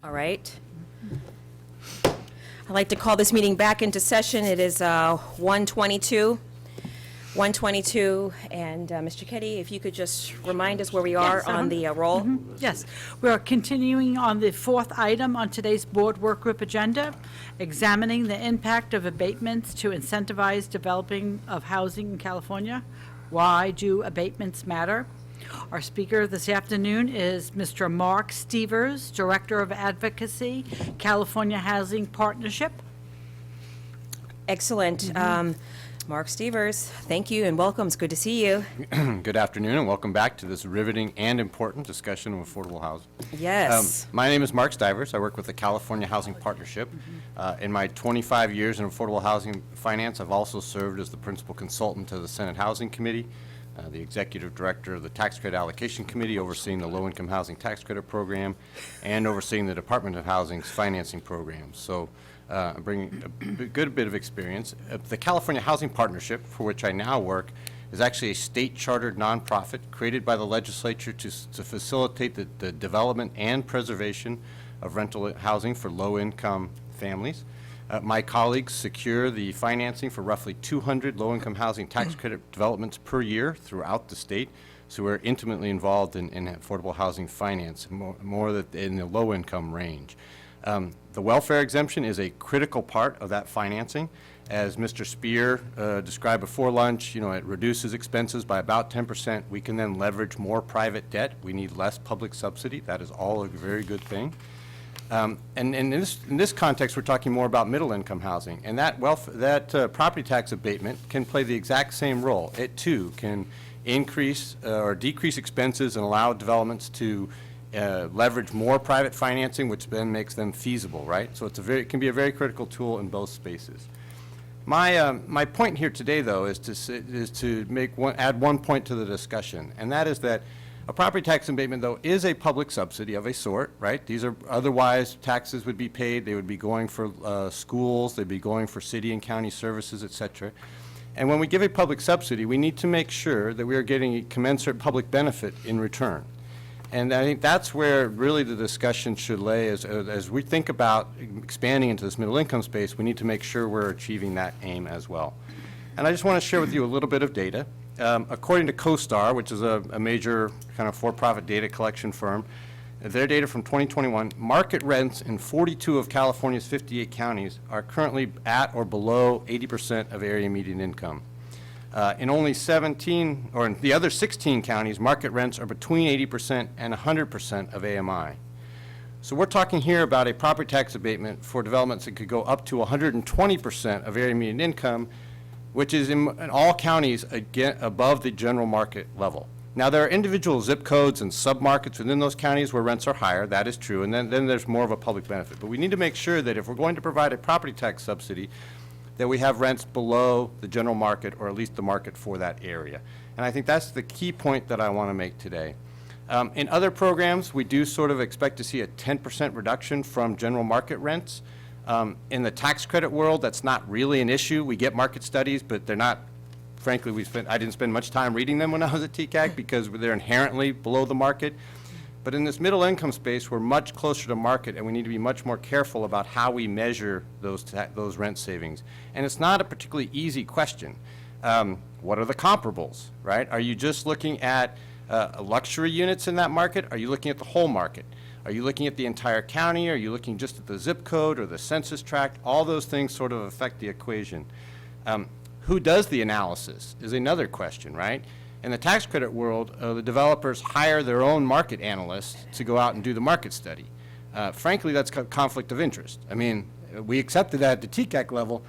All right. I'd like to call this meeting back into session. It is 1:22. 1:22, and Mr. Keddy, if you could just remind us where we are Yes, on the roll. Yes, we are continuing on the fourth item on today's board work group agenda, examining the impact of abatements to incentivize developing of housing in California. Why do abatements matter? Our speaker this afternoon is Mr. Mark Stevers, Director of Advocacy, California Housing Partnership. Excellent. Mark Stevers, thank you and welcome. It's good to see you. Good afternoon and welcome back to this riveting and important discussion of affordable housing. Yes. My name is Mark Stivers. I work with the California Housing Partnership. In my 25 years in affordable housing finance, I've also served as the principal consultant to the Senate Housing Committee, the executive director of the Tax Credit Allocation Committee, overseeing the Low-Income Housing Tax Credit Program, and overseeing the Department of Housing's financing programs. So I'm bringing a good bit of experience. The California Housing Partnership, for which I now work, is actually a state-chartered nonprofit created by the legislature to facilitate the development and preservation of rental housing for low-income families. My colleagues secure the financing for roughly 200 low-income housing tax credit developments per year throughout the state. So we're intimately involved in affordable housing finance, more in the low-income range. The welfare exemption is a critical part of that financing. As Mr. Spear described before lunch, it reduces expenses by about 10%. We can then leverage more private debt. We need less public subsidy. That is all a very good thing. And in this context, we're talking more about middle-income housing. And that property tax abatement can play the exact same role. It, too, can increase or decrease expenses and allow developments to leverage more private financing, which then makes them feasible, right? So it can be a very critical tool in both spaces. My point here today, though, is to add one point to the discussion, and that is that a property tax abatement, though, is a public subsidy of a sort, right? These are otherwise taxes would be paid. They would be going for schools. They'd be going for city and county services, et cetera. And when we give a public subsidy, we need to make sure that we are getting a commensurate public benefit in return. And I think that's where really the discussion should lay. As we think about expanding into this middle income space, we need to make sure we're achieving that aim as well. And I just want to share with you a little bit of data. According to CoStar, which is a major kind of for-profit data collection firm, their data from 2021, market rents in 42 of California's 58 counties are currently at or below 80% of area median income. In only 17, or in the other 16 counties, market rents are between 80% and 100% of AMI. So we're talking here about a property tax abatement for developments that could go up to 120% of area median income, which is in all counties again above the general market level. Now, there are individual zip codes and submarkets within those counties where rents are higher. That is true, and then there's more of a public benefit. But we need to make sure that if we're going to provide a property tax subsidy, that we have rents below the general market, or at least the market for that area. And I think that's the key point that I want to make today. In other programs, we do sort of expect to see a 10% reduction from general market rents. In the tax credit world, that's not really an issue. We get market studies, but they're not, frankly, I didn't spend much time reading them when I was at TCAC because they're inherently below the market. But in this middle income space, we're much closer to market, and we need to be much more careful about how we measure those rent savings. And it's not a particularly easy question. What are the comparables, right? Are you just looking at luxury units in that market? Are you looking at the whole market? Are you looking at the entire county? Are you looking just at the zip code or the census tract? All those things sort of affect the equation. Who does the analysis is another question, right? In the tax credit world, the developers hire their own market analysts to go out and do the market study. Frankly, that's a conflict of interest. I mean, we accepted that at the TCAC level,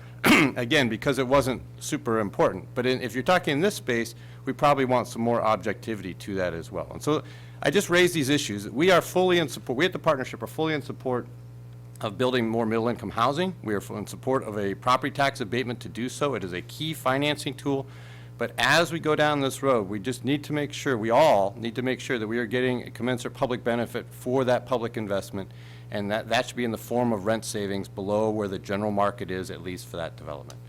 again, because it wasn't super important. But if you're talking in this space, we probably want some more objectivity to that as well. And so I just raised these issues. We are fully in support. We at the partnership are fully in support of building more middle-income housing. We are in support of a property tax abatement to do so. It is a key financing tool. But as we go down this road, we just need to make sure, we all need to make sure that we are getting a commensurate public benefit for that public investment, and that should be in the form of rent savings below where the general market is, at least for that development.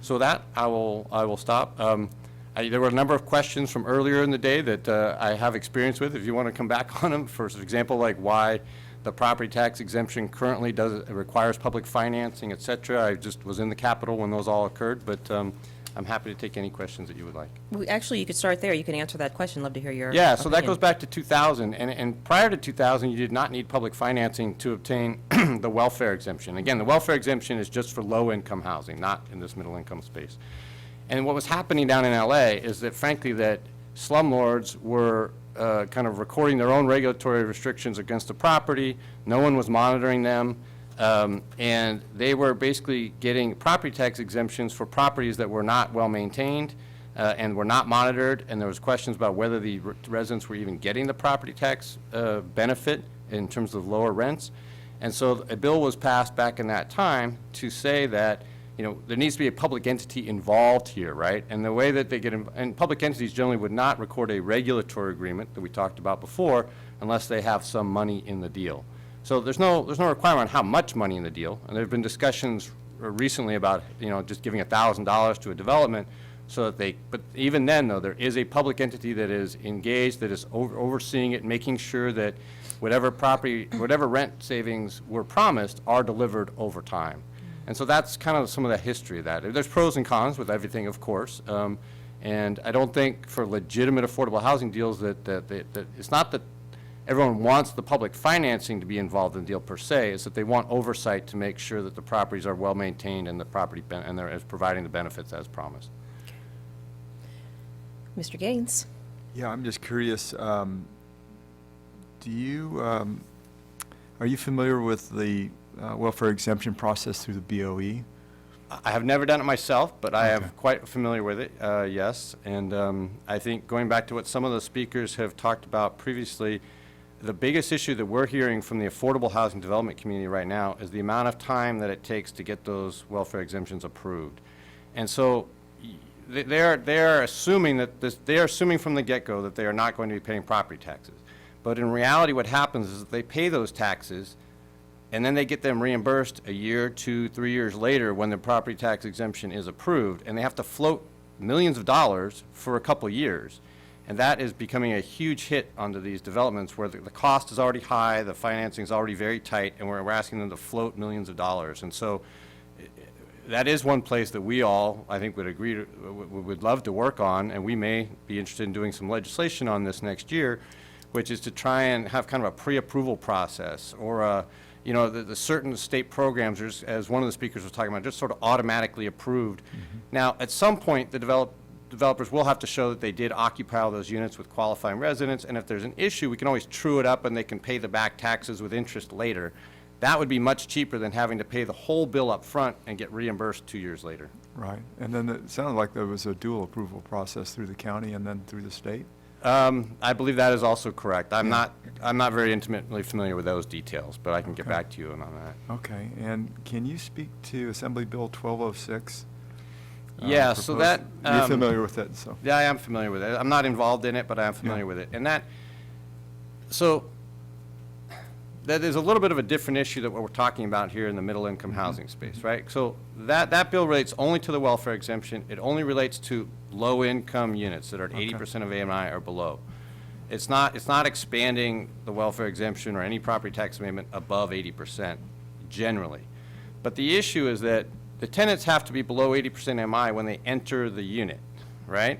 So that, I will stop. There were a number of questions from earlier in the day that I have experience with, if you want to come back on them. For example, like why The property tax exemption currently requires public financing, et cetera. I just was in the Capitol when those all occurred, but I'm happy to take any questions that you would like. Actually, you could start there. You can answer that question. Love to hear your Yeah, so that opinion. goes back to 2000, and prior to 2000, you did not need public financing to obtain the welfare exemption. Again, the welfare exemption is just for low-income housing, not in this middle-income space. And what was happening down in LA is that, frankly, that slumlords were kind of recording their own regulatory restrictions against the property. No one was monitoring them. And they were basically getting property tax exemptions for properties that were not well-maintained and were not monitored, and there was questions about whether the residents were even getting the property tax benefit in terms of lower rents. And so a bill was passed back in that time to say that, you know, there needs to be a public entity involved here, right? And the way that they get, and public entities generally would not record a regulatory agreement that we talked about before unless they have some money in the deal. So there's no requirement on how much money in the deal, and there have been discussions recently about, you know, just giving $1,000 to a development so that they, but even then, though, there is a public entity that is engaged, that is overseeing it, making sure that whatever rent savings were promised are delivered over time. And so that's kind of some of the history of that. There's pros and cons with everything, of course, and I don't think for legitimate affordable housing deals that it's not that everyone wants the public financing to be involved in the deal per se, is that they want oversight to make sure that the properties are well maintained and the property and they're providing the benefits as promised. Mr. Gaines? Yeah, I'm just curious, are you familiar with the welfare exemption process through the BOE? I have never done it myself, but I Okay. am quite familiar with it, yes. And I think going back to what some of the speakers have talked about previously, the biggest issue that we're hearing from the affordable housing development community right now is the amount of time that it takes to get those welfare exemptions approved. And so they're assuming that they are assuming from the get-go that they are not going to be paying property taxes. But in reality, what happens is that they pay those taxes, and then they get them reimbursed a year, 2, 3 years later when the property tax exemption is approved, and they have to float millions of dollars for a couple years. And that is becoming a huge hit onto these developments where the cost is already high, the financing is already very tight, and we're asking them to float millions of dollars. And so that is one place that we all, I think, would agree to, would love to work on, and we may be interested in doing some legislation on this next year, which is to try and have kind of a pre-approval process, or you know, the certain state programs, are just, as one of the speakers was talking about, just sort of automatically approved. Now, at some point, the developers will have to show that they did occupy all those units with qualifying residents, and if there's an issue, we can always true it up and they can pay the back taxes with interest later. That would be much cheaper than having to pay the whole bill up front and get reimbursed 2 years later. Right, and then it sounded like there was a dual approval process through the county and then through the state? I believe that is also correct. I'm not very intimately familiar with those details, but I can get Okay. back to you on that. Okay, and can you speak to Assembly Bill 1206? Yeah, so that, You're familiar with it, so. Yeah, I am familiar with it. I'm not involved in it, but I am familiar Yeah. with it. And so that is a little bit of a different issue than what we're talking about here in the middle-income housing space, right? So that bill relates only to the welfare exemption. It only relates to low-income units that are at 80% of AMI or below. It's not expanding the welfare exemption or any property tax amendment above 80% generally. But the issue is that the tenants have to be below 80% AMI when they enter the unit, right?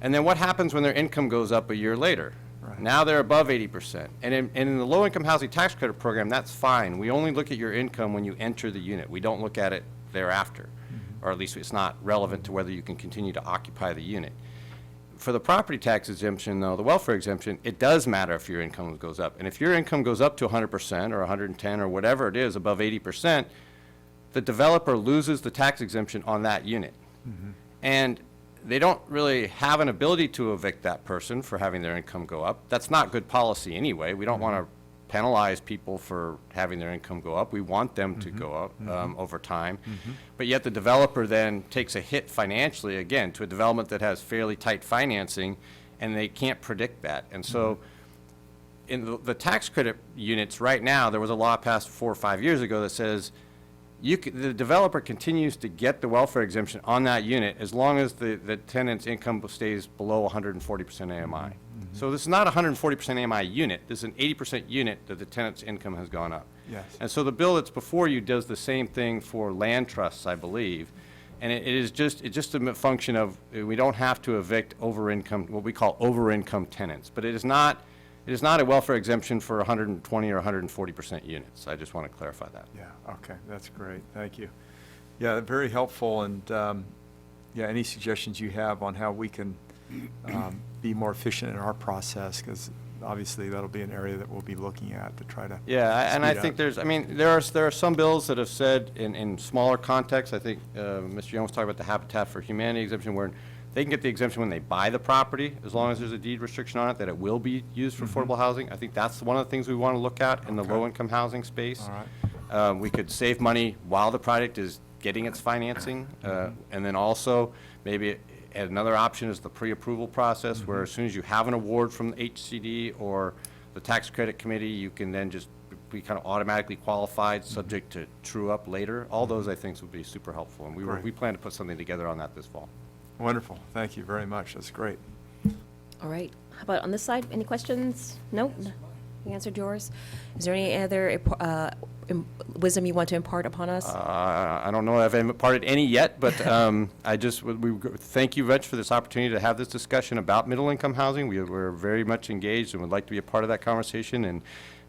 And then what happens when their income goes up a year later? Right. Now they're above 80%. And in the low-income housing tax credit program, that's fine. We only look at your income when you enter the unit. We don't look at it thereafter, or at least it's not relevant to whether you can continue to occupy the unit. For the property tax exemption, though, the welfare exemption, it does matter if your income goes up. And if your income goes up to 100% or 110 or whatever it is, above 80%, the developer loses the tax exemption on that unit. And they don't really have an ability to evict that person for having their income go up. That's not good policy anyway. We don't want to penalize people for having their income go up. We want them to go up over time. But yet the developer then takes a hit financially, again, to a development that has fairly tight financing, and they can't predict that. And so in the tax credit units right now, there was a law passed 4 or 5 years ago that says the developer continues to get the welfare exemption on that unit as long as the tenant's income stays below 140% AMI. So this is not a 140% AMI unit. This is an 80% unit that the tenant's income has gone up. Yes. And so the bill that's before you does the same thing for land trusts, I believe. And it's just a function of, we don't have to evict over-income, what we call over-income tenants. But it is not a welfare exemption for 120 or 140% units. I just want to clarify that. Yeah, okay, that's great, thank you. Yeah, very helpful, and, yeah, any suggestions you have on how we can be more efficient in our process, because obviously that'll be an area that we'll be looking at to try to. Yeah, and I speed think up. there are some bills that have said in smaller contexts, I think Mr. Young was talking about the Habitat for Humanity exemption, where they can get the exemption when they buy the property, as long as there's a deed restriction on it, that it will be used for affordable housing. I think that's one of the things we want to look at in the Okay. low-income housing space. All right. We could save money while the project is getting its financing, and then also maybe another option is the pre-approval process, where as soon as you have an award from the HCD or the tax credit committee, you can then just be kind of automatically qualified, subject to true up later. All those, I think, would be super helpful, and Great. we plan to put something together on that this fall. Wonderful, thank you very much, that's great. All right. How about on this side? Any questions? No? You answered yours. Is there any other wisdom you want to impart upon us? I don't know if I've imparted any yet, but we thank you, Rich, for this opportunity to have this discussion about middle-income housing. We're very much engaged and would like to be a part of that conversation, and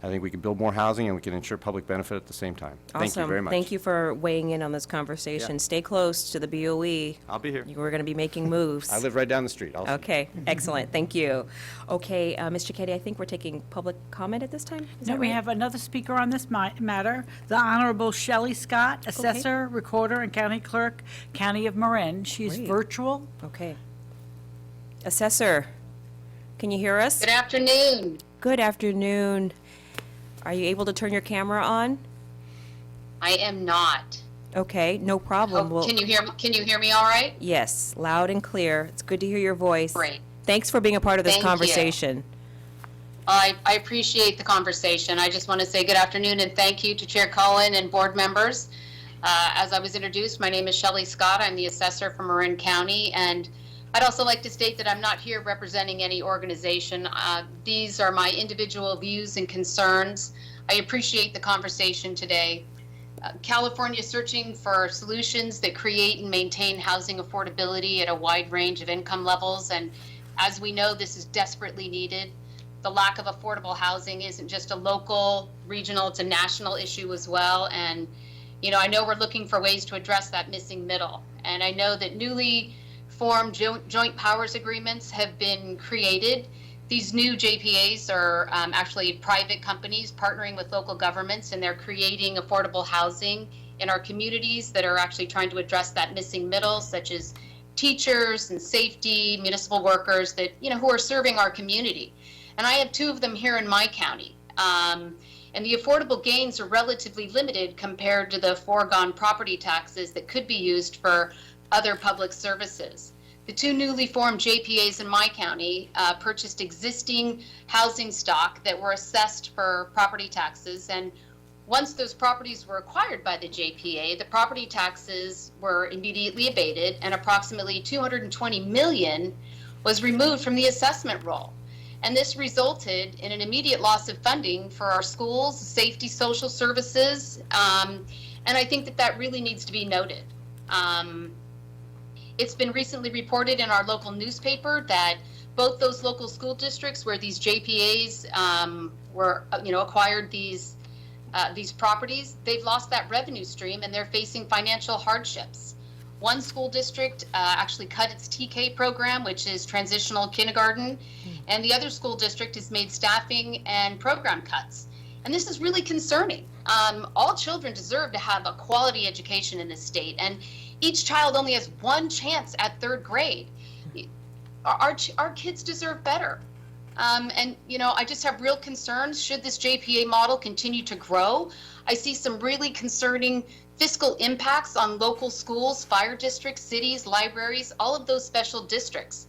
I think we can build more housing and we can ensure public benefit at the same time. Thank you very much. Thank you for weighing in on this conversation. Yeah. Stay close to the BOE. I'll be here. We're going to be making moves. I live right down the street. I'll see you. Okay, excellent. Thank you. Okay, Mr. Keddy, I think we're taking public comment at this time? Is No, that we right? have another speaker on this matter, the Honorable Shelley Scott, Assessor, Recorder, and County Clerk, County of Marin. She's Great. virtual. Okay. Assessor, can you hear us? Good afternoon. Good afternoon. Are you able to turn your camera on? I am not. Okay, no problem. Oh, can you hear me? Can you hear me all right? Yes, loud and clear. It's good to hear your voice. Great. Thanks for being a part of this Thank you. conversation. I appreciate the conversation. I just want to say good afternoon and thank you to Chair Cullen and board members. As I was introduced, my name is Shelley Scott. I'm the assessor for Marin County, and I'd also like to state that I'm not here representing any organization. These are my individual views and concerns. I appreciate the conversation today. California is searching for solutions that create and maintain housing affordability at a wide range of income levels, and as we know, this is desperately needed. The lack of affordable housing isn't just a local, regional, it's a national issue as well. And, you know, I know we're looking for ways to address that missing middle. And I know that newly formed joint powers agreements have been created. These new JPAs are actually private companies partnering with local governments, and they're creating affordable housing in our communities that are actually trying to address that missing middle, such as teachers and safety, municipal workers that, you know, who are serving our community. And I have two of them here in my county. And the affordable gains are relatively limited compared to the foregone property taxes that could be used for other public services. The two newly formed JPAs in my county purchased existing housing stock that were assessed for property taxes. And once those properties were acquired by the JPA, the property taxes were immediately abated and approximately $220 million was removed from the assessment roll. And this resulted in an immediate loss of funding for our schools, safety, social services. And I think that that really needs to be noted. It's been recently reported in our local newspaper that both those local school districts where these JPAs acquired these properties, they've lost that revenue stream and they're facing financial hardships. One school district actually cut its TK program, which is transitional kindergarten, and the other school district has made staffing and program cuts. And this is really concerning. All children deserve to have a quality education in this state, and each child only has one chance at third grade. Our kids deserve better. And, you know, I just have real concerns. Should this JPA model continue to grow? I see some really concerning fiscal impacts on local schools, fire districts, cities, libraries, all of those special districts.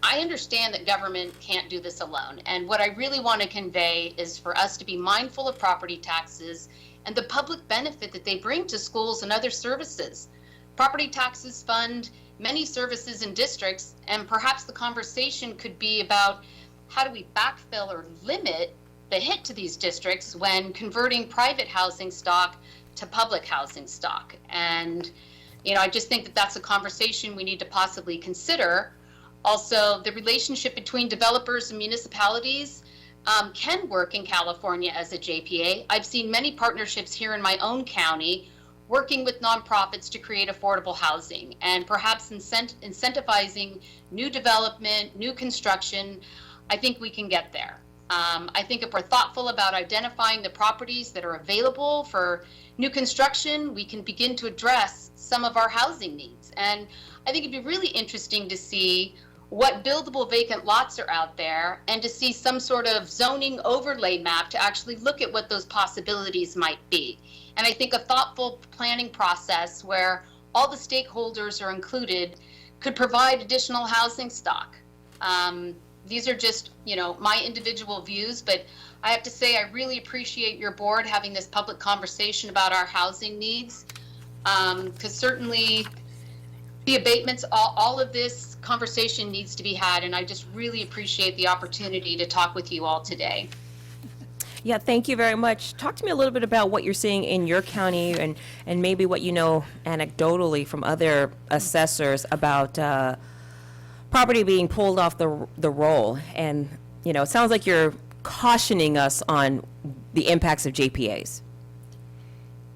I understand that government can't do this alone. And what I really want to convey is for us to be mindful of property taxes and the public benefit that they bring to schools and other services. Property taxes fund many services and districts, and perhaps the conversation could be about how do we backfill or limit the hit to these districts when converting private housing stock to public housing stock? And, I just think that that's a conversation we need to possibly consider. Also, the relationship between developers and municipalities can work in California as a JPA. I've seen many partnerships here in my own county working with nonprofits to create affordable housing and perhaps incentivizing new development, new construction. I think we can get there. I think if we're thoughtful about identifying the properties that are available for new construction, we can begin to address some of our housing needs. And I think it'd be really interesting to see what buildable vacant lots are out there and to see some sort of zoning overlay map to actually look at what those possibilities might be. And I think a thoughtful planning process where all the stakeholders are included could provide additional housing stock. These are just, my individual views, but I have to say I really appreciate your board having this public conversation about our housing needs, because certainly the abatements, all of this conversation needs to be had, and I just really appreciate the opportunity to talk with you all today. Yeah, thank you very much. Talk to me a little bit about what you're seeing in your county and maybe what you know anecdotally from other assessors about property being pulled off the roll. And, it sounds like you're cautioning us on the impacts of JPAs.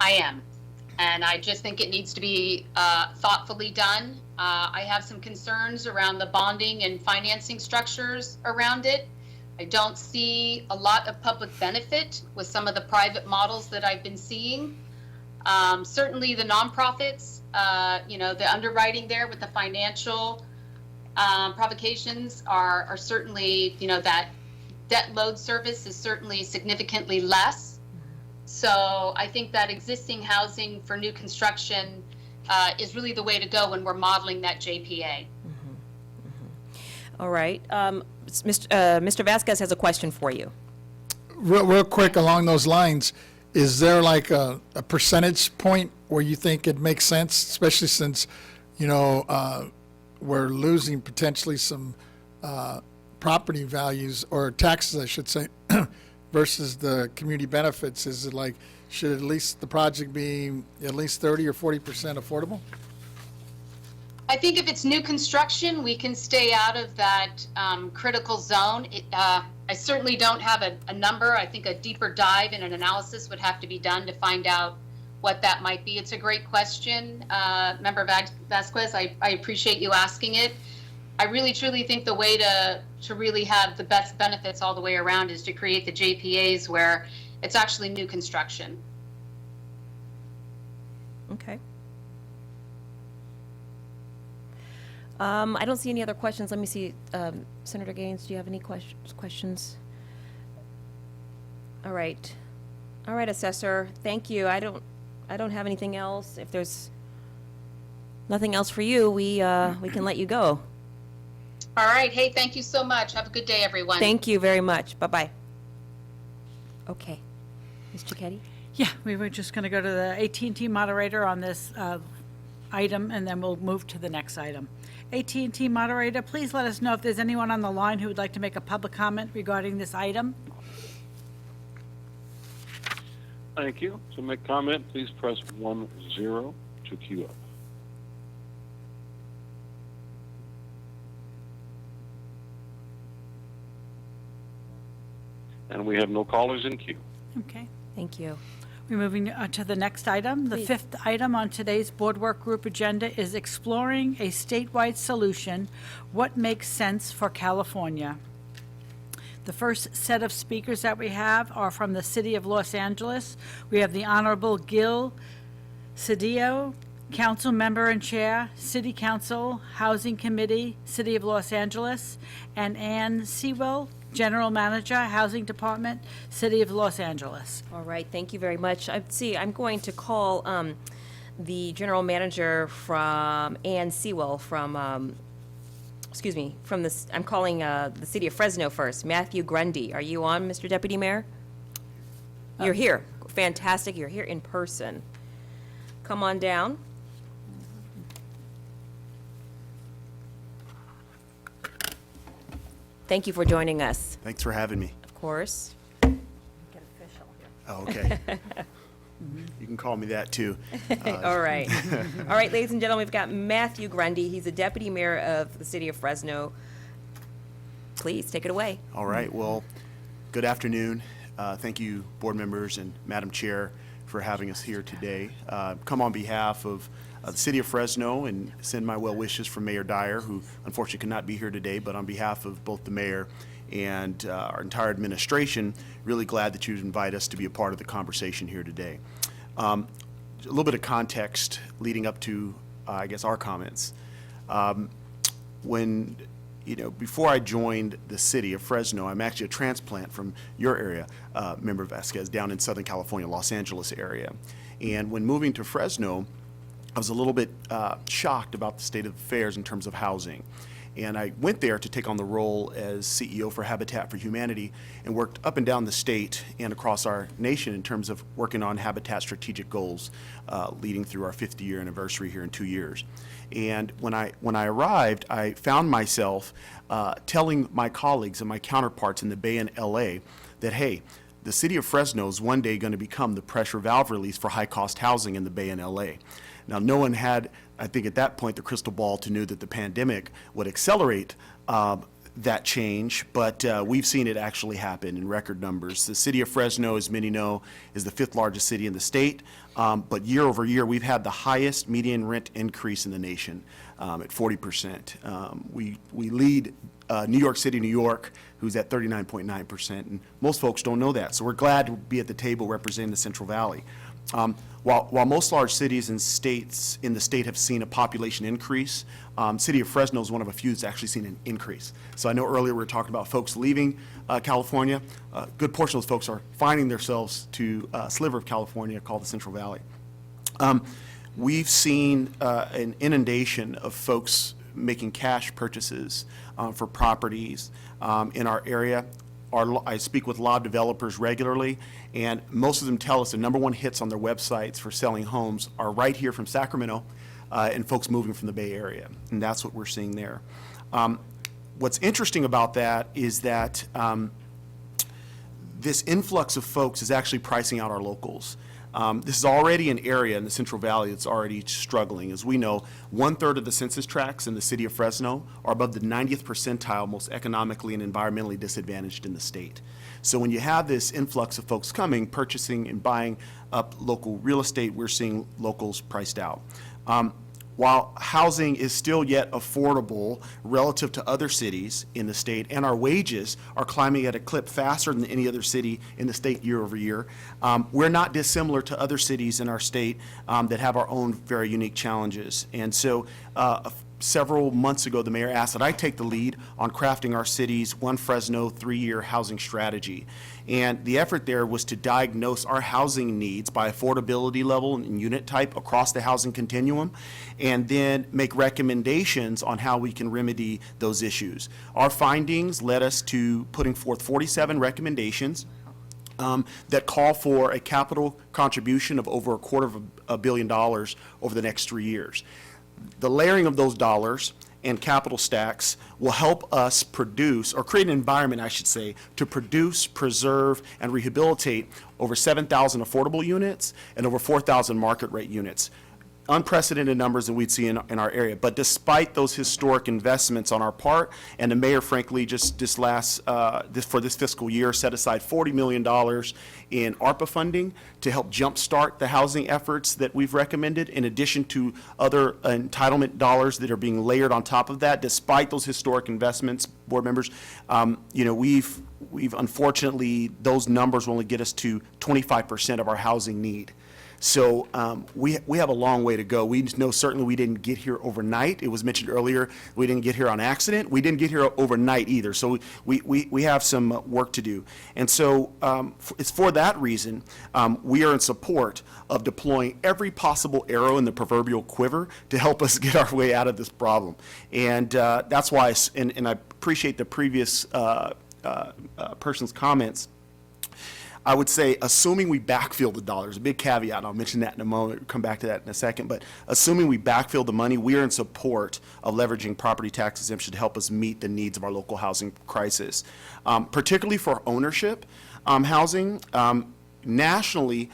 I am. And I just think it needs to be thoughtfully done. I have some concerns around the bonding and financing structures around it. I don't see a lot of public benefit with some of the private models that I've been seeing. Certainly the nonprofits, the underwriting there with the financial provocations are certainly, that debt load service is certainly significantly less. So I think that existing housing for new construction is really the way to go when we're modeling that JPA. All right. Mr. Vasquez has a question for you. Real quick along those lines, is there like a percentage point where you think it makes sense, especially since, we're losing potentially some property values or taxes, I should say, versus the community benefits? Is it like, should at least the project be at least 30 or 40% affordable? I think if it's new construction, we can stay out of that critical zone. I certainly don't have a number. I think a deeper dive and an analysis would have to be done to find out what that might be. It's a great question, Member Vasquez. I appreciate you asking it. I really, truly think the way to really have the best benefits all the way around is to create the JPAs where it's actually new construction. Okay. I don't see any other questions. Let me see. Senator Gaines, do you have any questions? All right. All right, Assessor. Thank you. I don't have anything else. If there's nothing else for you, we can let you go. All right. Hey, thank you so much. Have a good day, everyone. Thank you very much. Bye-bye. Okay. Ms. Cicchetti? Yeah, we were just going to go to the AT&T moderator on this item, and then we'll move to the next item. AT&T moderator, please let us know if there's anyone on the line who would like to make a public comment regarding this item. Thank you. To make comment, please press 10 to queue up. And we have no callers in queue. Okay. Thank you. We're moving to the next item. The Please. fifth item on today's board work group agenda is exploring a statewide solution, what makes sense for California. The first set of speakers that we have are from the City of Los Angeles. We have the Honorable Gil Cedillo, Council Member and Chair, City Council, Housing Committee, City of Los Angeles, and Ann Sewell, General Manager, Housing Department, City of Los Angeles. All right, thank you very much. I'm going to call the general manager from Ann Sewell from, I'm calling the city of Fresno first. Matthew Grundy, are you on, Mr. Deputy Mayor? You're here. Fantastic, you're here in person. Come on down. Thank you for joining us, Thanks for having me. of course. Oh, okay. You can call me that, too. All right. All right, ladies and gentlemen, we've got Matthew Grundy. He's the Deputy Mayor of the City of Fresno. Please, take it away. All right, well, good afternoon. Thank you, board members and Madam Chair, for having us here today. Come on behalf of the City of Fresno and send my well wishes from Mayor Dyer, who unfortunately could not be here today, but on behalf of both the mayor and our entire administration, really glad that you'd invite us to be a part of the conversation here today. A little bit of context leading up to, I guess, our comments. Before I joined the city of Fresno, I'm actually a transplant from your area, Member Vasquez, down in Southern California, Los Angeles area. And when moving to Fresno, I was a little bit shocked about the state of affairs in terms of housing. And I went there to take on the role as CEO for Habitat for Humanity and worked up and down the state and across our nation in terms of working on Habitat strategic goals leading through our 50-year anniversary here in 2 years. And when I arrived, I found myself telling my colleagues and my counterparts in the Bay and LA that, hey, the city of Fresno is one day going to become the pressure valve release for high-cost housing in the Bay and LA. Now, no one had, I think at that point, the crystal ball to know that the pandemic would accelerate that change, but we've seen it actually happen in record numbers. The city of Fresno, as many know, is the 5th largest city in the state, but year over year, we've had the highest median rent increase in the nation at 40%. We lead New York City, New York, who's at 39.9%, and most folks don't know that, so we're glad to be at the table representing the Central Valley. While most large cities and states in the state have seen a population increase, City of Fresno is one of a few that's actually seen an increase. So I know earlier we were talking about folks leaving California. A good portion of those folks are finding themselves to a sliver of California called the Central Valley. We've seen an inundation of folks making cash purchases for properties in our area. I speak with a lot of developers regularly, and most of them tell us the #1 hits on their websites for selling homes are right here from Sacramento and folks moving from the Bay Area, and that's what we're seeing there. What's interesting about that is that this influx of folks is actually pricing out our locals. This is already an area in the Central Valley that's already struggling. As we know, 1/3 of the census tracts in the city of Fresno are above the 90th percentile, most economically and environmentally disadvantaged in the state. So when you have this influx of folks coming, purchasing and buying up local real estate, we're seeing locals priced out. While housing is still yet affordable relative to other cities in the state, and our wages are climbing at a clip faster than any other city in the state year over year, we're not dissimilar to other cities in our state that have our own very unique challenges. And so several months ago, the mayor asked that I take the lead on crafting our city's One Fresno 3-year housing strategy. And the effort there was to diagnose our housing needs by affordability level and unit type across the housing continuum, and then make recommendations on how we can remedy those issues. Our findings led us to putting forth 47 recommendations that call for a capital contribution of over $250 million over the next 3 years. The layering of those dollars and capital stacks will help us produce, or create an environment, I should say, to produce, preserve, and rehabilitate over 7,000 affordable units and over 4,000 market rate units. Unprecedented numbers that we'd see in our area. But despite those historic investments on our part, and the mayor, frankly, just for this fiscal year, set aside $40 million in ARPA funding to help jumpstart the housing efforts that we've recommended, in addition to other entitlement dollars that are being layered on top of that. Despite those historic investments, board members, we've unfortunately, those numbers will only get us to 25% of our housing need. So we have a long way to go. We know certainly we didn't get here overnight. It was mentioned earlier, we didn't get here on accident. We didn't get here overnight either. So we have some work to do. And so it's for that reason we are in support of deploying every possible arrow in the proverbial quiver to help us get our way out of this problem. And that's why, and I appreciate the previous person's comments. I would say, assuming we backfill the dollars, a big caveat, and I'll mention that in a moment, come back to that in a second, but assuming we backfill the money, we are in support of leveraging property tax exemption to help us meet the needs of our local housing crisis. Particularly for ownership housing, nationally,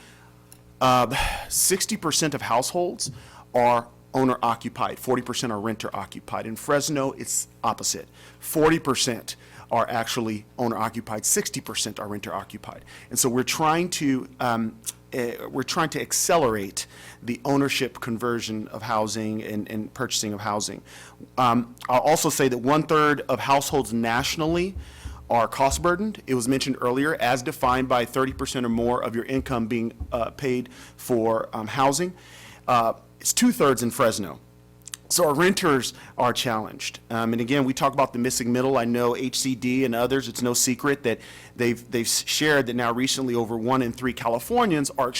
60% of households are owner-occupied, 40% are renter-occupied. In Fresno, it's opposite. 40% are actually owner-occupied, 60% are renter-occupied. And so we're trying to accelerate the ownership conversion of housing and purchasing of housing. I'll also say that 1/3 of households nationally are cost burdened. It was mentioned earlier, as defined by 30% or more of your income being paid for housing. It's 2/3 in Fresno. So our renters are challenged. And again, we talk about the missing middle. I know HCD and others, it's no secret that they've shared that now recently over 1 in 3 Californians are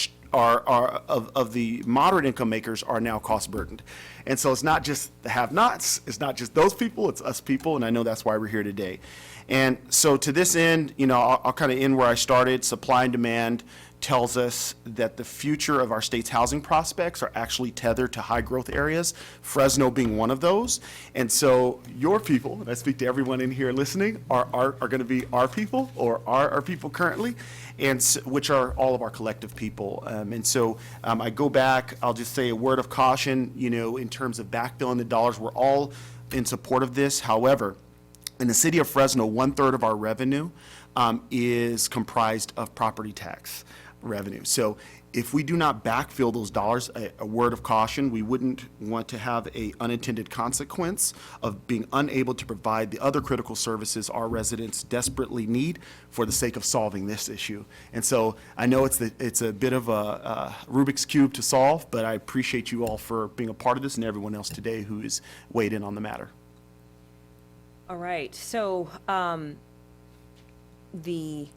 of the moderate income makers are now cost burdened. And so it's not just the have-nots, it's not just those people, it's us people, and I know that's why we're here today. And so to this end, I'll kind of end where I started. Supply and demand tells us that the future of our state's housing prospects are actually tethered to high growth areas, Fresno being one of those. And so your people, and I speak to everyone in here listening, are going to be our people, or are our people currently, and which are all of our collective people. And so I go back, I'll just say a word of caution, in terms of backfilling the dollars. We're all in support of this. However, in the city of Fresno, 1/3 of our revenue is comprised of property tax revenue. So if we do not backfill those dollars, a word of caution, we wouldn't want to have a unintended consequence of being unable to provide the other critical services our residents desperately need for the sake of solving this issue. And so I know it's a bit of a Rubik's Cube to solve, but I appreciate you all for being a part of this and everyone else today who has weighed in on the matter. All right, so, do you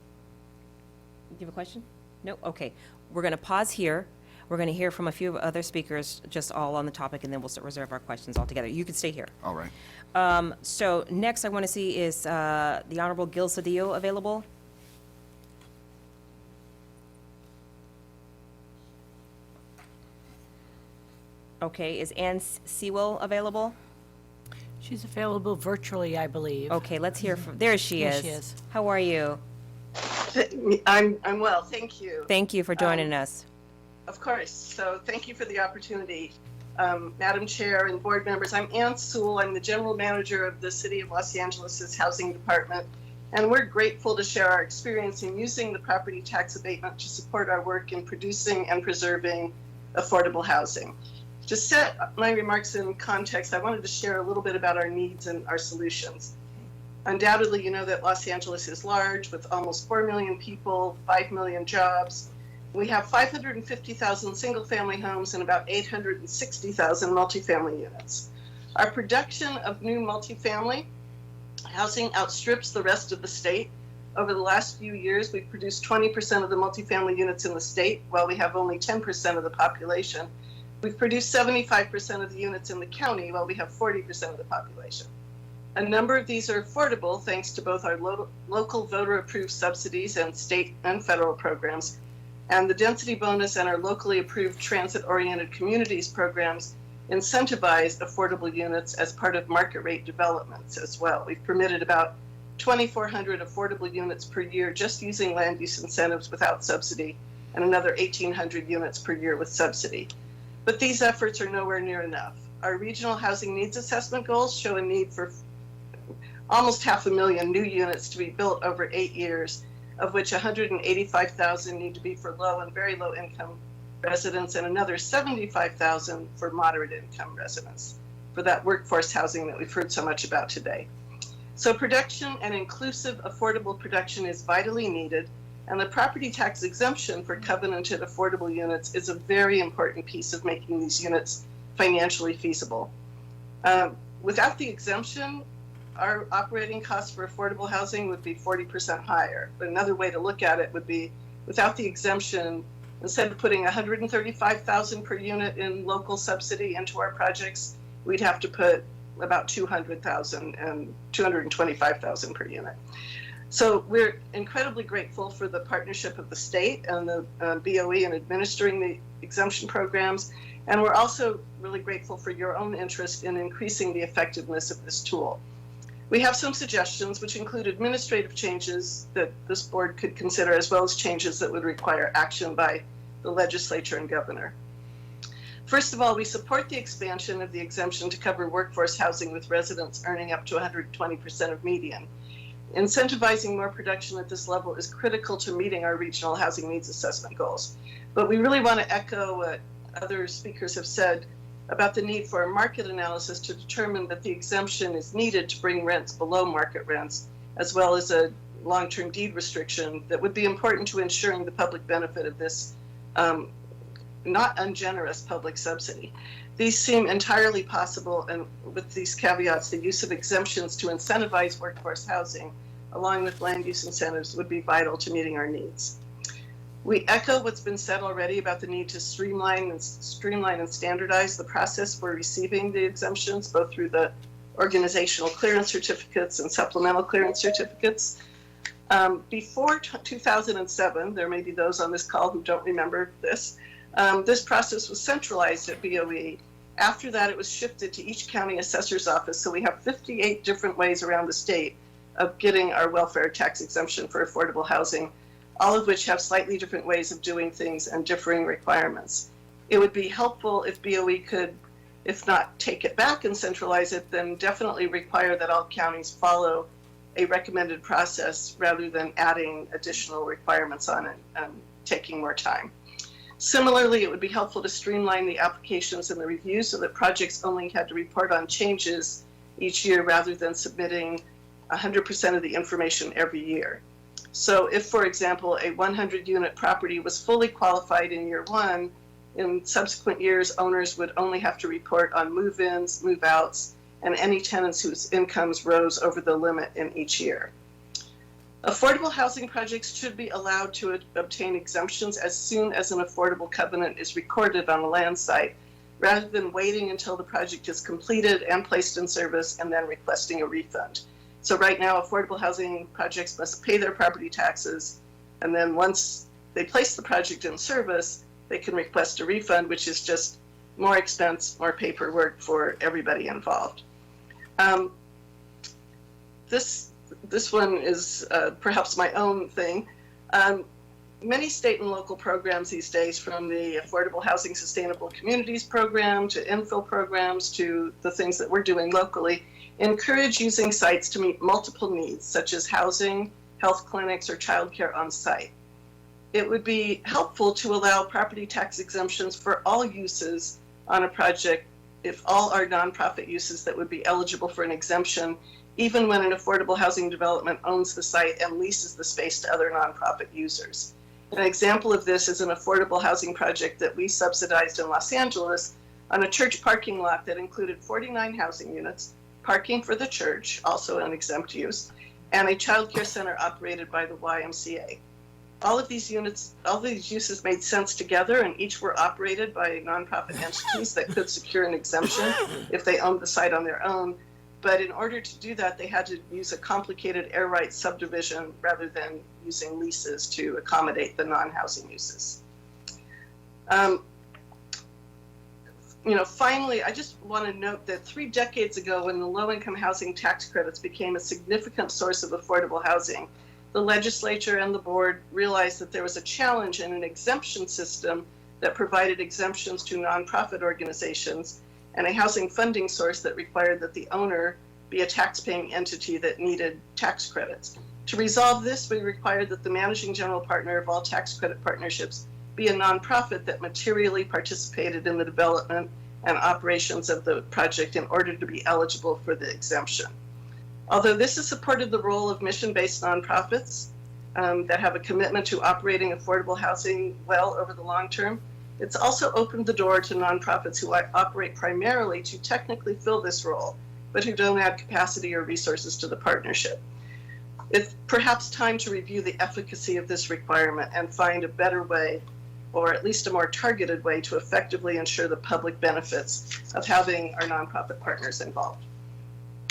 have a question? No? Okay. We're going to pause here. We're going to hear from a few other speakers, just all on the topic, and then we'll reserve our questions altogether. You can stay here. All right. So next I want to see is the Honorable Gil Cedillo available? Okay, is Ann Sewell available? She's available virtually, I believe. Okay, let's hear from, there she There is. she is. How are you? I'm well, thank you. Thank you for joining us. Of course. So thank you for the opportunity. Madam Chair and board members, I'm Ann Sewell. I'm the general manager of the City of Los Angeles' Housing Department, and we're grateful to share our experience in using the property tax abatement to support our work in producing and preserving affordable housing. To set my remarks in context, I wanted to share a little bit about our needs and our solutions. Undoubtedly, you know that Los Angeles is large, with almost 4 million people, 5 million jobs. We have 550,000 single-family homes and about 860,000 multifamily units. Our production of new multifamily housing outstrips the rest of the state. Over the last few years, we've produced 20% of the multifamily units in the state, while we have only 10% of the population. We've produced 75% of the units in the county, while we have 40% of the population. A number of these are affordable thanks to both our local voter-approved subsidies and state and federal programs, and the density bonus and our locally approved transit-oriented communities programs incentivize affordable units as part of market rate developments as well. We've permitted about 2,400 affordable units per year just using land use incentives without subsidy, and another 1,800 units per year with subsidy. But these efforts are nowhere near enough. Our regional housing needs assessment goals show a need for almost 500,000 new units to be built over 8 years, of which 185,000 need to be for low and very low income residents, and another 75,000 for moderate income residents, for that workforce housing that we've heard so much about today. So production and inclusive affordable production is vitally needed, and the property tax exemption for covenanted affordable units is a very important piece of making these units financially feasible. Without the exemption, our operating costs for affordable housing would be 40% higher. But another way to look at it would be, without the exemption, instead of putting $135,000 per unit in local subsidy into our projects, we'd have to put about $200,000 and $225,000 per unit. So we're incredibly grateful for the partnership of the state and the BOE in administering the exemption programs. And we're also really grateful for your own interest in increasing the effectiveness of this tool. We have some suggestions, which include administrative changes that this board could consider, as well as changes that would require action by the legislature and governor. First of all, we support the expansion of the exemption to cover workforce housing with residents earning up to 120% of median. Incentivizing more production at this level is critical to meeting our regional housing needs assessment goals. But we really want to echo what other speakers have said about the need for a market analysis to determine that the exemption is needed to bring rents below market rents, as well as a long-term deed restriction that would be important to ensuring the public benefit of this not ungenerous public subsidy. These seem entirely possible, and with these caveats, the use of exemptions to incentivize workforce housing, along with land use incentives, would be vital to meeting our needs. We echo what's been said already about the need to streamline and standardize the process for receiving the exemptions, both through the organizational clearance certificates and supplemental clearance certificates. Before 2007, there may be those on this call who don't remember this, this process was centralized at BOE. After that, it was shifted to each county assessor's office, so we have 58 different ways around the state of getting our welfare tax exemption for affordable housing, all of which have slightly different ways of doing things and differing requirements. It would be helpful if BOE could, if not take it back and centralize it, then definitely require that all counties follow a recommended process rather than adding additional requirements on it and taking more time. Similarly, it would be helpful to streamline the applications and the reviews so that projects only had to report on changes each year rather than submitting 100% of the information every year. So if, for example, a 100-unit property was fully qualified in year one, in subsequent years, owners would only have to report on move-ins, move-outs, and any tenants whose incomes rose over the limit in each year. Affordable housing projects should be allowed to obtain exemptions as soon as an affordable covenant is recorded on a land site, rather than waiting until the project is completed and placed in service and then requesting a refund. So right now, affordable housing projects must pay their property taxes, and then once they place the project in service, they can request a refund, which is just more expense, more paperwork for everybody involved. This one is perhaps my own thing. Many state and local programs these days, from the Affordable Housing Sustainable Communities program to infill programs to the things that we're doing locally, encourage using sites to meet multiple needs, such as housing, health clinics, or childcare on site. It would be helpful to allow property tax exemptions for all uses on a project if all are nonprofit uses that would be eligible for an exemption, even when an affordable housing development owns the site and leases the space to other nonprofit users. An example of this is an affordable housing project that we subsidized in Los Angeles on a church parking lot that included 49 housing units, parking for the church, also an exempt use, and a child care center operated by the YMCA. All of these uses made sense together, and each were operated by nonprofit entities that could secure an exemption if they owned the site on their own. But in order to do that, they had to use a complicated air rights subdivision rather than using leases to accommodate the non-housing uses. Finally, I just want to note that 3 decades ago, when the low-income housing tax credits became a significant source of affordable housing, the legislature and the board realized that there was a challenge in an exemption system that provided exemptions to nonprofit organizations and a housing funding source that required that the owner be a tax-paying entity that needed tax credits. To resolve this, we required that the managing general partner of all tax credit partnerships be a nonprofit that materially participated in the development and operations of the project in order to be eligible for the exemption. Although this has supported the role of mission-based nonprofits that have a commitment to operating affordable housing well over the long term, it's also opened the door to nonprofits who operate primarily to technically fill this role, but who don't add capacity or resources to the partnership. It's perhaps time to review the efficacy of this requirement and find a better way, or at least a more targeted way, to effectively ensure the public benefits of having our nonprofit partners involved.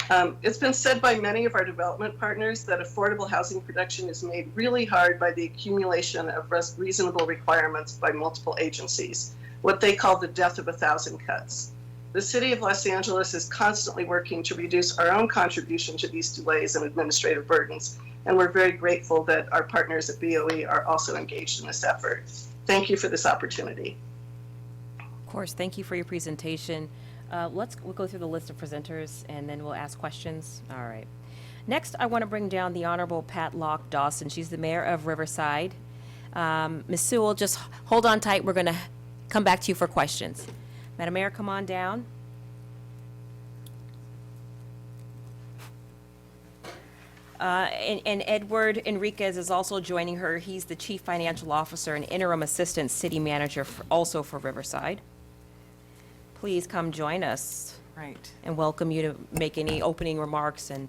It's been said by many of our development partners that affordable housing production is made really hard by the accumulation of reasonable requirements by multiple agencies, what they call the death of 1,000 cuts. The City of Los Angeles is constantly working to reduce our own contribution to these delays and administrative burdens, and we're very grateful that our partners at BOE are also engaged in this effort. Thank you for this opportunity. Of course, thank you for your presentation. We'll go through the list of presenters and then we'll ask questions. All right. Next, I want to bring down the Honorable Pat Locke Dawson. She's the mayor of Riverside. Ms. Sewell, just hold on tight. We're going to come back to you for questions. Madam Mayor, come on down. And Edward Enriquez is also joining her. He's the Chief Financial Officer and Interim Assistant City Manager also for Riverside. Please come join us. Right. And welcome you to make any opening remarks and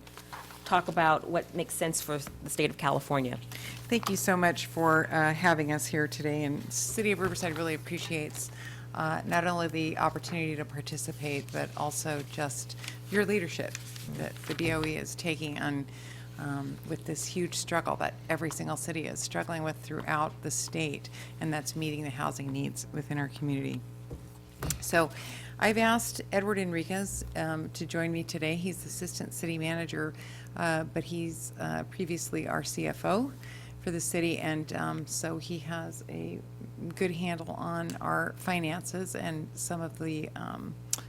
talk about what makes sense for the state of California. Thank you so much for having us here today. And City of Riverside really appreciates not only the opportunity to participate, but also just your leadership that the BOE is taking on with this huge struggle that every single city is struggling with throughout the state, and that's meeting the housing needs within our community. So I've asked Edward Enriquez to join me today. He's the Assistant City Manager, but he's previously our CFO for the city, and so he has a good handle on our finances and some of the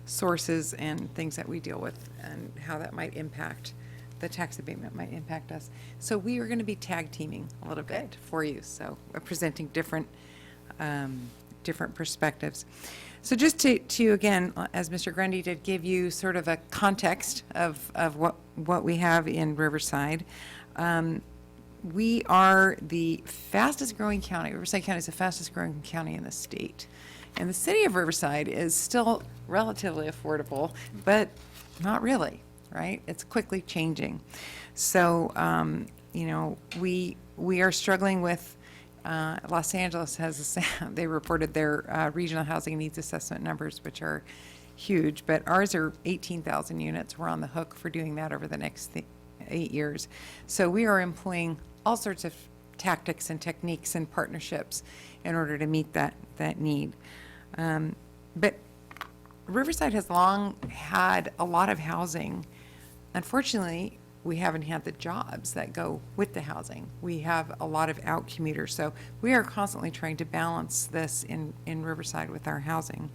sources and things that we deal with and how that might impact, the tax abatement might impact us. So we are going to be tag teaming a little bit for you, so presenting different perspectives. So just to again, as Mr. Grundy did, give you sort of a context of what we have in Riverside. We are the fastest growing county. Riverside County is the fastest growing county in the state. And the city of Riverside is still relatively affordable, but not really, right? It's quickly changing. So, you know, we are struggling with Los Angeles has, they reported their regional housing needs assessment numbers, which are huge, but ours are 18,000 units. We're on the hook for doing that over the next 8 years. So we are employing all sorts of tactics and techniques and partnerships in order to meet that need. But Riverside has long had a lot of housing. Unfortunately, we haven't had the jobs that go with the housing. We have a lot of out commuters. So we are constantly trying to balance this in Riverside with our housing.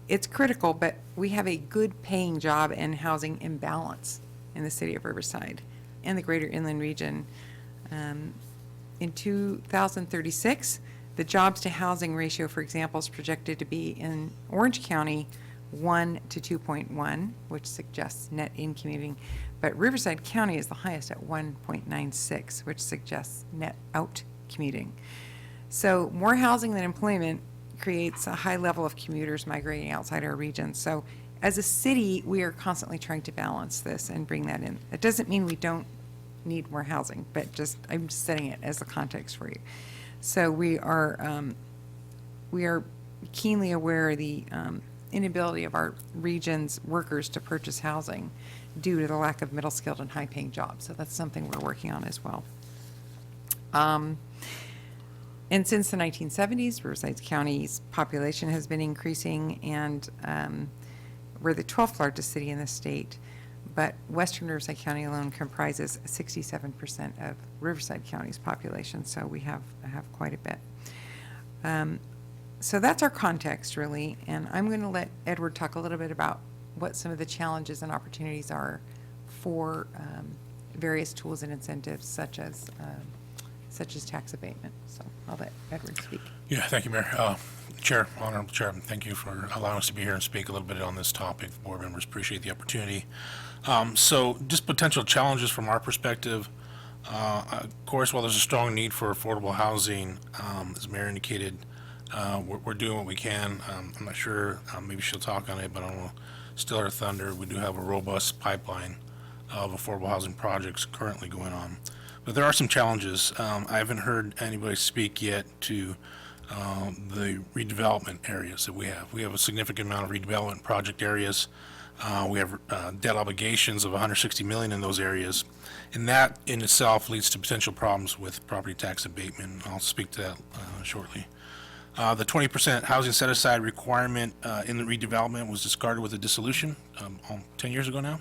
It's critical, but we have a good paying job and housing imbalance in the city of Riverside and the greater inland region. In 2036, the jobs to housing ratio, for example, is projected to be in Orange County 1 to 2.1, which suggests net in commuting, but Riverside County is the highest at 1.96, which suggests net out commuting. So more housing than employment creates a high level of commuters migrating outside our region. So as a city, we are constantly trying to balance this and bring that in. It doesn't mean we don't need more housing, but I'm just setting it as the context for you. So we are keenly aware of the inability of our region's workers to purchase housing due to the lack of middle-skilled and high-paying jobs. So that's something we're working on as well. And since the 1970s, Riverside County's population has been increasing, and we're the 12th largest city in the state, but Western Riverside County alone comprises 67% of Riverside County's population, so we have quite a bit. So that's our context, really, and I'm going to let Edward talk a little bit about what some of the challenges and opportunities are for various tools and incentives, such as tax abatement. So I'll let Edward speak. Yeah, thank you, Mayor. Chair, Honorable Chair, thank you for allowing us to be here and speak a little bit on this topic. Board members appreciate the opportunity. So just potential challenges from our perspective. Of course, while there's a strong need for affordable housing, as Mayor indicated, we're doing what we can. I'm not sure, maybe she'll talk on it, but I don't want to steal her thunder. We do have a robust pipeline of affordable housing projects currently going on. But there are some challenges. I haven't heard anybody speak yet to the redevelopment areas that we have. We have a significant amount of redevelopment project areas We have debt obligations of $160 million in those areas, and that in itself leads to potential problems with property tax abatement. I'll speak to that shortly. The 20% housing set-aside requirement in the redevelopment was discarded with a dissolution 10 years ago now.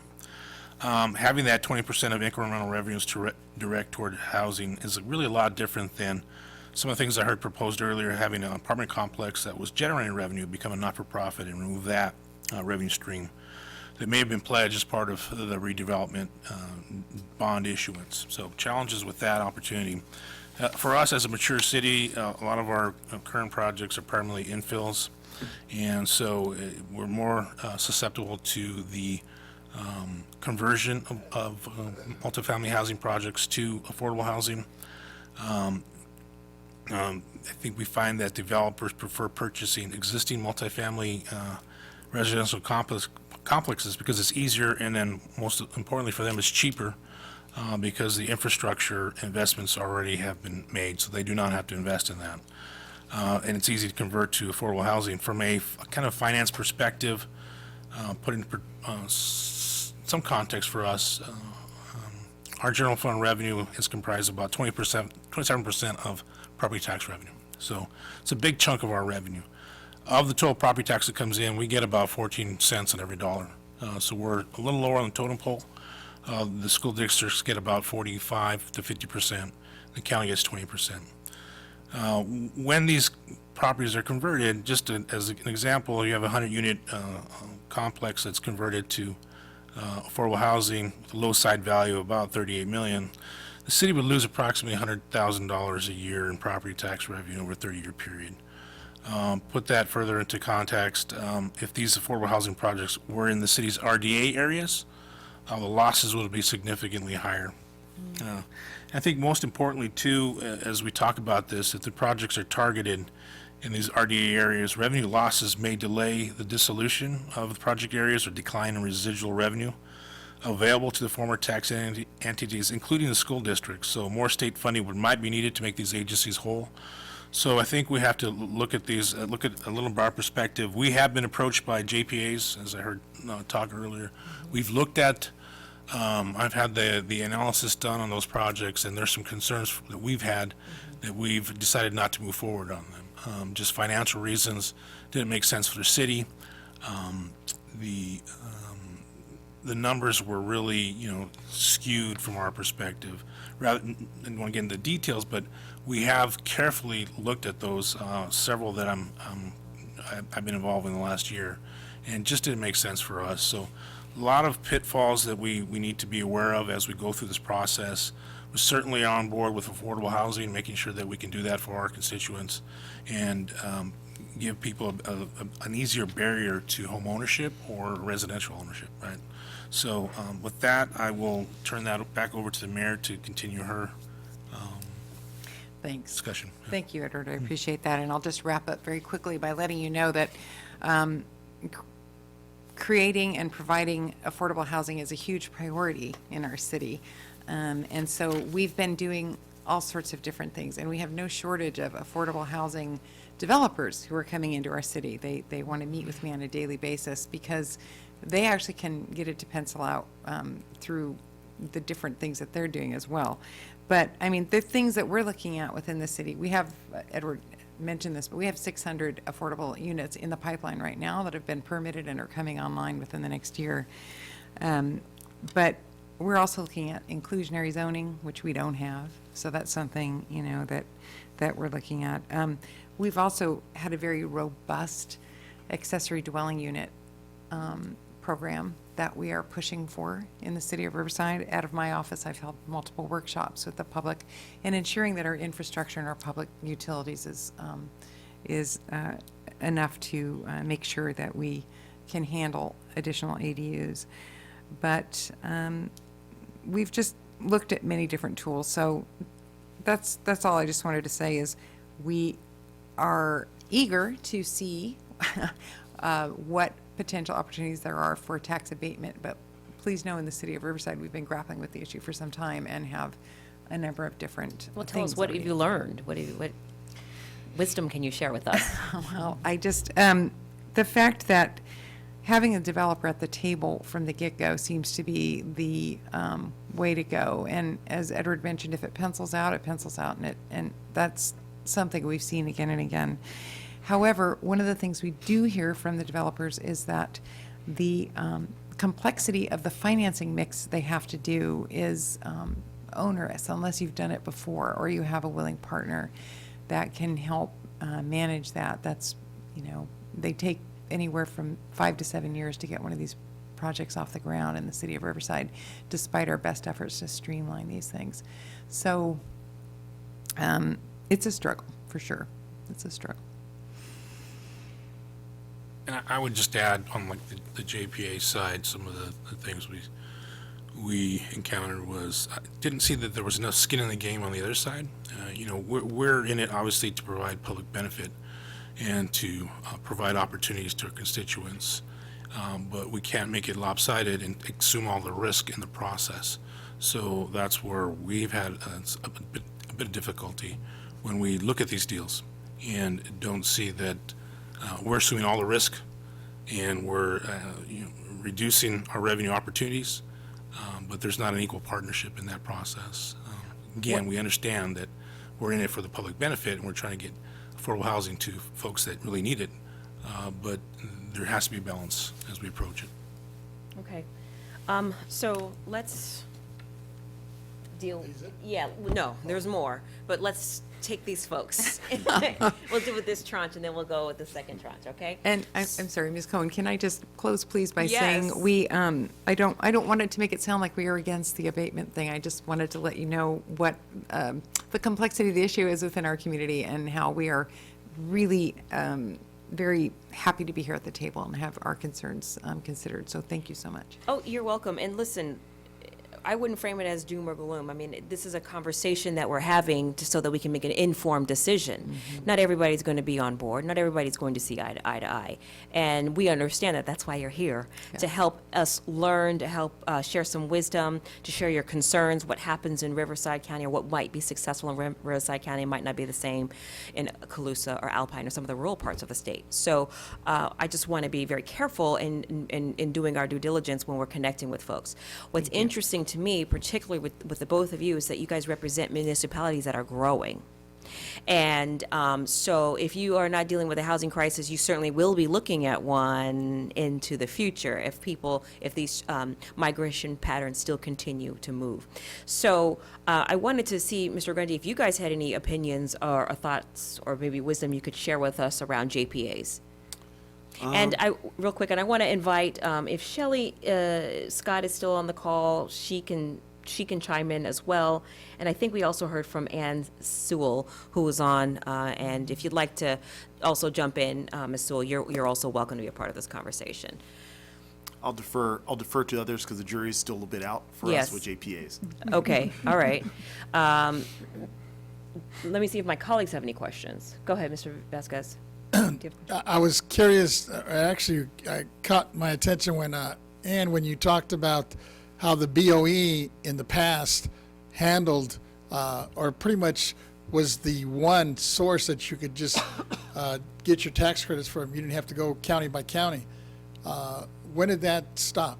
Having that 20% of incremental revenues to direct toward housing is really a lot different than some of the things I heard proposed earlier, having an apartment complex that was generating revenue become a not-for-profit and remove that revenue stream that may have been pledged as part of the redevelopment bond issuance. So challenges with that opportunity. For us as a mature city, a lot of our current projects are primarily infills, and so we're more susceptible to the conversion of multifamily housing projects to affordable housing. I think we find that developers prefer purchasing existing multifamily residential complexes because it's easier, and then most importantly for them, it's cheaper because the infrastructure investments already have been made, so they do not have to invest in that. And it's easy to convert to affordable housing. From a kind of finance perspective, putting some context for us, our general fund revenue is comprised of about 27% of property tax revenue. So it's a big chunk of our revenue. Of the total property tax that comes in, we get about 14 cents on every dollar. So we're a little lower on the totem pole. The school districts get about 45 to 50%. The county gets 20%. When these properties are converted, just as an example, you have a 100-unit complex that's converted to affordable housing with a low side value of about $38 million. The city would lose approximately $100,000 a year in property tax revenue over a 30-year period. Put that further into context, if these affordable housing projects were in the city's RDA areas, the losses would be significantly higher. I think most importantly, too, as we talk about this, if the projects are targeted in these RDA areas, revenue losses may delay the dissolution of the project areas or decline in residual revenue available to the former tax entities, including the school districts. So more state funding might be needed to make these agencies whole. So I think we have to look at these, look at a little broader perspective. We have been approached by JPAs, as I heard talk earlier. We've looked at, I've had the analysis done on those projects, and there's some concerns that we've had that we've decided not to move forward on them. Just financial reasons, didn't make sense for the city. The numbers were really, skewed from our perspective. Rather, I don't want to get into the details, but we have carefully looked at those, several that I've been involved in the last year, and just didn't make sense for us. So a lot of pitfalls that we need to be aware of as we go through this process. We're certainly on board with affordable housing, making sure that we can do that for our constituents and give people an easier barrier to home ownership or residential ownership, right? So with that, I will turn that back over to the mayor to continue her Thanks. discussion. Thank you, Edward. I appreciate that. And I'll just wrap up very quickly by letting you know that creating and providing affordable housing is a huge priority in our city. And so we've been doing all sorts of different things, and we have no shortage of affordable housing developers who are coming into our city. They want to meet with me on a daily basis because they actually can get it to pencil out through the different things that they're doing as well. But, I mean, the things that we're looking at within the city, we have, Edward mentioned this, but we have 600 affordable units in the pipeline right now that have been permitted and are coming online within the next year. But we're also looking at inclusionary zoning, which we don't have. So that's something, that we're looking at. We've also had a very robust accessory dwelling unit program that we are pushing for in the city of Riverside. Out of my office, I've held multiple workshops with the public and ensuring that our infrastructure and our public utilities is enough to make sure that we can handle additional ADUs. But we've just looked at many different tools. So that's all I just wanted to say is we are eager to see what potential opportunities there are for tax abatement, but please know in the city of Riverside, we've been grappling with the issue for some time and have a number of different Well, tell things us, what have already. you learned? What wisdom can you share with us? Well, I just, the fact that having a developer at the table from the get-go seems to be the way to go. And as Edward mentioned, if it pencils out, it pencils out, and that's something we've seen again and again. However, one of the things we do hear from the developers is that the complexity of the financing mix they have to do is onerous unless you've done it before or you have a willing partner that can help manage that. That's, they take anywhere from 5 to 7 years to get one of these projects off the ground in the city of Riverside, despite our best efforts to streamline these things. So it's a struggle, for sure. It's a struggle. And I would just add on like the JPA side, some of the things we encountered was, I didn't see that there was enough skin in the game on the other side. We're in it obviously to provide public benefit and to provide opportunities to our constituents, but we can't make it lopsided and assume all the risk in the process. So that's where we've had a bit of difficulty when we look at these deals and don't see that we're assuming all the risk and we're reducing our revenue opportunities, but there's not an equal partnership in that process. Again, we understand that we're in it for the public benefit and we're trying to get affordable housing to folks that really need it, but there has to be balance as we approach it. Okay. So let's deal, yeah, no, there's more, but let's take these folks. We'll do with this tranche and then we'll go with the second tranche, okay? And I'm sorry, Ms. Cohen, can I just close, please, by Yes. saying we, I don't want it to make it sound like we are against the abatement thing. I just wanted to let you know what the complexity of the issue is within our community and how we are really very happy to be here at the table and have our concerns considered. So thank you so much. Oh, you're welcome. And listen, I wouldn't frame it as doom or gloom. I mean, this is a conversation that we're having so that we can make an informed decision. Not everybody's going to be on board. Not everybody's going to see eye to eye. And we understand that. That's why you're here, to help us learn, to help share some wisdom, to share your concerns, what happens in Riverside County or what might be successful in Riverside County might not be the same in Colusa or Alpine or some of the rural parts of the state. So I just want to be very careful in doing our due diligence when we're connecting with folks. What's interesting to me, particularly with the both of you, is that you guys represent municipalities that are growing. And so if you are not dealing with a housing crisis, you certainly will be looking at one into the future if these migration patterns still continue to move. So I wanted to see, Mr. Grundy, if you guys had any opinions or thoughts or maybe wisdom you could share with us around JPAs. And real quick, and I want to invite, if Shelley Scott is still on the call, she can chime in as well. And I think we also heard from Ann Sewell, who was on, and if you'd like to also jump in, Ms. Sewell, you're also welcome to be a part of this conversation. I'll defer to others because the jury's still a little bit out for Yes. us with JPAs. Okay, all right. Let me see if my colleagues have any questions. Go ahead, Mr. Vasquez. I was curious, actually, I caught my attention when, Ann, when you talked about how the BOE in the past handled, or pretty much was the one source that you could just get your tax credits from. You didn't have to go county by county. When did that stop?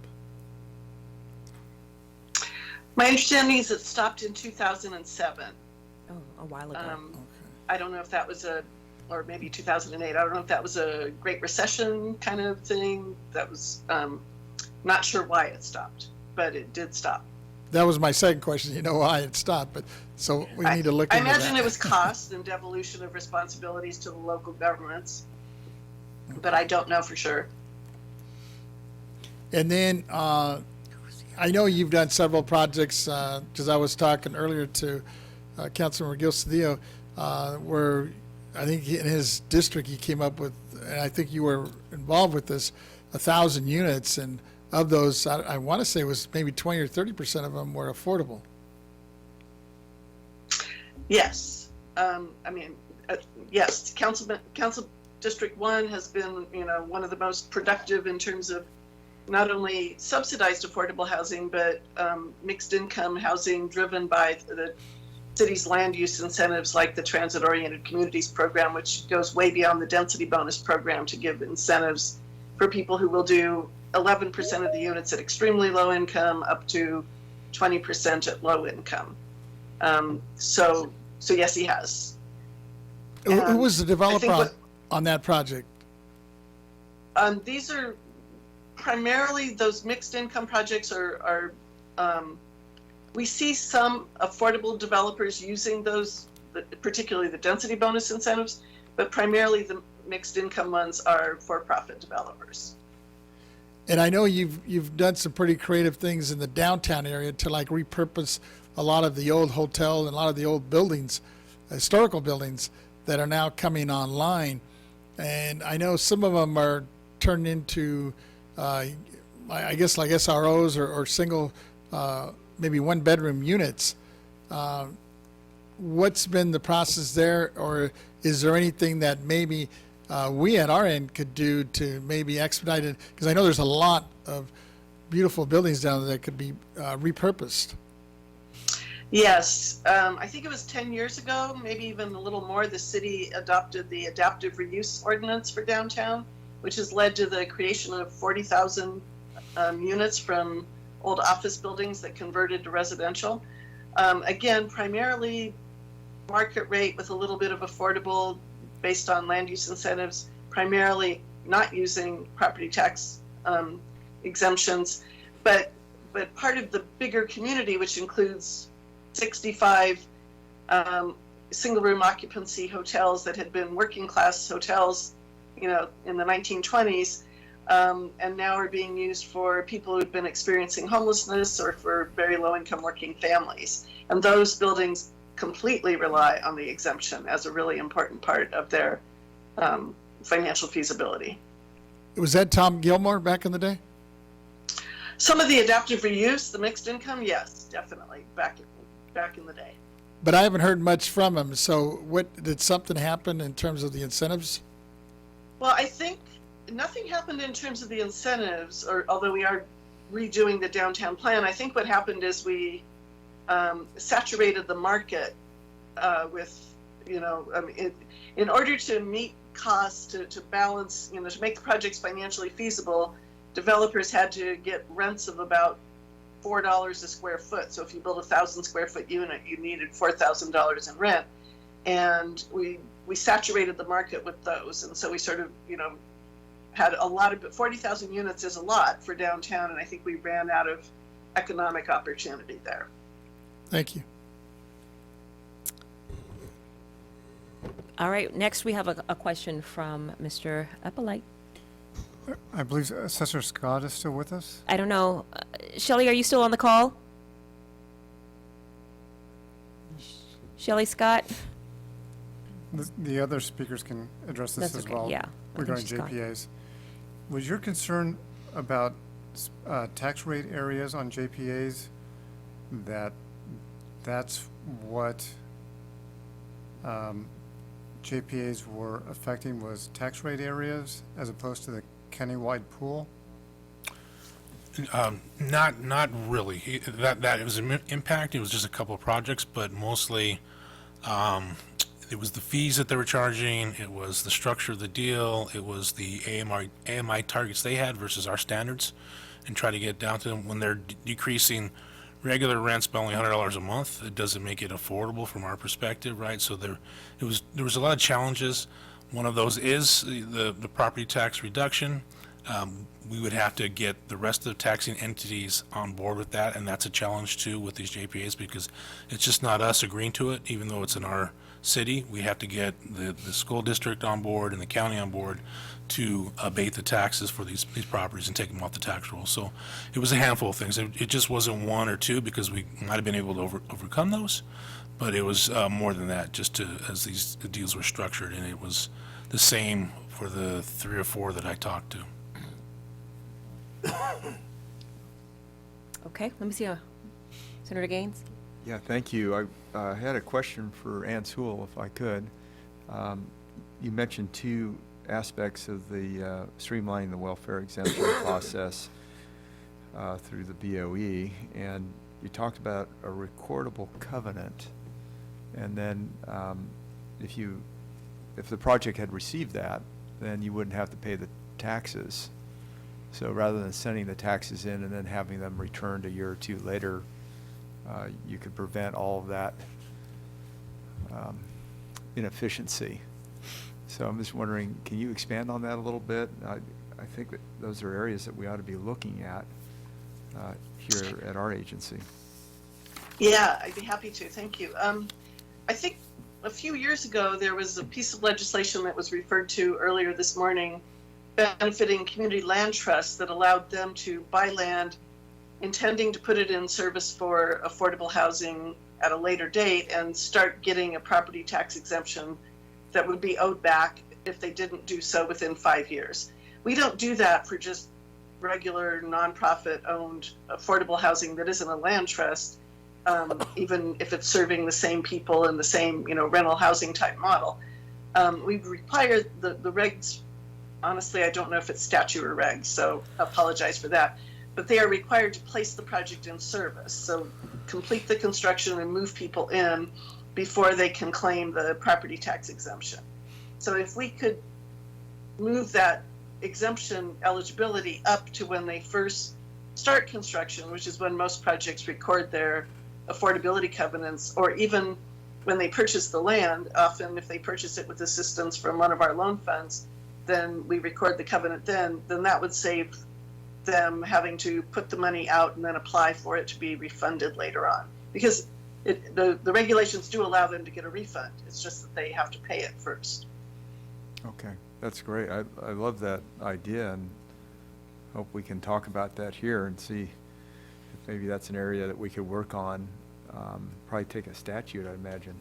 My understanding is it stopped in 2007. Oh, a while ago. I don't know if that was or maybe 2008. I don't know if that was a Great Recession kind of thing. That was, not sure why it stopped, but it did stop. That was my second question. You know why it stopped, but so we need to look I into that. imagine it was cost and devolution of responsibilities to the local governments, but I don't know for sure. And then I know you've done several projects, because I was talking earlier to Councilmember Gil Cedillo, where I think in his district he came up with, and I think you were involved with this, 1,000 units, and of those, I want to say it was maybe 20 or 30% of them were affordable. Yes, yes. Council District 1 has been, one of the most productive in terms of not only subsidized affordable housing, but mixed income housing driven by the city's land use incentives, like the Transit-Oriented Communities Program, which goes way beyond the density bonus program to give incentives for people who will do 11% of the units at extremely low income up to 20% at low income. So yes, he has. Who was the I developer think on that project? These are primarily those mixed income projects are we see some affordable developers using those, particularly the density bonus incentives, but primarily the mixed income ones are for-profit developers. And I know you've done some pretty creative things in the downtown area to like repurpose a lot of the old hotel and a lot of the old buildings, historical buildings that are now coming online. And I know some of them are turned into, I guess like SROs or single, maybe one-bedroom units. What's been the process there, or is there anything that maybe we at our end could do to maybe expedite it? Because I know there's a lot of beautiful buildings down there that could be repurposed. Yes, I think it was 10 years ago, maybe even a little more, the city adopted the adaptive reuse ordinance for downtown, which has led to the creation of 40,000 units from old office buildings that converted to residential. Again, primarily market rate with a little bit of affordable based on land use incentives, primarily not using property tax exemptions, but part of the bigger community, which includes 65 single room occupancy hotels that had been working class hotels, in the 1920s, and now are being used for people who've been experiencing homelessness or for very low income working families. And those buildings completely rely on the exemption as a really important part of their financial feasibility. Was that Tom Gilmore back in the day? Some of the adaptive reuse, the mixed income, yes, definitely, back in the day. But I haven't heard much from him. So did something happen in terms of the incentives? Well, I think nothing happened in terms of the incentives, although we are redoing the downtown plan. I think what happened is we saturated the market with, in order to meet costs, to balance, to make the projects financially feasible, developers had to get rents of about $4 a square foot. So if you build a 1,000 square foot unit, you needed $4,000 in rent. And we saturated the market with those. And so we sort of, had a lot of, 40,000 units is a lot for downtown. And I think we ran out of economic opportunity there. Thank you. All right, next we have a question from Mr. Eppolite. I believe Assessor Scott is still with us. I don't know. Shelley, are you still on the call? Shelley Scott? The other speakers can address this That's as okay, well. yeah. I think Regarding she's gone. JPAs. Was your concern about tax rate areas on JPAs, that's what JPAs were affecting, was tax rate areas as opposed to the countywide pool? Not really. That it was an impact. It was just a couple of projects, but mostly it was the fees that they were charging. It was the structure of the deal. It was the AMI targets they had versus our standards, and try to get down to them when they're decreasing regular rents by only $100 a month. It doesn't make it affordable from our perspective, right? So there was a lot of challenges. One of those is the property tax reduction. We would have to get the rest of the taxing entities on board with that, and that's a challenge too with these JPAs, because it's just not us agreeing to it, even though it's in our city. We have to get the school district on board and the county on board to abate the taxes for these properties and take them off the tax roll. So it was a handful of things. It just wasn't one or two, because we might have been able to overcome those, but it was more than that, just as these deals were structured, and it was the same for the 3 or 4 that I talked to. Okay, let me see. Senator Gaines? Yeah, thank you. I had a question for Ann Sewell, if I could. You mentioned 2 aspects of the streamlining the welfare exemption process through the BOE, and you talked about a recordable covenant, and then if the project had received that, then you wouldn't have to pay the taxes. So rather than sending the taxes in and then having them returned a year or two later, you could prevent all of that inefficiency. So I'm just wondering, can you expand on that a little bit? I think that those are areas that we ought to be looking at here at our agency. Yeah, I'd be happy to. Thank you. I think a few years ago, there was a piece of legislation that was referred to earlier this morning benefiting community land trusts that allowed them to buy land intending to put it in service for affordable housing at a later date and start getting a property tax exemption that would be owed back if they didn't do so within 5 years. We don't do that for just regular nonprofit owned affordable housing that isn't a land trust, even if it's serving the same people in the same, rental housing type model. We require the regs. Honestly, I don't know if it's statute or regs, so I apologize for that. But they are required to place the project in service. So complete the construction and move people in before they can claim the property tax exemption. So if we could move that exemption eligibility up to when they first start construction, which is when most projects record their affordability covenants, or even when they purchase the land, often if they purchase it with assistance from one of our loan funds, then we record the covenant then that would save them having to put the money out and then apply for it to be refunded later on. Because the regulations do allow them to get a refund. It's just that they have to pay it first. Okay, that's great. I love that idea, and hope we can talk about that here and see if maybe that's an area that we could work on. Probably take a statute, I imagine,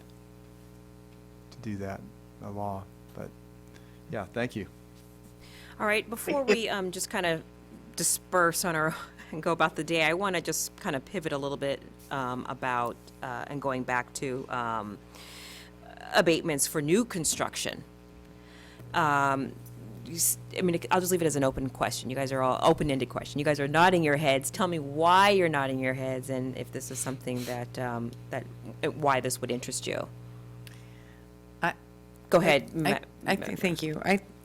to do that, a law. But yeah, thank you. All right, before we just kind of disperse on our and go about the day, I want to just kind of pivot a little bit about and going back to abatements for new construction. I'll just leave it as an open question. You guys are all open-ended question. You guys are nodding your heads. Tell me why you're nodding your heads, and if this is something that why this would interest you. Go ahead. Thank you.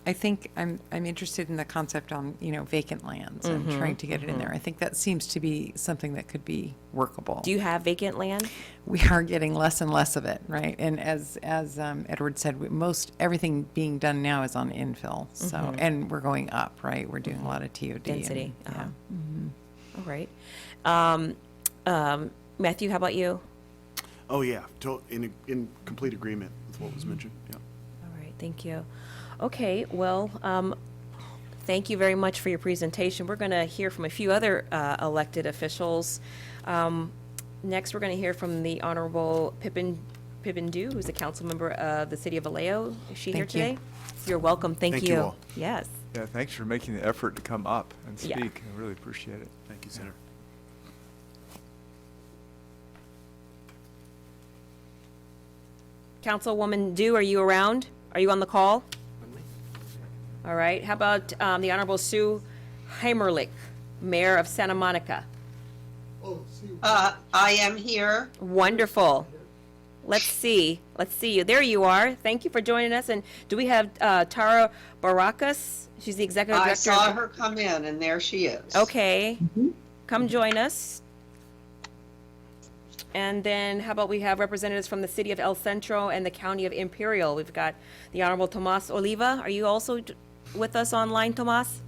I think I'm interested in the concept on, vacant lands and trying to get it in there. I think that seems to be something that could be workable. Do you have vacant land? We are getting less and less of it, right? And as Edward said, everything being done now is on infill. So, and we're going up, right? We're doing a lot of TOD. Density. Yeah. All right. Matthew, how about you? Oh, yeah, in complete agreement with what was mentioned, yeah. All right, thank you. Okay, well, thank you very much for your presentation. We're going to hear from a few other elected officials. Next, we're going to hear from the Honorable Pippin Dew, who's a council member of the City of Vallejo. Is she here today? You're welcome. Thank you. all. Yes. Yeah, thanks for making the effort to come up and Yeah. speak. I really appreciate it. Thank you, Senator. Councilwoman Dew, are you around? Are you on the call? All right. How about the Honorable Sue Heimerlich, Mayor of Santa Monica? I am here. Wonderful. Let's see you. There you are. Thank you for joining us. And do we have Tara Barakas? She's the executive director. I saw her come in, and there she is. Okay. Come join us. And then how about we have representatives from the city of El Centro and the county of Imperial. We've got the Honorable Tomas Oliva. Are you also with us online, Tomas?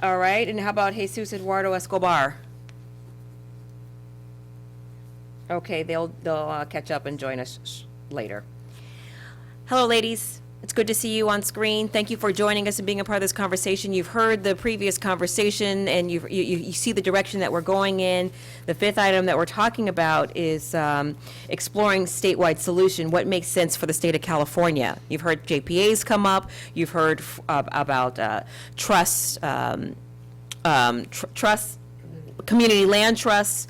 All right. And how about Jesus Eduardo Escobar? Okay, they'll catch up and join us later. Hello, ladies. It's good to see you on screen. Thank you for joining us and being a part of this conversation. You've heard the previous conversation, and you see the direction that we're going in. The fifth item that we're talking about is exploring statewide solution. What makes sense for the state of California? You've heard JPAs come up. You've heard about trust, community land trusts.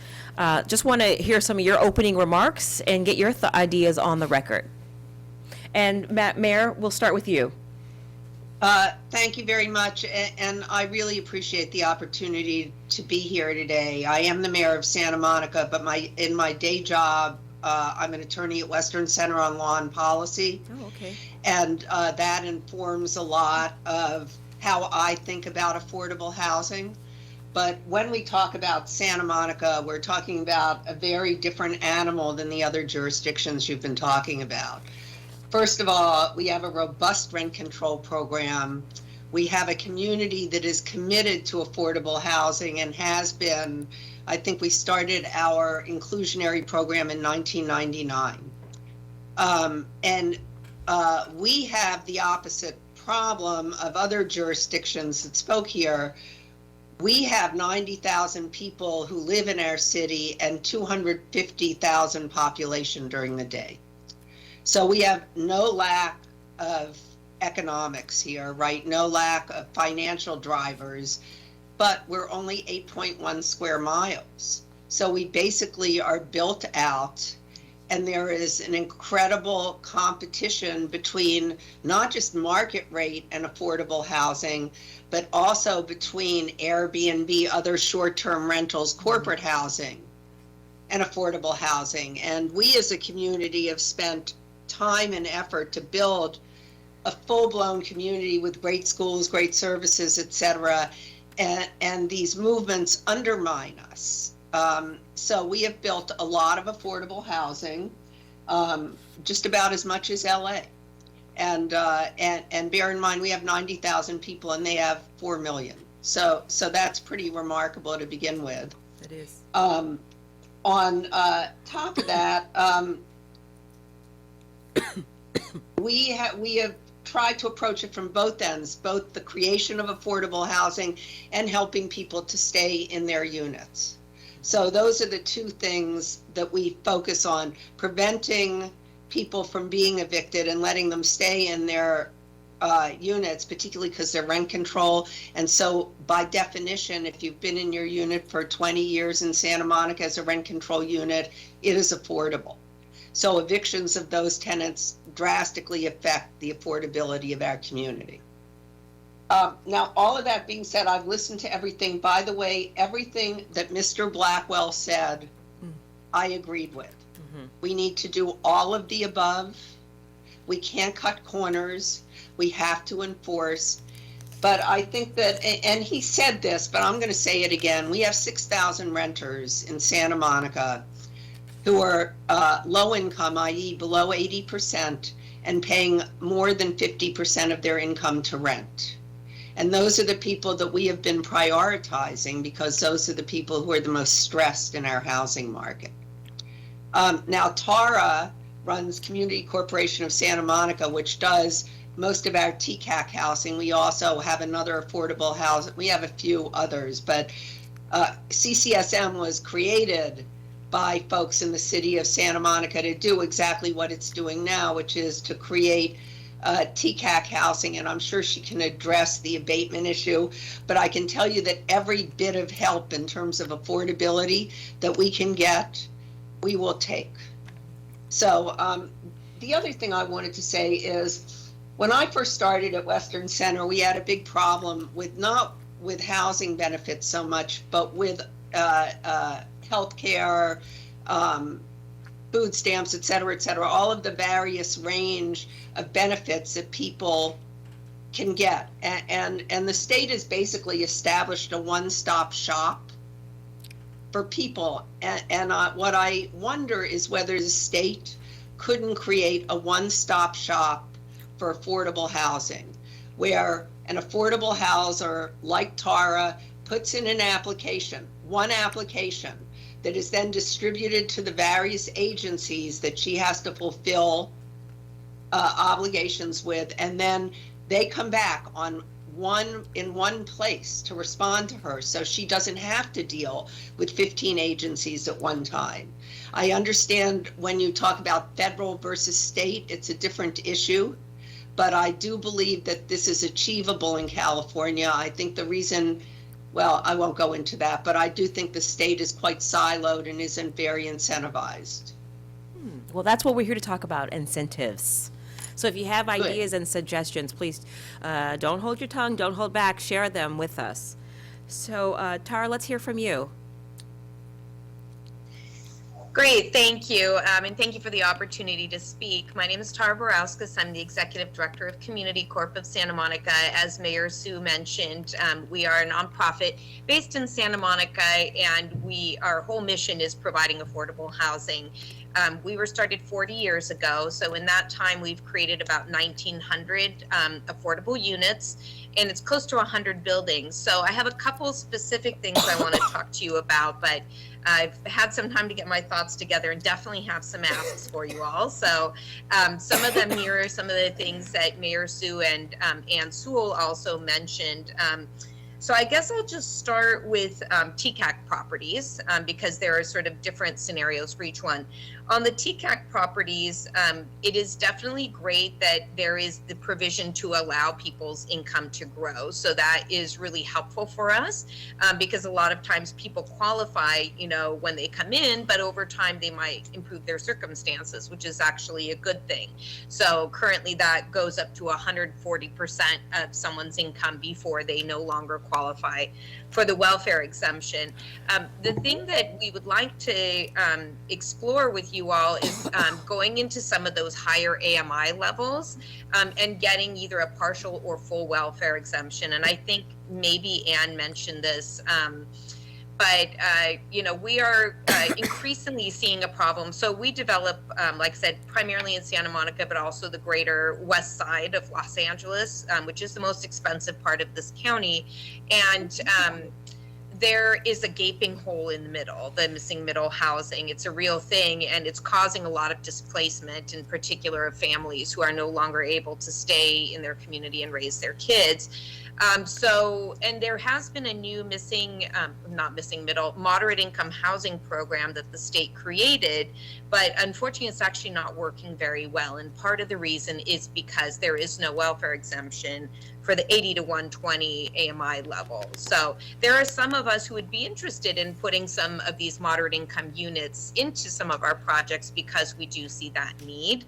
Just want to hear some of your opening remarks and get your ideas on the record. And Mayor, we'll start with you. Thank you very much, and I really appreciate the opportunity to be here today. I am the mayor of Santa Monica, but in my day job, I'm an attorney at Western Center on Law and Policy. Oh, okay. And that informs a lot of how I think about affordable housing. But when we talk about Santa Monica, we're talking about a very different animal than the other jurisdictions you've been talking about. First of all, we have a robust rent control program. We have a community that is committed to affordable housing and has been. I think we started our inclusionary program in 1999. We have the opposite problem of other jurisdictions that spoke here. We have 90,000 people who live in our city and 250,000 population during the day. So we have no lack of economics here, right? No lack of financial drivers, but we're only 8.1 square miles. So we basically are built out, and there is an incredible competition between not just market rate and affordable housing, but also between Airbnb, other short-term rentals, corporate housing, and affordable housing. And we as a community have spent time and effort to build a full-blown community with great schools, great services, et cetera, and these movements undermine us. So we have built a lot of affordable housing, just about as much as LA. And bear in mind, we have 90,000 people and they have 4 million. So that's pretty remarkable to begin with. It is. On top of that, we have tried to approach it from both ends, both the creation of affordable housing and helping people to stay in their units. So those are the two things that we focus on: preventing people from being evicted and letting them stay in their units, particularly because they're rent control. And so by definition, if you've been in your unit for 20 years in Santa Monica as a rent control unit, it is affordable. So evictions of those tenants drastically affect the affordability of our community. Now, all of that being said, I've listened to everything. By the way, everything that Mr. Blackwell said, I agreed with. We need to do all of the above. We can't cut corners. We have to enforce. But I think that, and he said this, but I'm going to say it again. We have 6,000 renters in Santa Monica who are low income, i.e. below 80%, and paying more than 50% of their income to rent. And those are the people that we have been prioritizing because those are the people who are the most stressed in our housing market. Now, Tara runs Community Corporation of Santa Monica, which does most of our TCAC housing. We also have another affordable housing. We have a few others, but CCSM was created by folks in the city of Santa Monica to do exactly what it's doing now, which is to create TCAC housing, and I'm sure she can address the abatement issue, but I can tell you that every bit of help in terms of affordability that we can get, we will take. So the other thing I wanted to say is, when I first started at Western Center, we had a big problem with not with housing benefits so much, but with healthcare, food stamps, et cetera, all of the various range of benefits that people can get. And the state has basically established a one-stop shop for people. And what I wonder is whether the state couldn't create a one-stop shop for affordable housing, where an affordable houser like Tara puts in an application, one application, that is then distributed to the various agencies that she has to fulfill obligations with, and then they come back in one place to respond to her, so she doesn't have to deal with 15 agencies at one time. I understand when you talk about federal versus state, it's a different issue, but I do believe that this is achievable in California. I think the reason, well, I won't go into that, but I do think the state is quite siloed and isn't very incentivized. Well, that's what we're here to talk about, incentives. So if you have ideas and suggestions, please don't hold your tongue, don't hold back, share them with us. So Tara, let's hear from you. Great, thank you, and thank you for the opportunity to speak. My name is Tara Borauskas. I'm the Executive Director of Community Corp of Santa Monica. As Mayor Sue mentioned, we are a nonprofit based in Santa Monica, and our whole mission is providing affordable housing. We were started 40 years ago, so in that time we've created about 1,900 affordable units, and it's close to 100 buildings. So I have a couple specific things I want to talk to you about, but I've had some time to get my thoughts together and definitely have some asks for you all. So some of them mirror some of the things that Mayor Sue and Ann Sewell also mentioned. So I guess I'll just start with TCAC properties because there are sort of different scenarios for each one. On the TCAC properties, it is definitely great that there is the provision to allow people's income to grow. So that is really helpful for us because a lot of times people qualify, when they come in, but over time they might improve their circumstances, which is actually a good thing. So currently that goes up to 140% of someone's income before they no longer qualify for the welfare exemption. The thing that we would like to explore with you all is going into some of those higher AMI levels and getting either a partial or full welfare exemption. And I think maybe Ann mentioned this, but we are increasingly seeing a problem. So we develop, like I said, primarily in Santa Monica, but also the greater west side of Los Angeles, which is the most expensive part of this county. And there is a gaping hole in the middle, the missing middle housing. It's a real thing, and it's causing a lot of displacement, in particular of families who are no longer able to stay in their community and raise their kids. And there has been a new moderate income housing program that the state created, but unfortunately it's actually not working very well. And part of the reason is because there is no welfare exemption for the 80 to 120 AMI level. So there are some of us who would be interested in putting some of these moderate income units into some of our projects because we do see that need.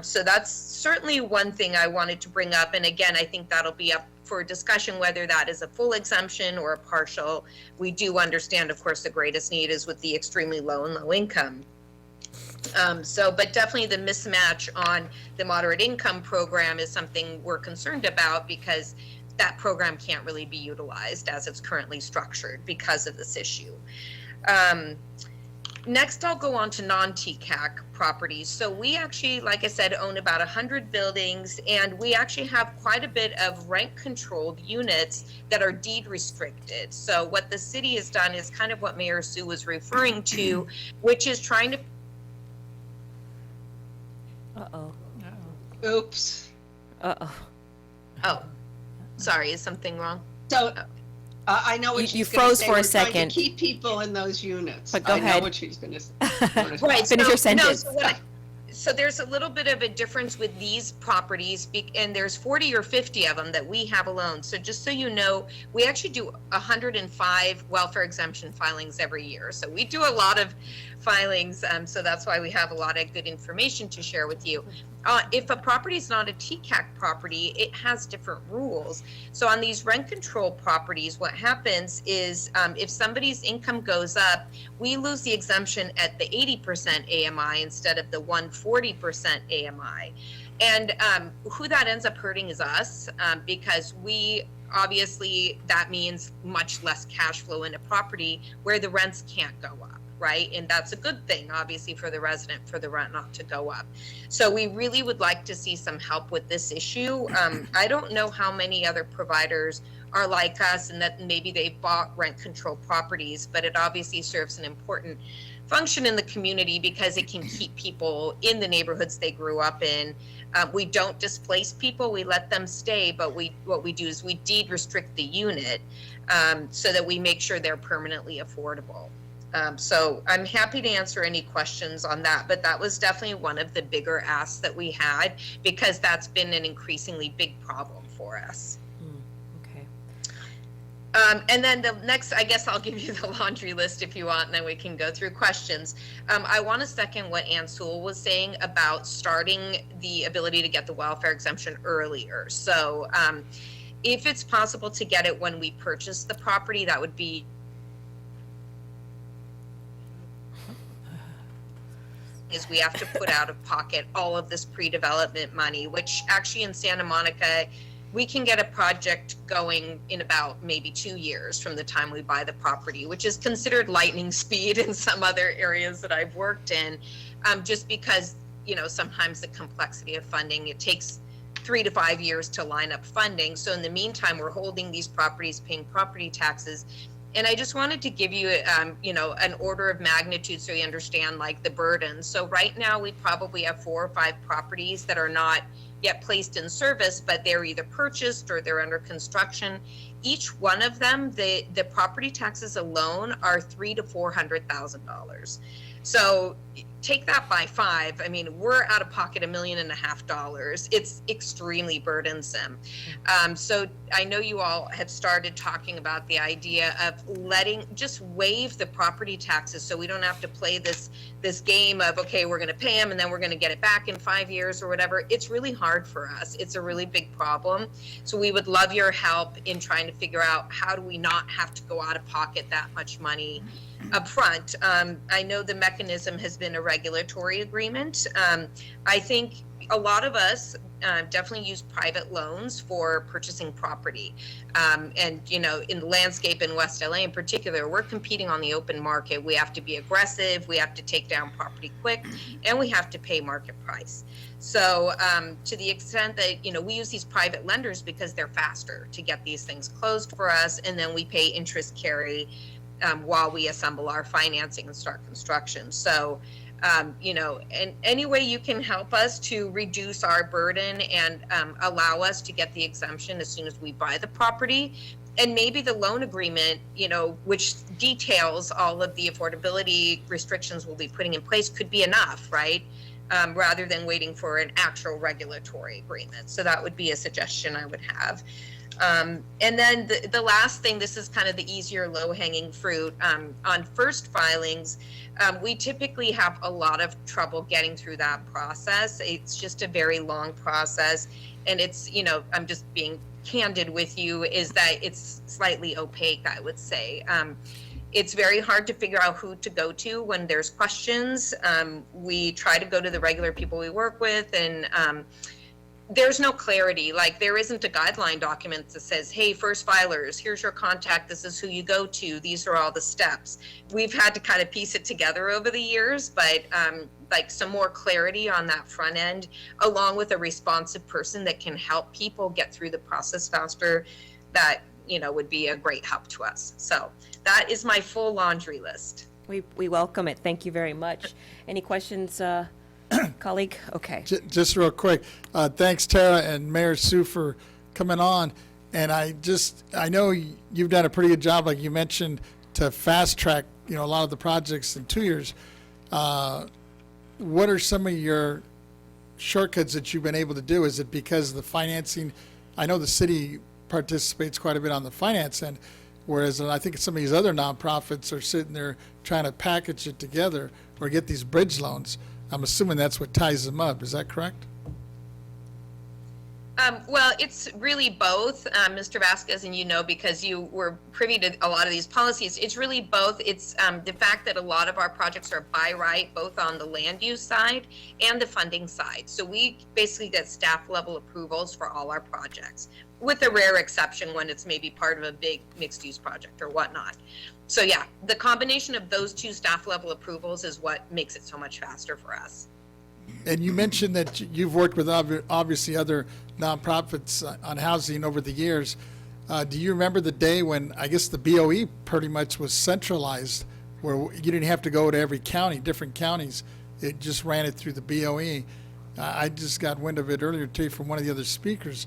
So that's certainly one thing I wanted to bring up. And again, I think that'll be up for discussion, whether that is a full exemption or a partial. We do understand, of course, the greatest need is with the extremely low and low income. But definitely the mismatch on the moderate income program is something we're concerned about because that program can't really be utilized as it's currently structured because of this issue. Next, I'll go on to non-TCAC properties. So we actually, like I said, own about 100 buildings, and we actually have quite a bit of rent-controlled units that are deed restricted. So what the city has done is kind of what Mayor Sue was referring to, which is trying to... Uh-oh. Oops. Uh-oh. Oh, sorry, is something wrong? So I know what You she's going to froze say. for a We're trying second. to keep people in those units. But go I ahead. know what she's going to say. Right. Finish your No, sentence. so there's a little bit of a difference with these properties, and there's 40 or 50 of them that we have alone. So just so you know, we actually do 105 welfare exemption filings every year. So we do a lot of filings, so that's why we have a lot of good information to share with you. If a property is not a TCAC property, it has different rules. So on these rent control properties, what happens is if somebody's income goes up, we lose the exemption at the 80% AMI instead of the 140% AMI. And who that ends up hurting is us because we obviously, that means much less cash flow in a property where the rents can't go up. Right? And that's a good thing, obviously, for the resident, for the rent not to go up. So we really would like to see some help with this issue. I don't know how many other providers are like us and that maybe they bought rent control properties, but it obviously serves an important function in the community because it can keep people in the neighborhoods they grew up in. We don't displace people, we let them stay, but what we do is we deed restrict the unit so that we make sure they're permanently affordable. So I'm happy to answer any questions on that, but that was definitely one of the bigger asks that we had because that's been an increasingly big problem for us. Okay. And then the next, I guess I'll give you the laundry list if you want, and then we can go through questions. I want to second what Ann Sewell was saying about starting the ability to get the welfare exemption earlier. So if it's possible to get it when we purchase the property, that would be is we have to put out of pocket all of this pre-development money, which actually in Santa Monica, we can get a project going in about maybe 2 years from the time we buy the property, which is considered lightning speed in some other areas that I've worked in, just because, you know, sometimes the complexity of funding, it takes 3 to 5 years to line up funding. So in the meantime, we're holding these properties, paying property taxes. And I just wanted to give you, you know, an order of magnitude so you understand like the burden. So right now we probably have 4 or 5 properties that are not yet placed in service, but they're either purchased or they're under construction. Each one of them, the property taxes alone are $300,000 to $400,000. So take that by 5. I mean, we're out of pocket $1.5 million. It's extremely burdensome. So I know you all had started talking about the idea of just waive the property taxes so we don't have to play this game of, okay, we're going to pay them and then we're going to get it back in 5 years or whatever. It's really hard for us. It's a really big problem. So we would love your help in trying to figure out how do we not have to go out of pocket that much money up front. I know the mechanism has been a regulatory agreement. I think a lot of us definitely use private loans for purchasing property. And, you know, in the landscape in West LA in particular, we're competing on the open market. We have to be aggressive, we have to take down property quick, and we have to pay market price. So to the extent that, you know, we use these private lenders because they're faster to get these things closed for us, and then we pay interest carry while we assemble our financing and start construction. So, you know, and any way you can help us to reduce our burden and allow us to get the exemption as soon as we buy the property, and maybe the loan agreement, you know, which details all of the affordability restrictions we'll be putting in place, could be enough, right? Rather than waiting for an actual regulatory agreement. So that would be a suggestion I would have. And then the last thing, this is kind of the easier low-hanging fruit. On first filings, we typically have a lot of trouble getting through that process. It's just a very long process. And it's, you know, I'm just being candid with you, is that it's slightly opaque, I would say. It's very hard to figure out who to go to when there's questions. We try to go to the regular people we work with, and there's no clarity. Like, there isn't a guideline document that says, hey, first filers, here's your contact, this is who you go to, these are all the steps. We've had to kind of piece it together over the years, but like some more clarity on that front end, along with a responsive person that can help people get through the process faster, that, you know, would be a great help to us. So that is my full laundry list. We welcome it. Thank you very much. Any questions, colleague? Okay. Just real quick, thanks Tara and Mayor Sue for coming on. And I know you've done a pretty good job, like you mentioned, to fast track, you know, a lot of the projects in 2 years. What are some of your shortcuts that you've been able to do? Is it because of the financing? I know the city participates quite a bit on the finance end, whereas I think some of these other nonprofits are sitting there trying to package it together or get these bridge loans. I'm assuming that's what ties them up. Is that correct? Well, it's really both, Mr. Vasquez, and you know, because you were privy to a lot of these policies, it's really both. It's the fact that a lot of our projects are by right, both on the land use side and the funding side. So we basically get staff level approvals for all our projects, with a rare exception when it's maybe part of a big mixed use project or whatnot. So yeah, the combination of those two staff level approvals is what makes it so much faster for us. And you mentioned that you've worked with obviously other nonprofits on housing over the years. Do you remember the day when I guess the BOE pretty much was centralized, where you didn't have to go to every county, different counties? It just ran it through the BOE. I just got wind of it earlier today from one of the other speakers,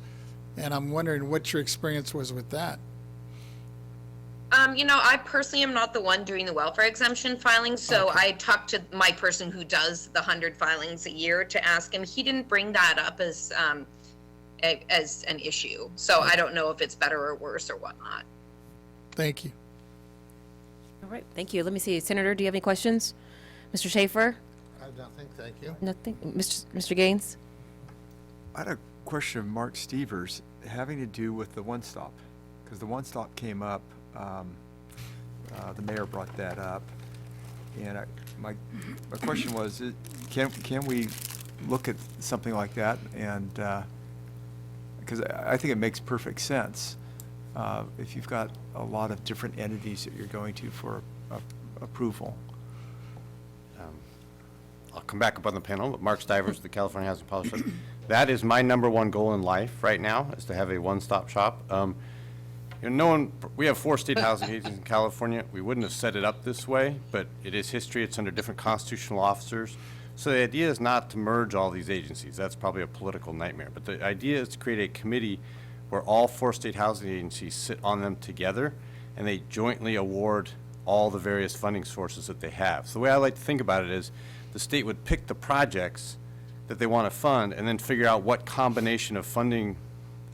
and I'm wondering what your experience was with that. You know, I personally am not the one doing the welfare exemption filings, so I talked to my person who does the 100 filings a year to ask him. He didn't bring that up as an issue, so I don't know if it's better or worse or whatnot. Thank you. All right, thank you. Let me see. Senator, do you have any questions? Mr. Schaefer? I have nothing, thank you. Nothing. Mr. Gaines? I had a question of Mark Stevers having to do with the one-stop, because the one-stop came up. The mayor brought that up. And my question was, can we look at something like that? And, because I think it makes perfect sense. If you've got a lot of different entities that you're going to for approval. I'll come back up on the panel, but Mark Stivers, the California Housing Policy. That is my #1 goal in life right now, is to have a one-stop shop. We have 4 state housing agencies in California. We wouldn't have set it up this way, but it is history. It's under different constitutional officers. So the idea is not to merge all these agencies. That's probably a political nightmare. But the idea is to create a committee where all 4 state housing agencies sit on them together, and they jointly award all the various funding sources that they have. So the way I like to think about it is the state would pick the projects that they want to fund and then figure out what combination of funding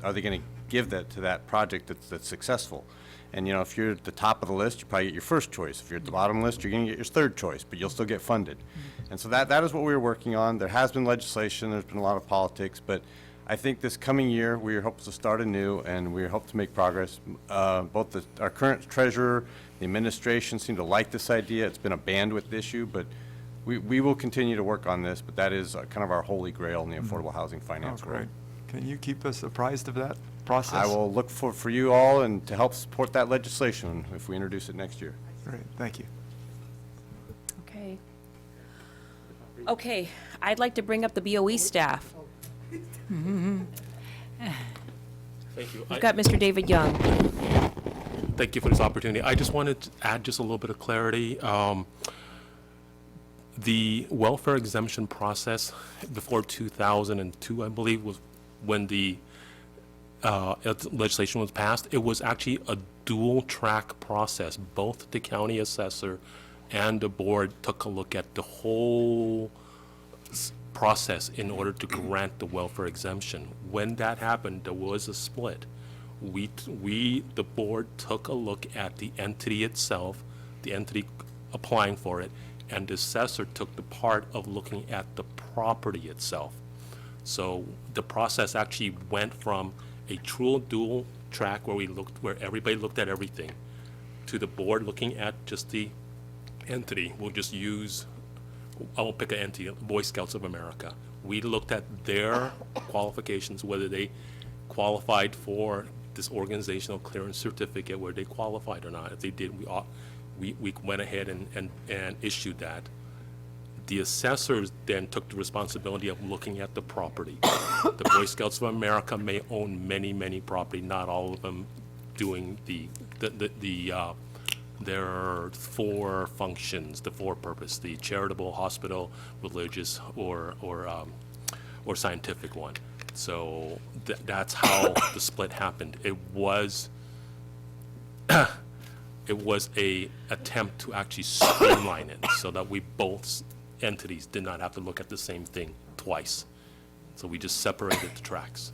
are they going to give that to that project that's successful. And, if you're at the top of the list, you probably get your first choice. If you're at the bottom of the list, you're going to get your third choice, but you'll still get funded. And so that is what we were working on. There has been legislation, there's been a lot of politics, but I think this coming year, we hope to start anew, and we hope to make progress. Both our current treasurer, the administration seem to like this idea. It's been a bandwidth issue, but we will continue to work on this, but that is kind of our holy grail in the affordable housing finance world. Great. Can you keep us apprised of that process? I will look for you all and to help support that legislation if we introduce it next year. Great, thank you. Okay. Okay, I'd like to bring up the BOE staff. Thank you. We've got Mr. David Young. Thank you for this opportunity. I just wanted to add just a little bit of clarity. The welfare exemption process before 2002, I believe, was when the legislation was passed. It was actually a dual-track process. Both the county assessor and the board took a look at the whole process in order to grant the welfare exemption. When that happened, there was a split. The board took a look at the entity itself, the entity applying for it, and the assessor took the part of looking at the property itself. So the process actually went from a true dual track where everybody looked at everything, to the board looking at just the entity. We'll just use, I won't pick an entity, Boy Scouts of America. We looked at their qualifications, whether they qualified for this organizational clearance certificate, where they qualified or not. If they did, we went ahead and issued that. The assessors then took the responsibility of looking at the property. The Boy Scouts of America may own many property, not all of them doing their 4 functions, the 4 purpose, the charitable, hospital, religious, or scientific one. So that's how the split happened. It was a attempt to actually streamline it so that we both entities did not have to look at the same thing twice. So we just separated the tracks.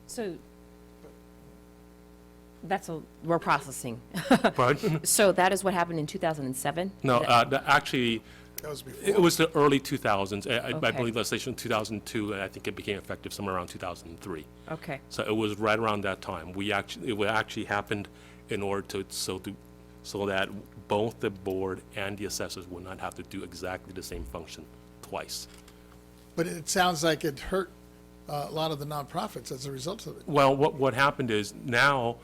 So we're processing. Pardon? So that is what happened in 2007? No, actually, That was before. it was the early 2000s. I Okay. believe legislation 2002, and I think it became effective somewhere around 2003. Okay. So it was right around that time. It actually happened in order so that both the board and the assessors would not have to do exactly the same function twice. But it sounds like it hurt a lot of the nonprofits as a result of it. Well, what happened is now,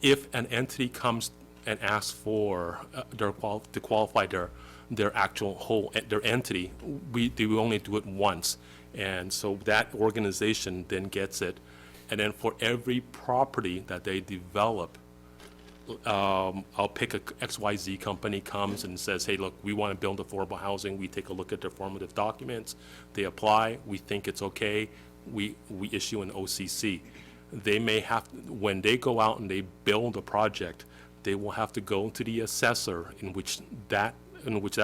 if an entity comes and asks for to qualify their actual their entity, we only do it once, and so that organization then gets it, and then for every property that they develop, I'll pick a XYZ company comes and says, hey, look, we want to build affordable housing. We take a look at their formative documents. They apply. We think it's okay. We issue an OCC. They may have, when they go out and they build a project, they will have to go to the assessor in which that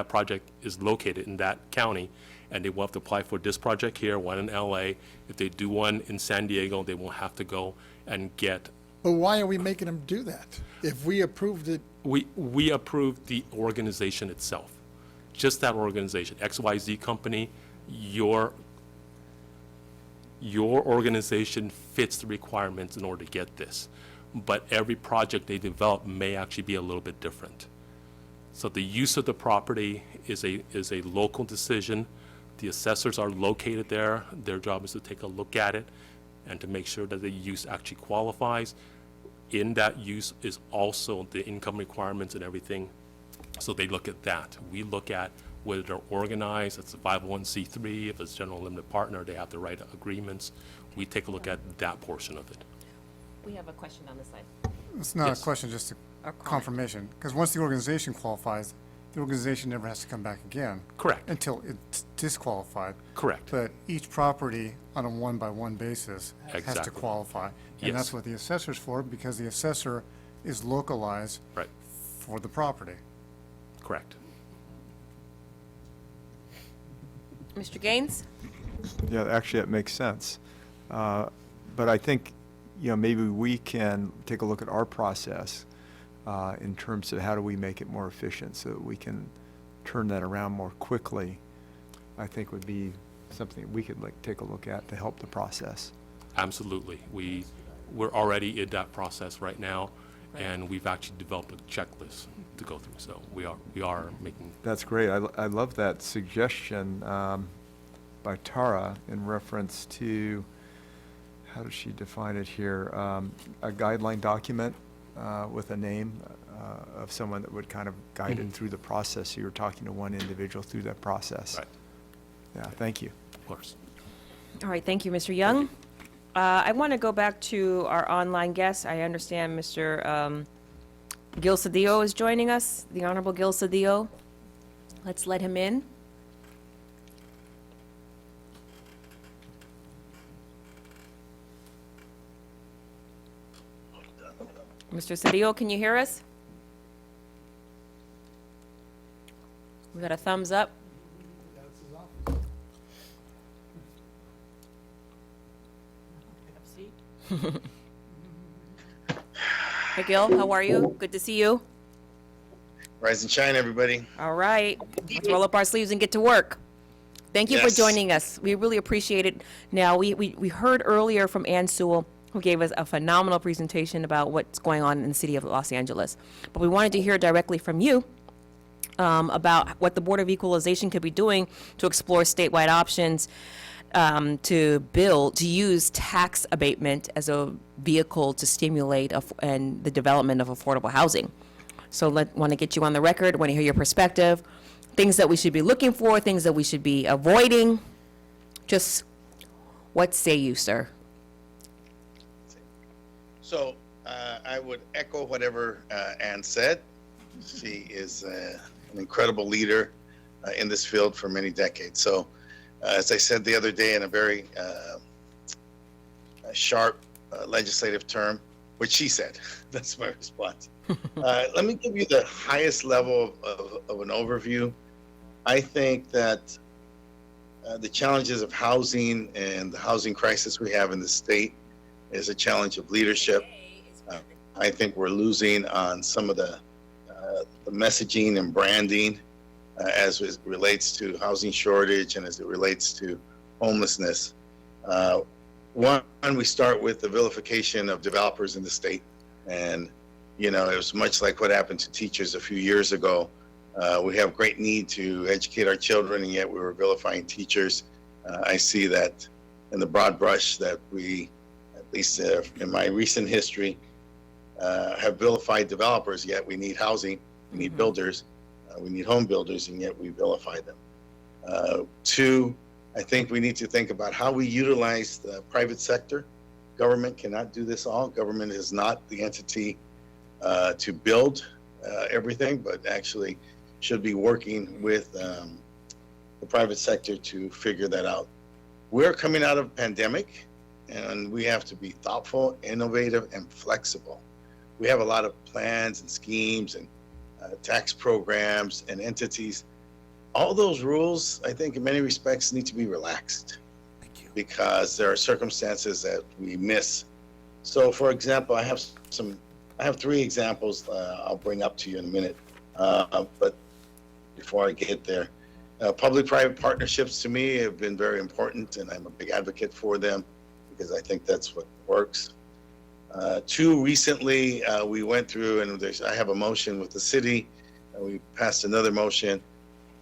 project is located in that county, and they will have to apply for this project here, one in LA. If they do one in San Diego, they will have to go and get. But why are we making them do that? If we approved it, We approved the organization itself, just that organization, XYZ company, your organization fits the requirements in order to get this. But every project they develop may actually be a little bit different. So the use of the property is a local decision. The assessors are located there. Their job is to take a look at it and to make sure that the use actually qualifies. In that use is also the income requirements and everything. So they look at that. We look at whether they're organized, it's a 501c3, if it's general limited partner, they have the right agreements. We take a look at that portion of it. We have a question on the side. It's not Yes. a question, just a comment. confirmation. Because once the organization qualifies, the organization never has to come back again. Correct. Until it's disqualified. Correct. But each property on a one-by-one basis has to Exactly. qualify. And Yes. that's what the assessor's for, because the assessor is localized Right, for the property. correct. Mr. Gaines? Yeah, actually, that makes sense. But I think, maybe we can take a look at our process in terms of how do we make it more efficient so that we can turn that around more quickly, I think would be something we could take a look at to help the process. Absolutely. We're already in that process right now, and we've actually developed a checklist to go through. So we are making. That's great. I love that suggestion by Tara in reference to, how does she define it here? A guideline document with a name of someone that would kind of guide it through the process. So you're talking to one individual through that process. Right. Yeah, thank you. Of course. All right, thank you, Mr. Young. I want to go back to our online guests. I understand Mr. Gil Cedillo is joining us, the Honorable Gil Cedillo. Let's let him in. Mr. Cedillo, can you hear us? We got a thumbs up. Hey, Gil, how are you? Good to see you. Rise and shine, everybody. All right, let's roll up our sleeves and get to work. Thank you for Yes. joining us. We really appreciate it. Now, we heard earlier from Ann Sewell, who gave us a phenomenal presentation about what's going on in the city of Los Angeles. But we wanted to hear directly from you about what the Board of Equalization could be doing to explore statewide options to use tax abatement as a vehicle to stimulate and the development of affordable housing. So want to get you on the record, want to hear your perspective, things that we should be looking for, things that we should be avoiding. Just what say you, sir? So I would echo whatever Ann said. She is an incredible leader in this field for many decades. So as I said the other day in a very sharp legislative term, which she said, that's my response. Let me give you the highest level of an overview. I think that the challenges of housing and the housing crisis we have in the state is a challenge of leadership. I think we're losing on some of the messaging and branding as it relates to housing shortage and as it relates to homelessness. One, we start with the vilification of developers in the state. And, it was much like what happened to teachers a few years ago. We have great need to educate our children, and yet we were vilifying teachers. I see that in the broad brush that we, at least in my recent history, have vilified developers, yet we need housing, we need builders, we need home builders, and yet we vilify them. Two, I think we need to think about how we utilize the private sector. Government cannot do this all. Government is not the entity to build everything, but actually should be working with the private sector to figure that out. We're coming out of a pandemic, and we have to be thoughtful, innovative, and flexible. We have a lot of plans and schemes and tax programs and entities. All those rules, I think in many respects, need to be relaxed because there are circumstances that we miss. So for example, I have three examples I'll bring up to you in a minute. But before I get there, public-private partnerships to me have been very important, and I'm a big advocate for them because I think that's what works. Two, recently we went through, and I have a motion with the city we passed another motion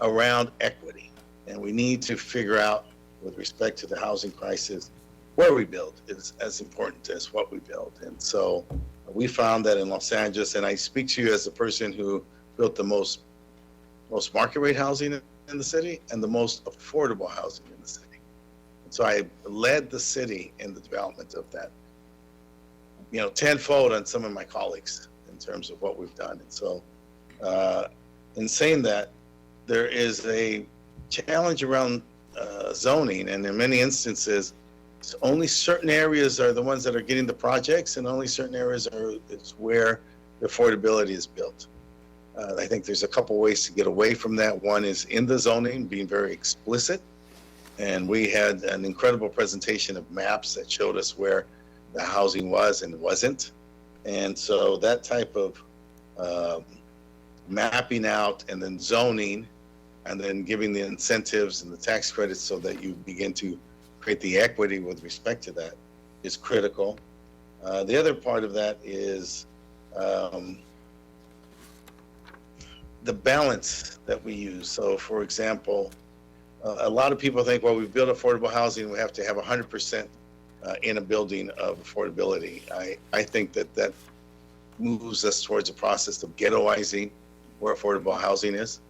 around equity. And we need to figure out, with respect to the housing crisis, where we build is as important as what we build. And so we found that in Los Angeles, and I speak to you as the person who built the most market rate housing in the city and the most affordable housing in the city. And so I led the city in the development of that, tenfold on some of my colleagues in terms of what we've done. And so in saying that, there is a challenge around zoning, and in many instances, only certain areas are the ones that are getting the projects, and only certain areas is where the affordability is built. I think there's a couple ways to get away from that. One is in the zoning, being very explicit, and we had an incredible presentation of maps that showed us where the housing was and wasn't. And so that type of mapping out and then zoning, and then giving the incentives and the tax credits so that you begin to create the equity with respect to that is critical. The other part of that is the balance that we use. So for example, a lot of people think, well, we build affordable housing, we have to have 100% in a building of affordability. I think that moves us towards a process of ghettoizing where affordable housing is,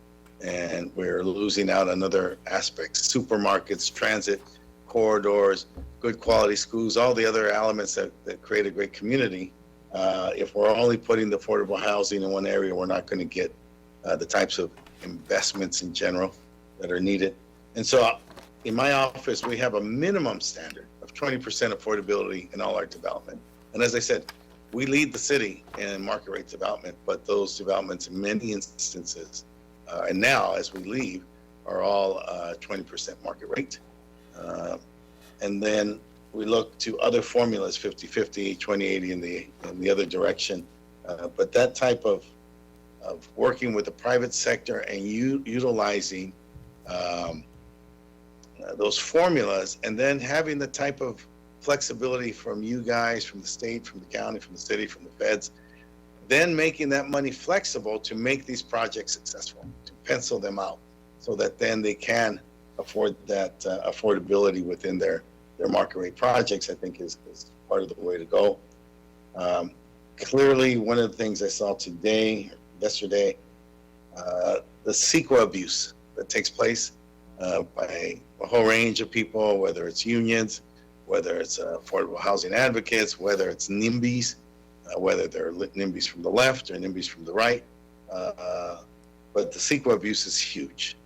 and we're losing out on other aspects: supermarkets, transit corridors, good quality schools, all the other elements that create a great community. If we're only putting the affordable housing in one area, we're not going to get the types of investments in general that are needed. And so in my office, we have a minimum standard of 20% affordability in all our development. And as I said, we lead the city in market rate development, but those developments in many instances, and now as we leave, are all 20% market rate. And then we look to other formulas, 50-50, 20-80 in the other direction. But that type of working with the private sector and utilizing those formulas, and then having the type of flexibility from you guys, from the state, from the county, from the city, from the feds, then making that money flexible to make these projects successful, to pencil them out so that then they can afford that affordability within their market rate projects, I think is part of the way to go. Clearly, one of the things I saw yesterday, the CEQA abuse that takes place by a whole range of people, whether it's unions, whether it's affordable housing advocates, whether it's NIMBYs, whether they're NIMBYs from the left or NIMBYs from the right. But the CEQA abuse is huge.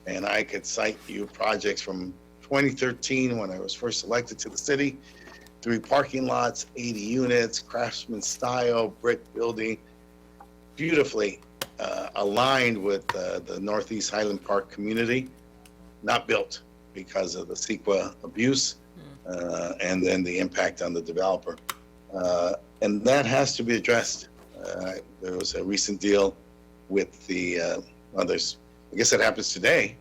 And I could cite you projects from 2013 when I was first elected to the city: 3 parking lots, 80 units, craftsman style, brick building, beautifully aligned with the Northeast Highland Park community, not built because of the CEQA abuse and then the impact on the developer. And that has to be addressed. There was a recent deal with the others. I guess that happens today.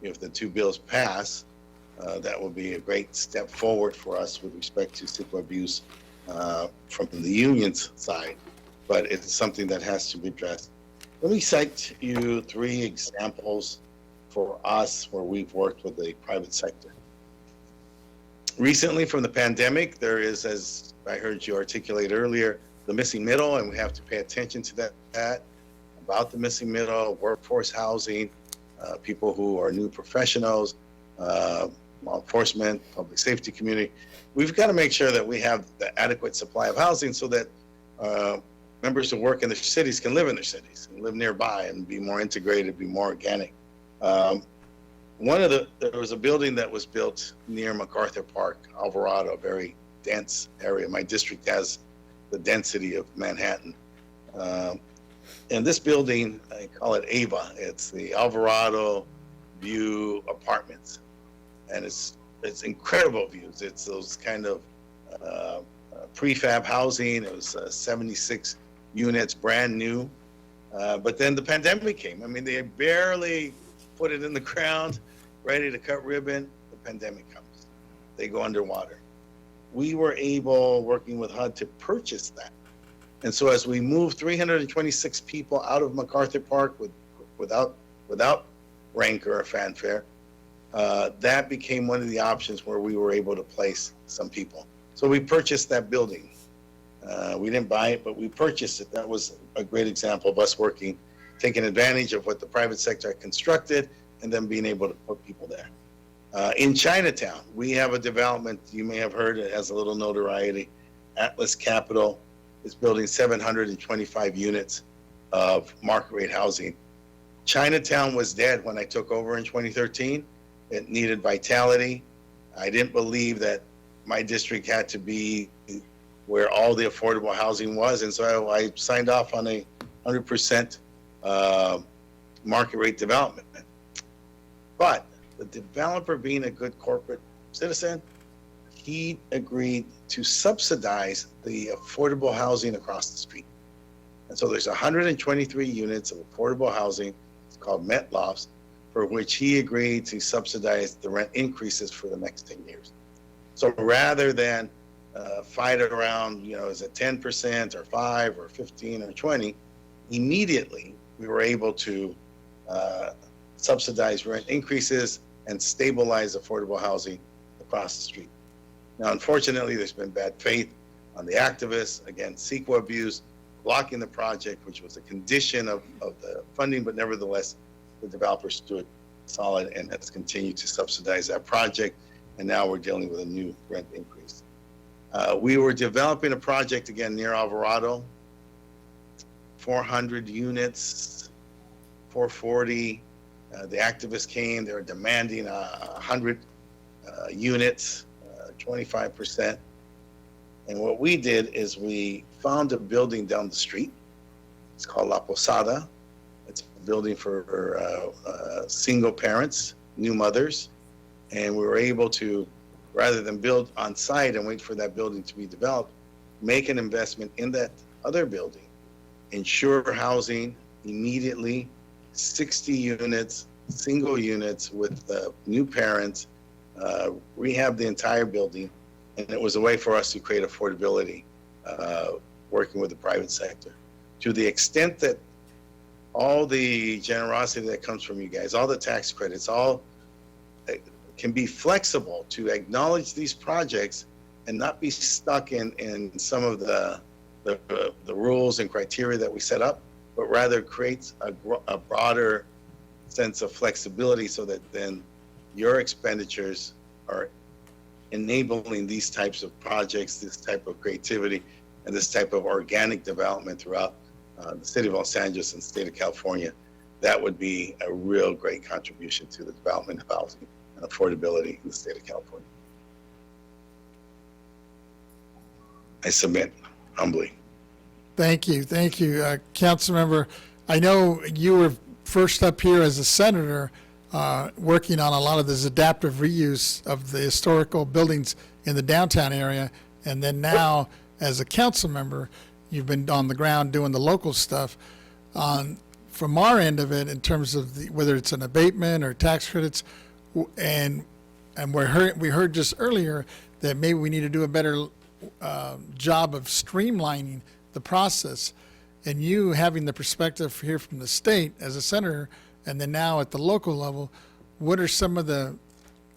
If the 2 bills pass, that will be a great step forward for us with respect to CEQA abuse from the union's side. But it's something that has to be addressed. Let me cite you 3 examples for us where we've worked with the private sector. Recently, from the pandemic, there is, as I heard you articulate earlier, the missing middle, and we have to pay attention to that, about the missing middle, workforce housing, people who are new professionals, law enforcement, public safety community. We've got to make sure that we have the adequate supply of housing so that members who work in their cities can live in their cities and live nearby and be more integrated, be more organic. There was a building that was built near MacArthur Park, Alvarado, a very dense area. My district has the density of Manhattan. And this building, I call it AVA. It's the Alvarado View Apartments. And it's incredible views. It's those kind of prefab housing. It was 76 units, brand new. But then the pandemic came. I mean, they barely put it in the ground, ready to cut ribbon. The pandemic comes. They go underwater. We were able, working with HUD, to purchase that And so as we moved 326 people out of MacArthur Park without rancor or fanfare, that became one of the options where we were able to place some people. So we purchased that building. We didn't buy it, but we purchased it. That was a great example of us working, taking advantage of what the private sector had constructed and then being able to put people there. In Chinatown, we have a development, you may have heard, it has a little notoriety. Atlas Capital is building 725 units of market rate housing. Chinatown was dead when I took over in 2013. It needed vitality. I didn't believe that my district had to be where all the affordable housing was, and so I signed off on a 100% market rate development. But the developer, being a good corporate citizen, he agreed to subsidize the affordable housing across the street. And so there's 123 units of affordable housing, it's called Met Lofts, for which he agreed to subsidize the rent increases for the next 10 years. So rather than fight around, is it 10% or 5 or 15 or 20, immediately we were able to subsidize rent increases and stabilize affordable housing across the street. Now, unfortunately, there's been bad faith on the activists, again, CEQA abuse, blocking the project, which was a condition of the funding, but nevertheless, the developer stood solid and has continued to subsidize that project, and now we're dealing with a new rent increase. We were developing a project, again, near Alvarado, 400 units, 440. The activists came, they were demanding 100 units, 25%. And what we did is we found a building down the street. It's called La Posada. It's a building for single parents, new mothers. And we were able to, rather than build on site and wait for that building to be developed, make an investment in that other building, ensure housing immediately, 60 units, single units with new parents, rehab the entire building. And it was a way for us to create affordability, working with the private sector. To the extent that all the generosity that comes from you guys, all the tax credits, all can be flexible to acknowledge these projects and not be stuck in some of the rules and criteria that we set up, but rather creates a broader sense of flexibility so that then your expenditures are enabling these types of projects, this type of creativity, and this type of organic development throughout the city of Los Angeles and the state of California. That would be a real great contribution to the development of housing and affordability in the state of California. I submit humbly. Thank you. Thank you. Councilmember, I know you were first up here as a senator working on a lot of this adaptive reuse of the historical buildings in the downtown area. And then now, as a council member, you've been on the ground doing the local stuff. From our end of it, in terms of whether it's an abatement or tax credits, and we heard just earlier that maybe we need to do a better job of streamlining the process. And you having the perspective here from the state as a senator, and then now at the local level, what are some of the,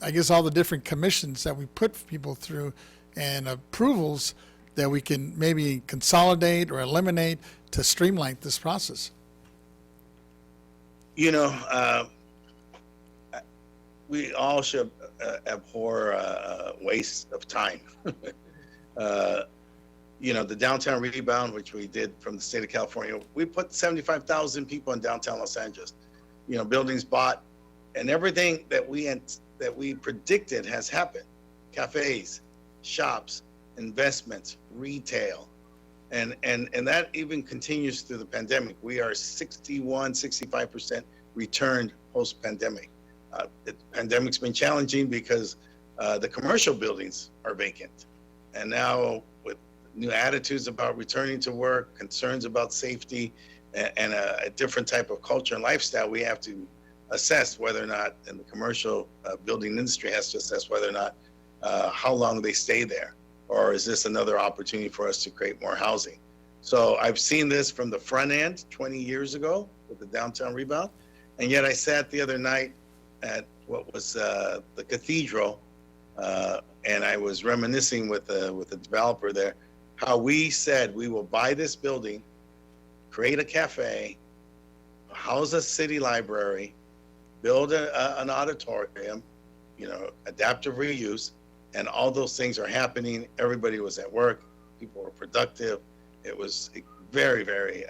I guess, all the different commissions that we put people through and approvals that we can maybe consolidate or eliminate to streamline this process? We all should abhor waste of time. The downtown rebound, which we did from the state of California, we put 75,000 people in downtown Los Angeles. Buildings bought, and everything that we predicted has happened. Cafes, shops, investments, retail, and that even continues through the pandemic. We are 65% returned post-pandemic. The pandemic's been challenging because the commercial buildings are vacant, and now with new attitudes about returning to work, concerns about safety, and a different type of culture and lifestyle, we have to assess whether or not, and the commercial building industry has to assess whether or not how long they stay there, or is this another opportunity for us to create more housing? So I've seen this from the front end 20 years ago with the downtown rebound. And yet I sat the other night at what was the cathedral, and I was reminiscing with the developer there, how we said we will buy this building, create a cafe, house a city library, build an auditorium, adaptive reuse, and all those things are happening. Everybody was at work. People were productive. It was very, very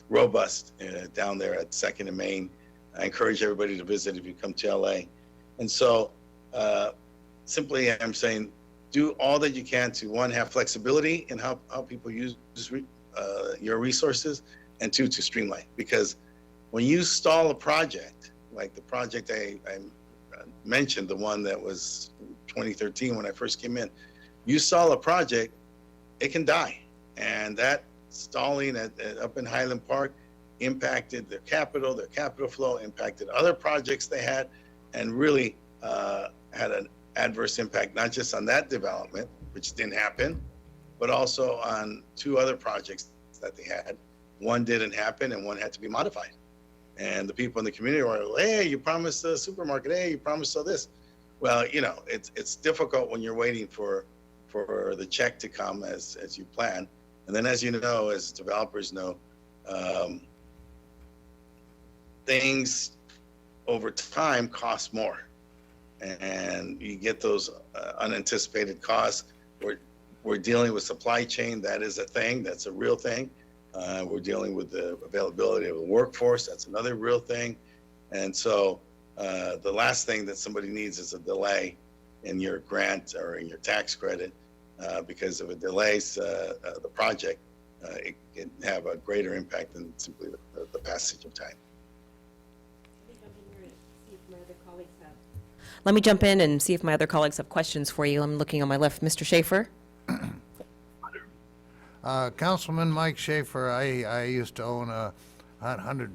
robust down there at 2nd and Main. I encourage everybody to visit if you come to LA. And so simply I'm saying, do all that you can to, one, have flexibility in how people use your resources, and two, to streamline. Because when you stall a project, like the project I mentioned, the one that was 2013 when I first came in, you stall a project, it can die. And that stalling up in Highland Park impacted their capital flow, impacted other projects they had, and really had an adverse impact, not just on that development, which didn't happen, but also on 2 other projects that they had. One didn't happen and one had to be modified. And the people in the community were like, hey, you promised a supermarket, hey, you promised all this. Well, it's difficult when you're waiting for the check to come as you plan. And then, as you know, as developers know, things over time cost more, and you get those unanticipated costs. We're dealing with supply chain. That is a thing. That's a real thing. We're dealing with the availability of the workforce. That's another real thing. And so the last thing that somebody needs is a delay in your grant or in your tax credit, because if it delays the project, it can have a greater impact than simply the passage of time. Let me jump in and see if my other colleagues have questions for you. I'm looking on my left. Mr. Schaefer? Councilman Mike Schaefer, I used to own 100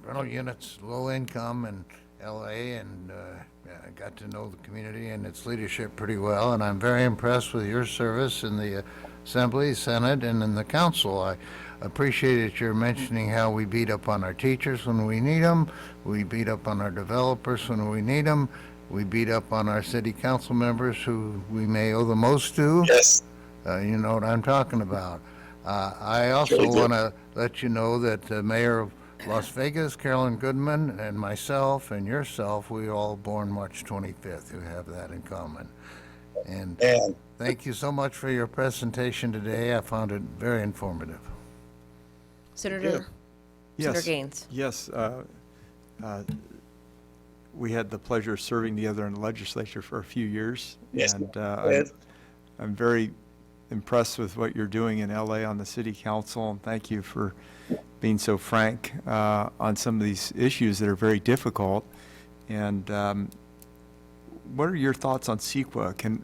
rental units, low income in LA, and I got to know the community and its leadership pretty well, and I'm very impressed with your service in the Assembly, Senate, and in the Council. I appreciate that you're mentioning how we beat up on our teachers when we need them, we beat up on our developers when we need them, we beat up on our city council members who we may owe the most to. Yes. You know what I'm talking about. I also want to let you know that the mayor of Las Vegas, Carolyn Goodman, and myself and yourself, we all born March 25th, who have that in common. And thank you so much for your presentation today. I found it very informative. Senator Gaines. Yes. We had the pleasure of serving together in the legislature for a few years. Yes. And I'm very impressed with what you're doing in LA on the city council, and thank you for being so frank on some of these issues that are very difficult. And what are your thoughts on CEQA?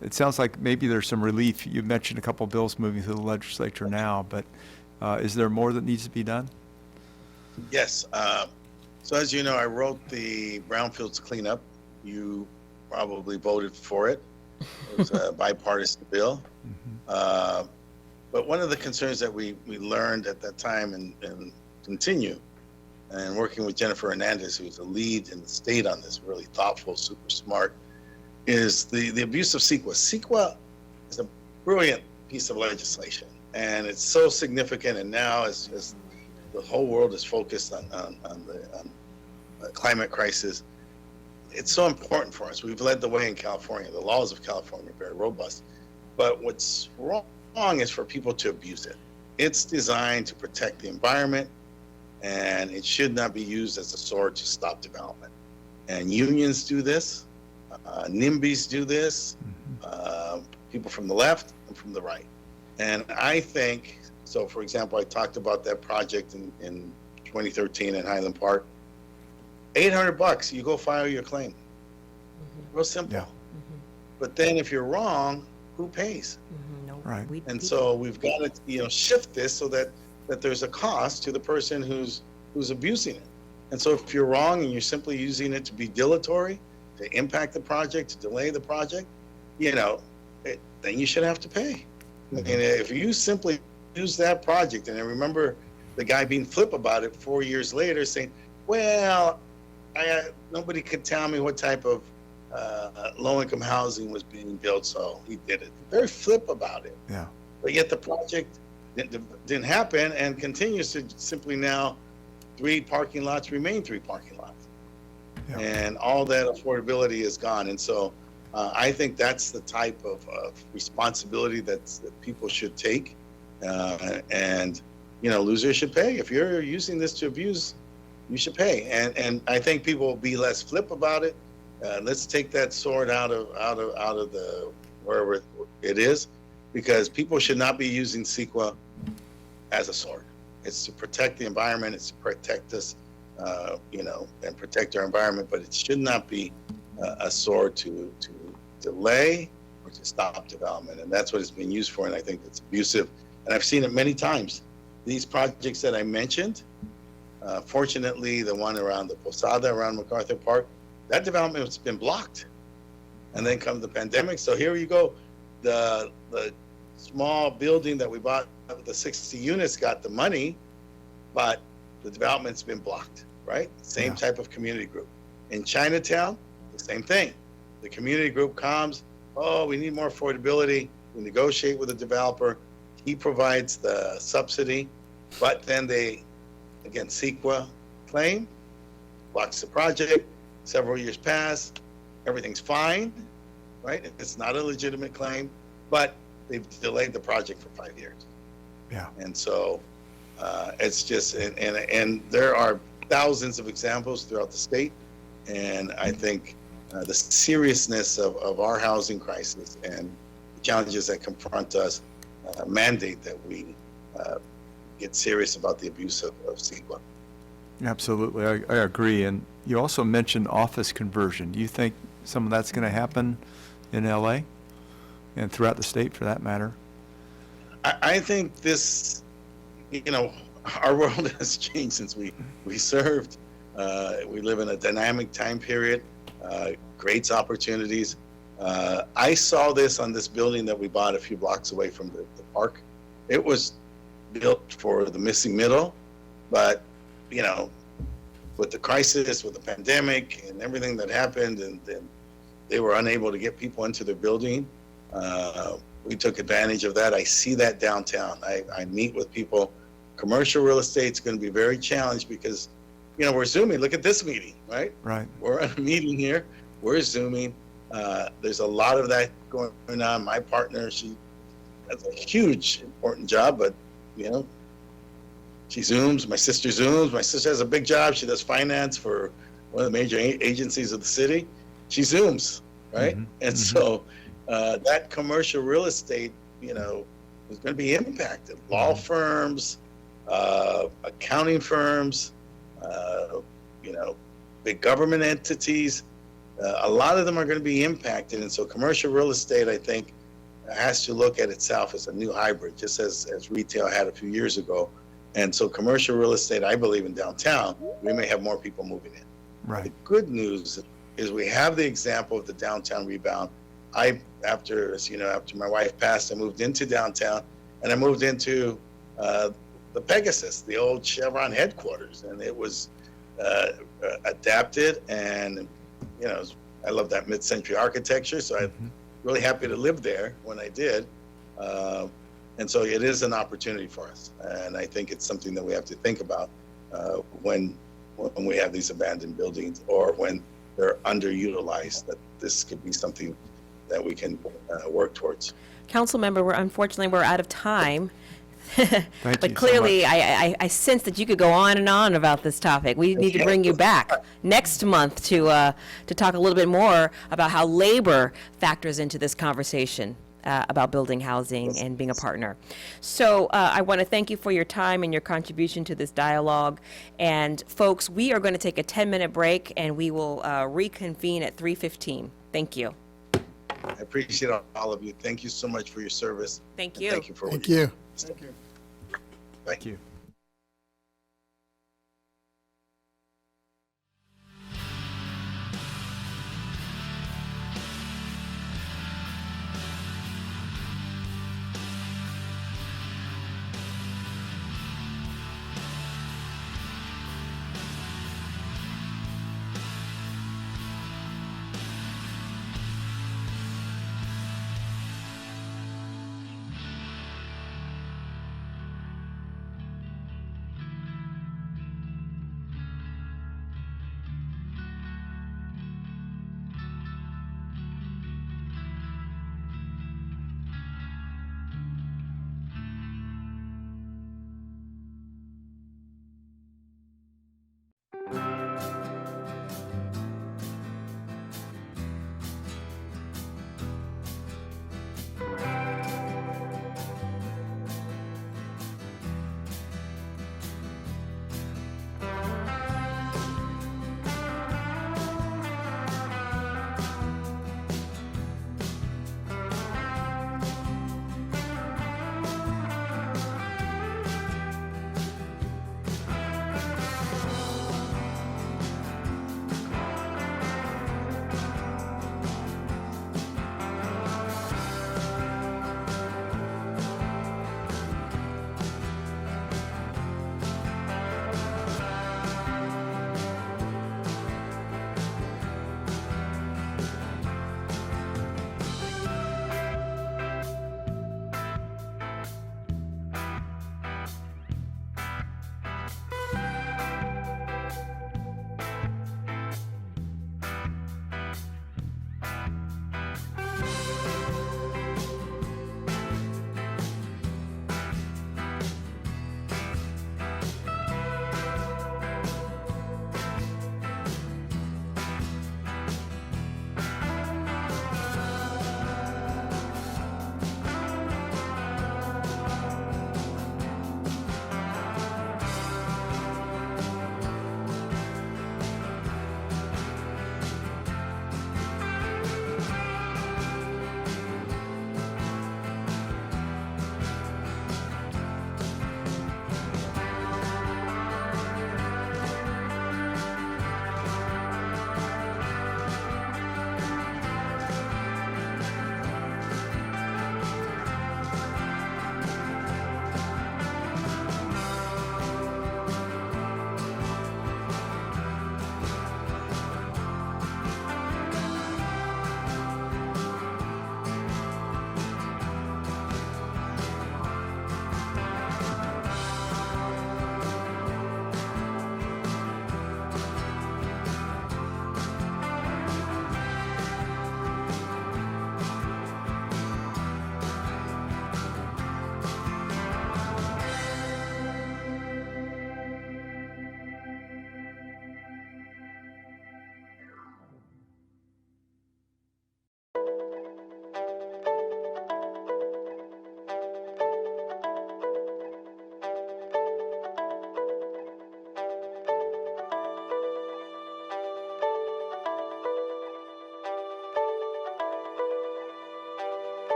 It sounds like maybe there's some relief. You mentioned a couple of bills moving through the legislature now, but is there more that needs to be done? Yes. So as you know, I wrote the brownfields cleanup. You probably voted for it. It was a bipartisan bill. But one of the concerns that we learned at that time and continue, and working with Jennifer Hernandez, who's a lead in the state on this, really thoughtful, super smart, is the abuse of CEQA. CEQA is a brilliant piece of legislation, and it's so significant. And now, as the whole world is focused on the climate crisis, it's so important for us. We've led the way in California. The laws of California are very robust. But what's wrong is for people to abuse it. It's designed to protect the environment, and it should not be used as a sword to stop development. And unions do this, NIMBYs do this, people from the left and from the right. And I think, so for example, I talked about that project in 2013 in Highland Park. $800, you go file your claim. Real simple. Yeah. But then if you're wrong, who pays? Right. And so we've got to, shift this so that there's a cost to the person who's abusing it. And so if you're wrong and you're simply using it to be dilatory, to impact the project, to delay the project, then you should have to pay. And if you simply use that project, and I remember the guy being flip about it 4 years later saying, well, nobody could tell me what type of low-income housing was being built, so he did it. Very flip about it. Yeah. But yet the project didn't happen and continues to simply now 3 parking lots remain 3 parking lots. Yeah. And all that affordability is gone. And so I think that's the type of responsibility that people should take. And, you know, losers should pay. If you're using this to abuse, you should pay. And I think people will be less flip about it. Let's take that sword out of the wherever it is, because people should not be using CEQA as a sword. It's to protect the environment. It's to protect us, you know, and protect our environment. But it should not be a sword to delay or to stop development. And that's what it's been used for. And I think it's abusive. And I've seen it many times. These projects that I mentioned, fortunately, the one around the Posada, around MacArthur Park, that development has been blocked. And then come the pandemic. So here you go. The small building that we bought, the 60 units, got the money, but the development's been blocked, right? Same type of community group. In Chinatown, the same thing. The community group comes, oh, we need more affordability. We negotiate with the developer. He provides the subsidy, but then they, again, CEQA claim, blocks the project. Several years pass, everything's fine, right? It's not a legitimate claim, but they've delayed the project for 5 years. Yeah. And so it's just, and there are thousands of examples throughout the state. And I think the seriousness of our housing crisis and the challenges that confront us mandate that we get serious about the abuse of CEQA. Absolutely, I agree. And you also mentioned office conversion. Do you think some of that's going to happen in LA and throughout the state for that matter? I think this, you know, our world has changed since we served. We live in a dynamic time period, great opportunities. I saw this on this building that we bought a few blocks away from the park. It was built for the missing middle, but, you know, with the crisis, with the pandemic and everything that happened, and they were unable to get people into their building. We took advantage of that. I see that downtown. I meet with people. Commercial real estate's going to be very challenged because, you know, we're Zooming. Look at this meeting, right? Right. We're on a meeting here. We're Zooming. There's a lot of that going on. My partner, she has a huge, important job, but, you know, she Zooms. My sister Zooms. My sister has a big job. She does finance for one of the major agencies of the city. She Zooms, right? Mm-hmm. And so that commercial real estate, you know, is going to be impacted. Law firms, accounting firms, you know, big government entities, a lot of them are going to be impacted. And so commercial real estate, I think, has to look at itself as a new hybrid, just as retail had a few years ago. And so commercial real estate, I believe in downtown, we may have more people moving in. Right. The good news is we have the example of the downtown rebound. After my wife passed, I moved into downtown, and I moved into the Pegasus, the old Chevron headquarters, and it was adapted. And you know, I love that mid-century architecture, so I'm really happy to live there when I did. And so it is an opportunity for us, and I think it's something that we have to think about when we have these abandoned buildings or when they're underutilized, that this could be something that we can work towards. Council member, unfortunately, we're out of time. Thank But you so clearly, much. I sense that you could go on and on about this topic. We need to bring you back next month to talk a little bit more about how labor factors into this conversation about building housing and being a partner. So I want to thank you for your time and your contribution to this dialogue. And folks, we are going to take a 10-minute break, and we will reconvene at 3:15. Thank you. I appreciate all of you. Thank you so much for your service. Thank and you. Thank you for Thank you. Thank you. Thank you.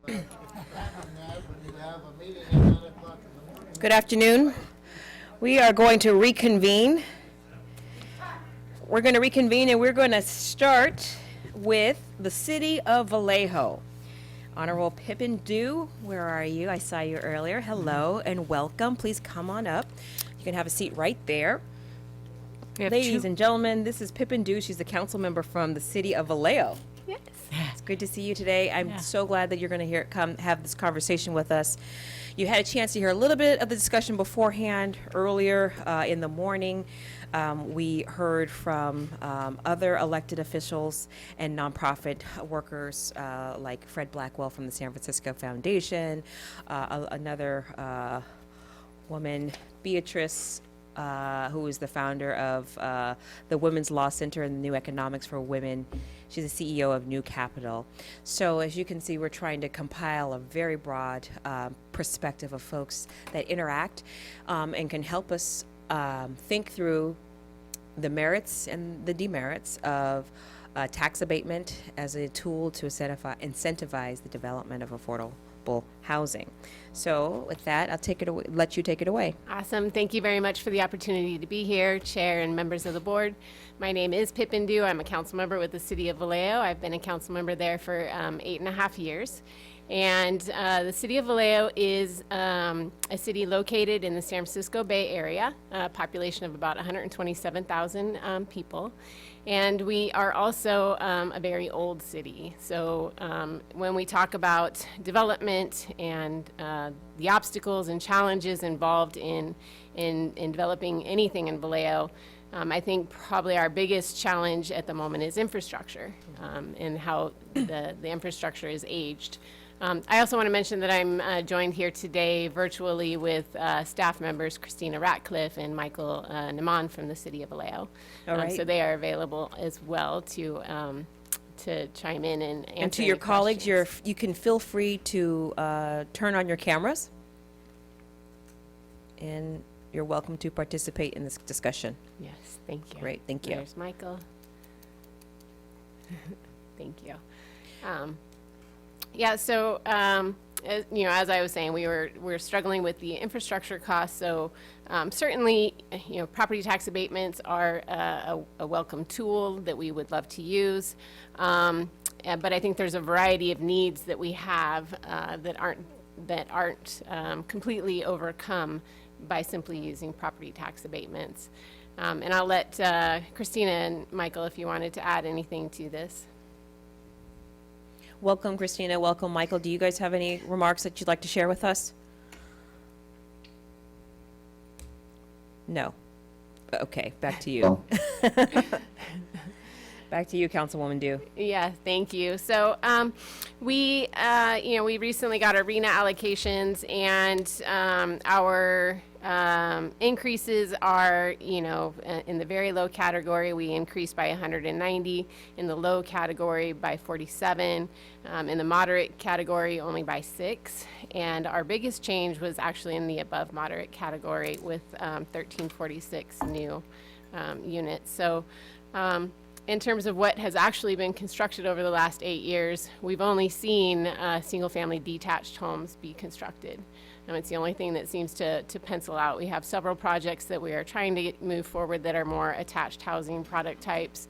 Good afternoon. We are going to reconvene. We're going to reconvene and we're going to start with the City of Vallejo. Honorable Pippin Dew, where are you? I saw you earlier. Hello and welcome. Please come on up. You can have a seat right there. Ladies and gentlemen, this is Pippin Dew. She's a council member from the City of Vallejo. Yes. It's good to see you today. I'm so glad that you're going to come have this conversation with us. You had a chance to hear a little bit of the discussion beforehand earlier in the morning. We heard from other elected officials and nonprofit workers like Fred Blackwell from the San Francisco Foundation, another woman, Beatrice, who is the founder of the Women's Law Center and the New Economics for Women. She's the CEO of New Capital. So as you can see, we're trying to compile a very broad perspective of folks that interact and can help us think through the merits and the demerits of tax abatement as a tool to incentivize the development of affordable housing. So with that, I'll take it away, let you take it away. Awesome. Thank you very much for the opportunity to be here, Chair and members of the board. My name is Pippin Dew. I'm a council member with the City of Vallejo. I've been a council member there for 8.5 years. And the City of Vallejo is a city located in the San Francisco Bay Area, a population of about 127,000 people. And we are also a very old city. So when we talk about development and the obstacles and challenges involved in developing anything in Vallejo, I think probably our biggest challenge at the moment is infrastructure and how the infrastructure is aged. I also want to mention that I'm joined here today virtually with staff members Christina Ratcliffe and Michael Naman from the City of Vallejo. All right. So they are available as well to chime in and answer. And to your any colleagues, questions. you can feel free to turn on your cameras. And you're welcome to participate in this discussion. Yes, thank you. Great, thank you. There's Michael. Thank you. Yeah, so as I was saying, we're struggling with the infrastructure costs. So certainly, property tax abatements are a welcome tool that we would love to use. But I think there's a variety of needs that we have that aren't completely overcome by simply using property tax abatements. And I'll let Christina and Michael, if you wanted to add anything to this. Welcome, Christina. Welcome, Michael. Do you guys have any remarks that you'd like to share with us? No. Okay, back to you. Back to you, Councilwoman Dew. Yeah, thank you. So we recently got our RENA allocations, and our increases are, in the very low category, we increased by 190, in the low category by 47, in the moderate category only by 6, and our biggest change was actually in the above moderate category with 1346 new units. So in terms of what has actually been constructed over the last 8 years, we've only seen single-family detached homes be constructed. It's the only thing that seems to pencil out. We have several projects that we are trying to move forward that are more attached housing product types,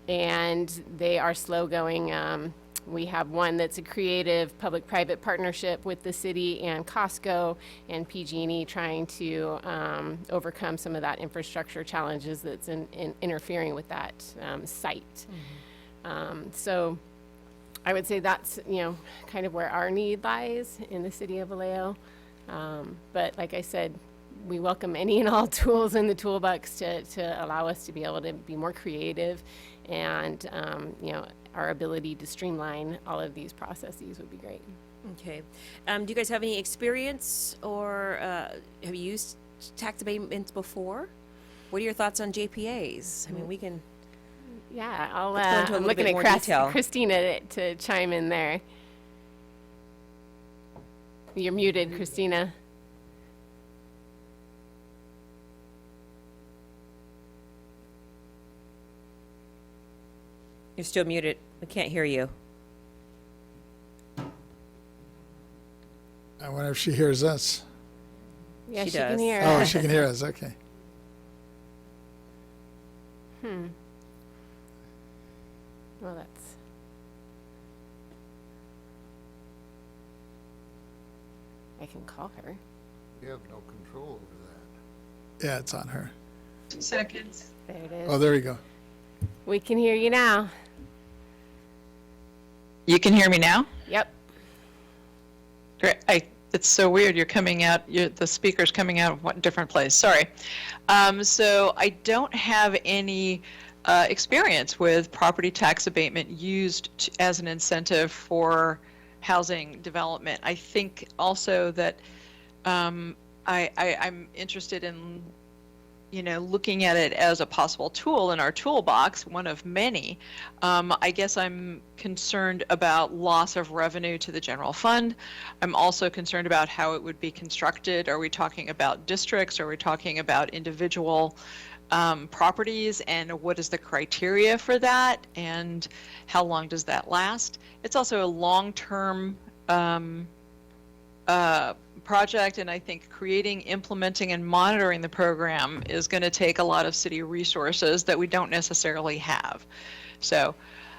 and they are slow going. We have one that's a creative public-private partnership with the city and Costco and PG&E trying to overcome some of that infrastructure challenges that's interfering with that site. So I would say that's, kind of where our need lies in the City of Vallejo. But like I said, we welcome any and all tools in the toolbox to allow us to be able to be more creative, and our ability to streamline all of these processes would be great. Okay. Do you guys have any experience or have you used tax abatements before? What are your thoughts on JPAs? I mean, we can. Yeah, Let's go into a I'm little looking bit more at detail. Christina to chime in there. You're muted, Christina. You're still muted. We can't hear you. I wonder if she hears us. Yeah, She she can does. hear. Oh, she can hear us, okay. Well, that's. I can call her. You have no control over that. Yeah, it's on her. 2 seconds. There it is. Oh, there we go. We can hear you now. You can hear me now? Yep. Great. It's so weird. You're coming out, the speaker's coming out of one different place. Sorry. So I don't have any experience with property tax abatement used as an incentive for housing development. I think also that I'm interested in looking at it as a possible tool in our toolbox, one of many. I guess I'm concerned about loss of revenue to the general fund. I'm also concerned about how it would be constructed. Are we talking about districts? Are we talking about individual properties? And what is the criteria for that? And how long does that last? It's also a long-term project, and I think creating, implementing, and monitoring the program is going to take a lot of city resources that we don't necessarily have. So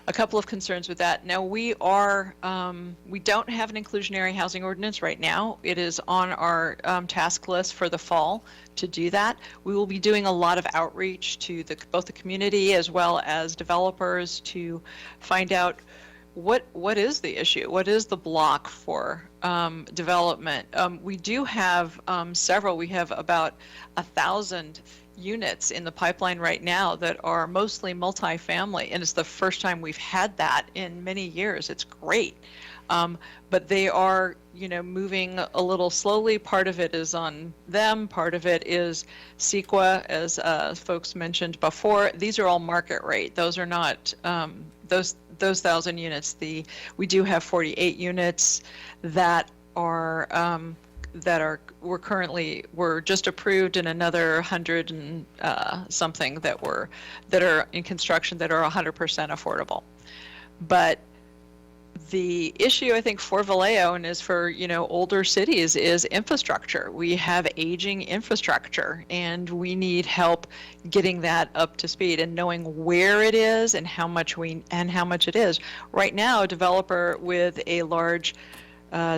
a couple of concerns with that. Now we don't have an inclusionary housing ordinance right now. It is on our task list for the fall to do that. We will be doing a lot of outreach to both the community as well as developers to find out what is the issue? What is the block for development? We do have several. We have about 1,000 units in the pipeline right now that are mostly multifamily, and it's the first time we've had that in many years. It's great. But they are, moving a little slowly. Part of it is on them. Part of it is CEQA, as folks mentioned before. These are all market rate. Those are not those 1,000 units. We do have 48 units that are we're just approved, and another 100 and something that are in construction that are 100% affordable. But the issue, I think, for Vallejo and is for older cities is infrastructure. We have aging infrastructure, and we need help getting that up to speed and knowing where it is and how much it is. Right now, a developer with a large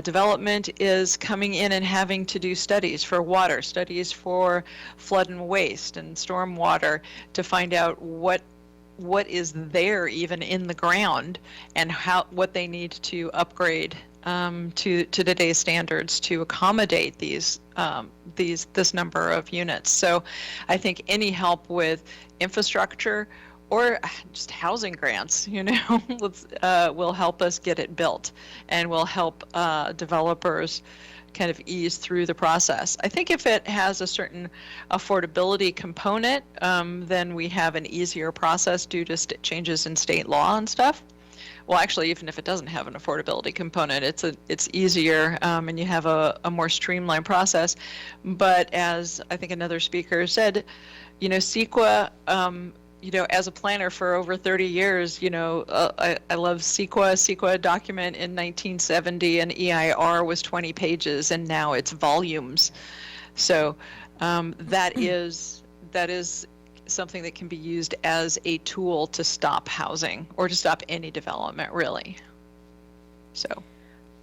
development is coming in and having to do studies for water, studies for flood and waste and storm water to find out what is there even in the ground and what they need to upgrade to today's standards to accommodate this number of units. So I think any help with infrastructure or just housing grants, will help us get it built and will help developers kind of ease through the process. I think if it has a certain affordability component, then we have an easier process due to changes in state law and stuff. Well, actually, even if it doesn't have an affordability component, it's easier, and you have a more streamlined process. But as I think another speaker said, CEQA, as a planner for over 30 years, I love CEQA. CEQA document in 1970, and EIR was 20 pages, and now it's volumes. So that is something that can be used as a tool to stop housing or to stop any development, really. So.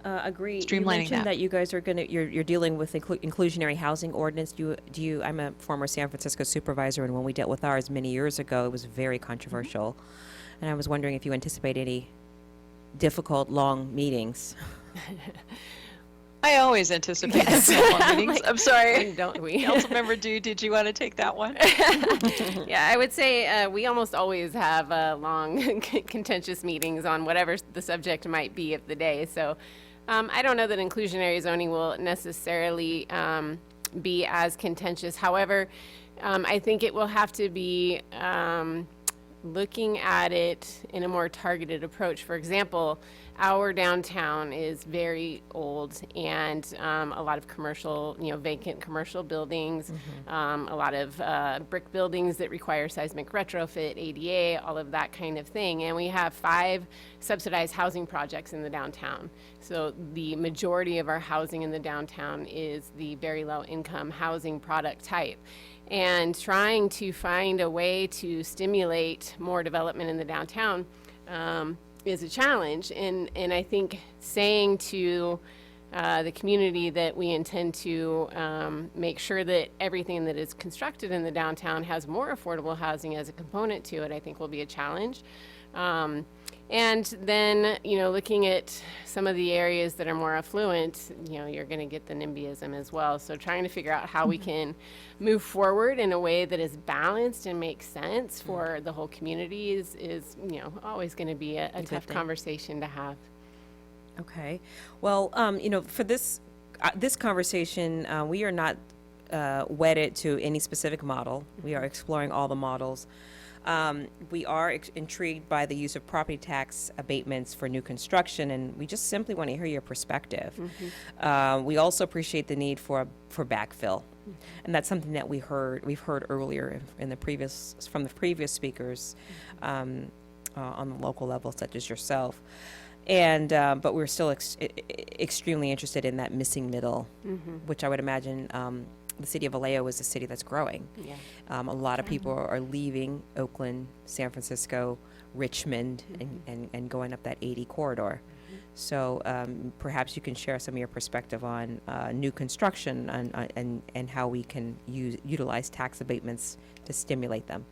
Agree. Streamlining You mentioned that. that you guys are you're dealing with inclusionary housing ordinance. I'm a former San Francisco supervisor, and when we dealt with ours many years ago, it was very controversial. And I was wondering if you anticipate any difficult, long meetings. I always anticipate long meetings. I'm sorry. Don't we? Councilmember did you want to take that one? Yeah, I would say we almost always have long, contentious meetings on whatever the subject might be of the day. So I don't know that inclusionary zoning will necessarily be as contentious. However, I think it will have to be looking at it in a more targeted approach. For example, our downtown is very old and a lot of commercial, vacant commercial buildings, a lot of brick buildings that require seismic retrofit, ADA, all of that kind of thing. And we have 5 subsidized housing projects in the downtown. So the majority of our housing in the downtown is the very low income housing product type. And trying to find a way to stimulate more development in the downtown is a challenge. And I think saying to the community that we intend to make sure that everything that is constructed in the downtown has more affordable housing as a component to it, I think will be a challenge. And then, looking at some of the areas that are more affluent, you're going to get the NIMBYism as well. So trying to figure out how we can move forward in a way that is balanced and makes sense for the whole community is always going to be a tough conversation to have. Okay. Well, for this conversation, we are not wedded to any specific model. We are exploring all the models. We are intrigued by the use of property tax abatements for new construction, and we just simply want to hear your perspective. We also appreciate the need for backfill, and that's something that we've heard earlier from the previous speakers on the local level, such as yourself. And but we're still extremely interested in that missing middle, which I would imagine. The city of Vallejo is a city that's growing. Yeah. A lot of people are leaving Oakland, San Francisco, Richmond, and going up that 80 corridor. So perhaps you can share some of your perspective on new construction and how we can utilize tax abatements to stimulate them.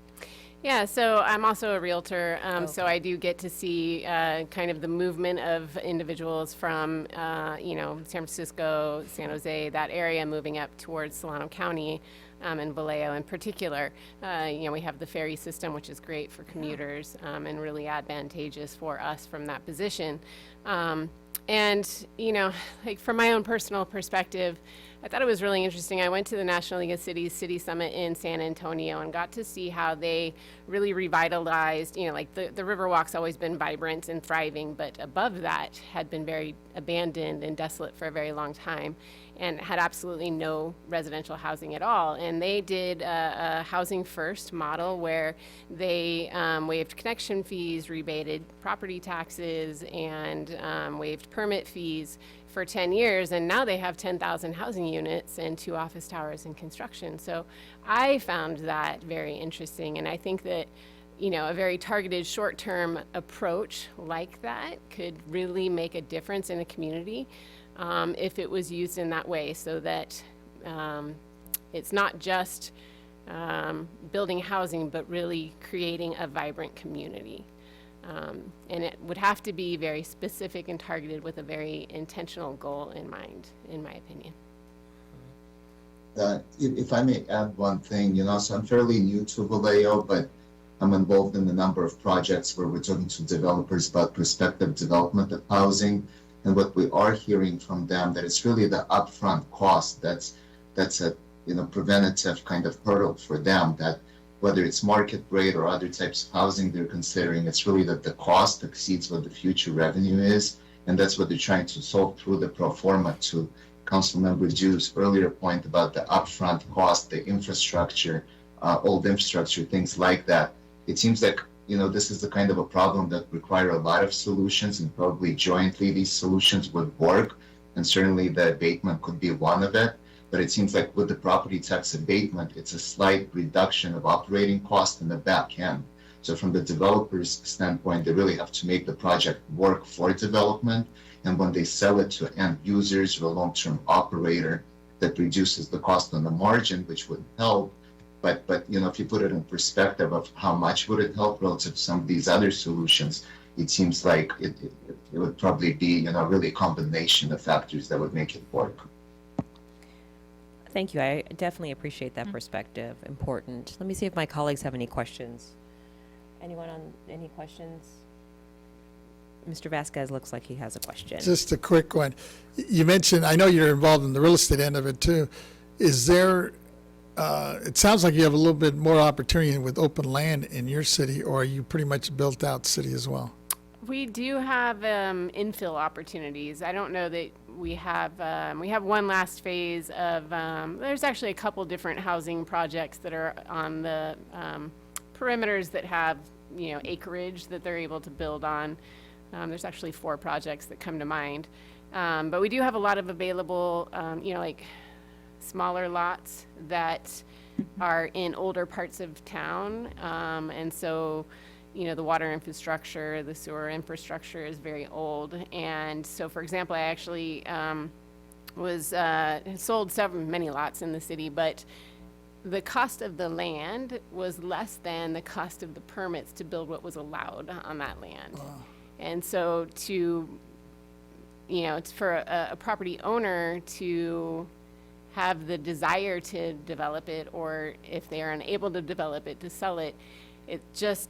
Yeah, so I'm also a realtor, so I do get to see kind of the movement of individuals from, San Francisco, San Jose, that area, moving up towards Solano County and Vallejo in particular. We have the ferry system, which is great for commuters and really advantageous for us from that position. And, from my own personal perspective, I thought it was really interesting. I went to the National League of Cities City Summit in San Antonio and got to see how they really revitalized, the Riverwalk's always been vibrant and thriving, but above that had been very abandoned and desolate for a very long time and had absolutely no residential housing at all. And they did a housing first model where they waived connection fees, rebated property taxes, and waived permit fees for 10 years, and now they have 10,000 housing units and 2 office towers in construction. So I found that very interesting, and I think that a very targeted short-term approach like that could really make a difference in a community if it was used in that way, so that it's not just building housing, but really creating a vibrant community. And it would have to be very specific and targeted with a very intentional goal in mind, in my opinion. If I may add one thing, so I'm fairly new to Vallejo, but I'm involved in a number of projects where we're talking to developers about prospective development of housing. And what we are hearing from them, that it's really the upfront cost that's a preventative kind of hurdle for them, that whether it's market rate or other types of housing they're considering, it's really that the cost exceeds what the future revenue is. And that's what they're trying to solve through the pro forma. To Councilmember Ju's earlier point about the upfront cost, the infrastructure, old infrastructure, things like that. It seems like, this is the kind of a problem that require a lot of solutions, and probably jointly these solutions would work. And certainly the abatement could be one of it. But it seems like with the property tax abatement, it's a slight reduction of operating cost in the back end. So from the developer's standpoint, they really have to make the project work for development. And when they sell it to end users or a long-term operator, that reduces the cost on the margin, which would help. But if you put it in perspective of how much would it help relative to some of these other solutions, it seems like it would probably be, really a combination of factors that would make it work. Thank you. I definitely appreciate that perspective. Important. Let me see if my colleagues have any questions. Anyone on any questions? Mr. Vasquez looks like he has a question. Just a quick one. You mentioned, I know you're involved in the real estate end of it too. Is there it sounds like you have a little bit more opportunity with open land in your city, or are you pretty much built out city as well? We do have infill opportunities. I don't know that we have one last phase of, there's actually a couple different housing projects that are on the perimeters that have, acreage that they're able to build on. There's actually 4 projects that come to mind. But we do have a lot of available, like smaller lots that are in older parts of town. And so, the water infrastructure, the sewer infrastructure is very old. And so, for example, I actually sold many lots in the city, but the cost of the land was less than the cost of the permits to build what was allowed on that land. And so it's for a property owner to have the desire to develop it, or if they are unable to develop it, to sell it, it just,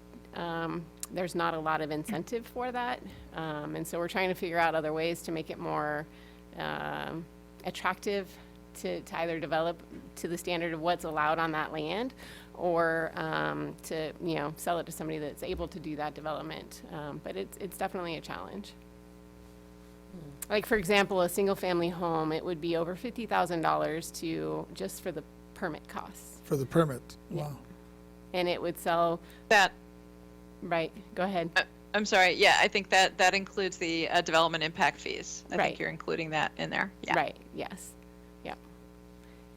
there's not a lot of incentive for that. And so we're trying to figure out other ways to make it more attractive to either develop to the standard of what's allowed on that land, or to sell it to somebody that's able to do that development. But it's definitely a challenge. Like, for example, a single family home, it would be over $50,000 just for the permit costs. For the permit, Yeah. wow. And it would sell, That, right, go ahead. I'm sorry, yeah, I think that includes the development impact fees. I Right. think you're including that in there. Yeah. Right, yes, yeah.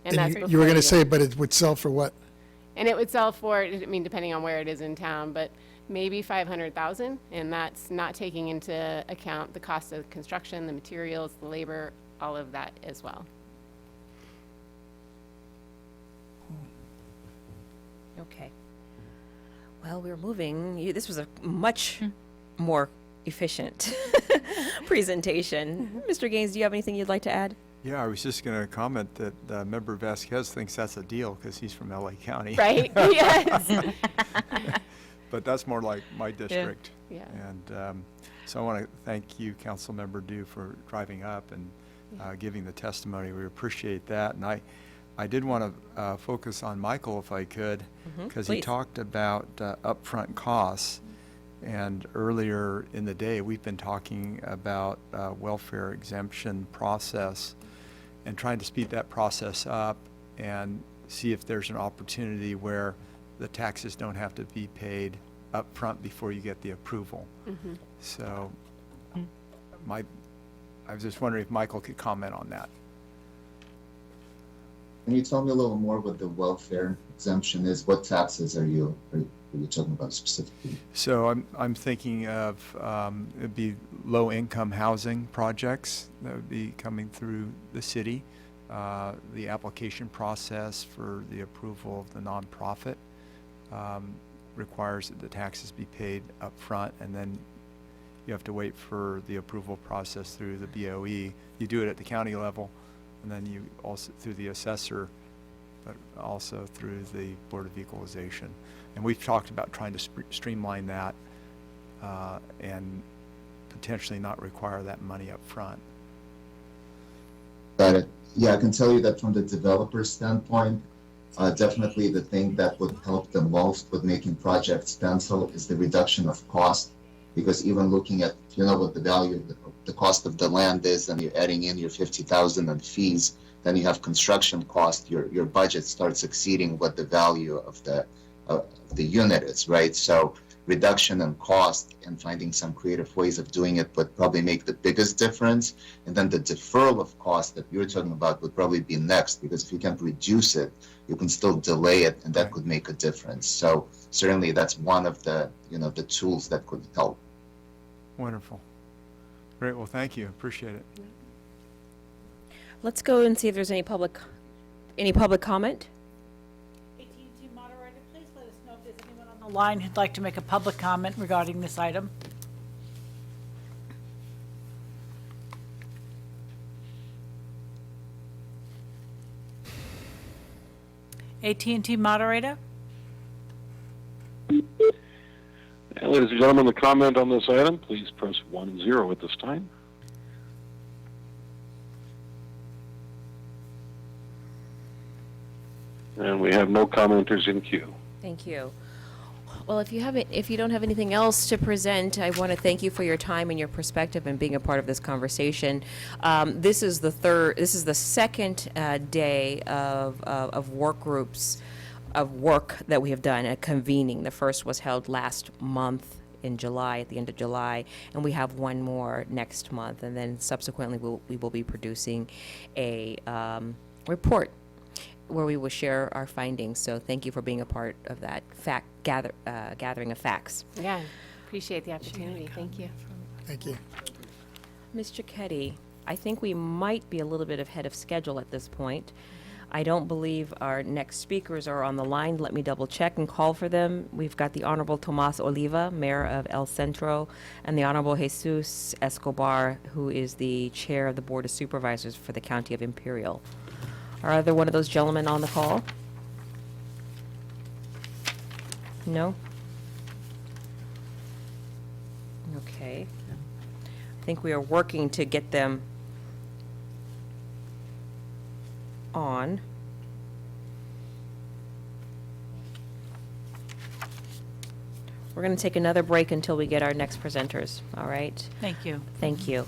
And that's you were before going to you- say, but it would sell for what? And it would sell for, I mean, depending on where it is in town, but maybe 500,000, and that's not taking into account the cost of construction, the materials, the labor, all of that as well. Okay. Well, we're moving. This was a much more efficient presentation. Mr. Gaines, do you have anything you'd like to add? Yeah, I was just going to comment that Member Vasquez thinks that's a deal because he's from LA County. Right, yes. But that's more like my district. Yeah. And so I want to thank you, Councilmember Dew, for driving up and giving the testimony. We appreciate that. And I did want to focus on Michael, if I could, because he please. talked about upfront costs. And earlier in the day, we've been talking about welfare exemption process and trying to speed that process up and see if there's an opportunity where the taxes don't have to be paid up front before you get the approval. So I was just wondering if Michael could comment on that. Can you tell me a little more what the welfare exemption is? What taxes are you talking about specifically? So I'm thinking of, it'd be low-income housing projects that would be coming through the city. The application process for the approval of the nonprofit requires that the taxes be paid up front, and then you have to wait for the approval process through the BOE. You do it at the county level, and then you also through the assessor, but also through the Board of Equalization. And we've talked about trying to streamline that and potentially not require that money up front. Got it. Yeah, I can tell you that from the developer standpoint, definitely the thing that would help the most with making projects pencil is the reduction of cost. Because even looking at, what the value of the cost of the land is, and you're adding in your 50,000 in fees, then you have construction cost, your budget starts exceeding what the value of the unit is, right? So reduction in cost and finding some creative ways of doing it would probably make the biggest difference. And then the deferral of cost that you're talking about would probably be next, because if you can't reduce it, you can still delay it, and that could make a difference. So certainly that's one of the, the tools that could help. Wonderful. Great. Well, thank you. Appreciate it. Let's go and see if there's any public comment. AT&T moderator, please let us know if there's anyone on the line who'd like to make a public comment regarding this item. AT&T moderator? And ladies and gentlemen, the comment on this item, please press 1-0 at this time. And we have no commenters in queue. Thank you. Well, if you don't have anything else to present, I want to thank you for your time and your perspective and being a part of this conversation. This is the second day of work groups, of work that we have done at convening. The first was held last month in July, at the end of July, and we have one more next month, and then subsequently we will be producing a report where we will share our findings. So thank you for being a part of that gathering of facts. Yeah, appreciate the opportunity. Thank you. Thank you. Mr. Keddy, I think we might be a little bit ahead of schedule at this point. I don't believe our next speakers are on the line. Let me double check and call for them. We've got the Honorable Tomas Oliva, Mayor of El Centro, and the Honorable Jesus Escobar, who is the Chair of the Board of Supervisors for the County of Imperial. Are either one of those gentlemen on the call? No? Okay. I think we are working to get them on. We're going to take another break until we get our next presenters, all right? Thank you. Thank you.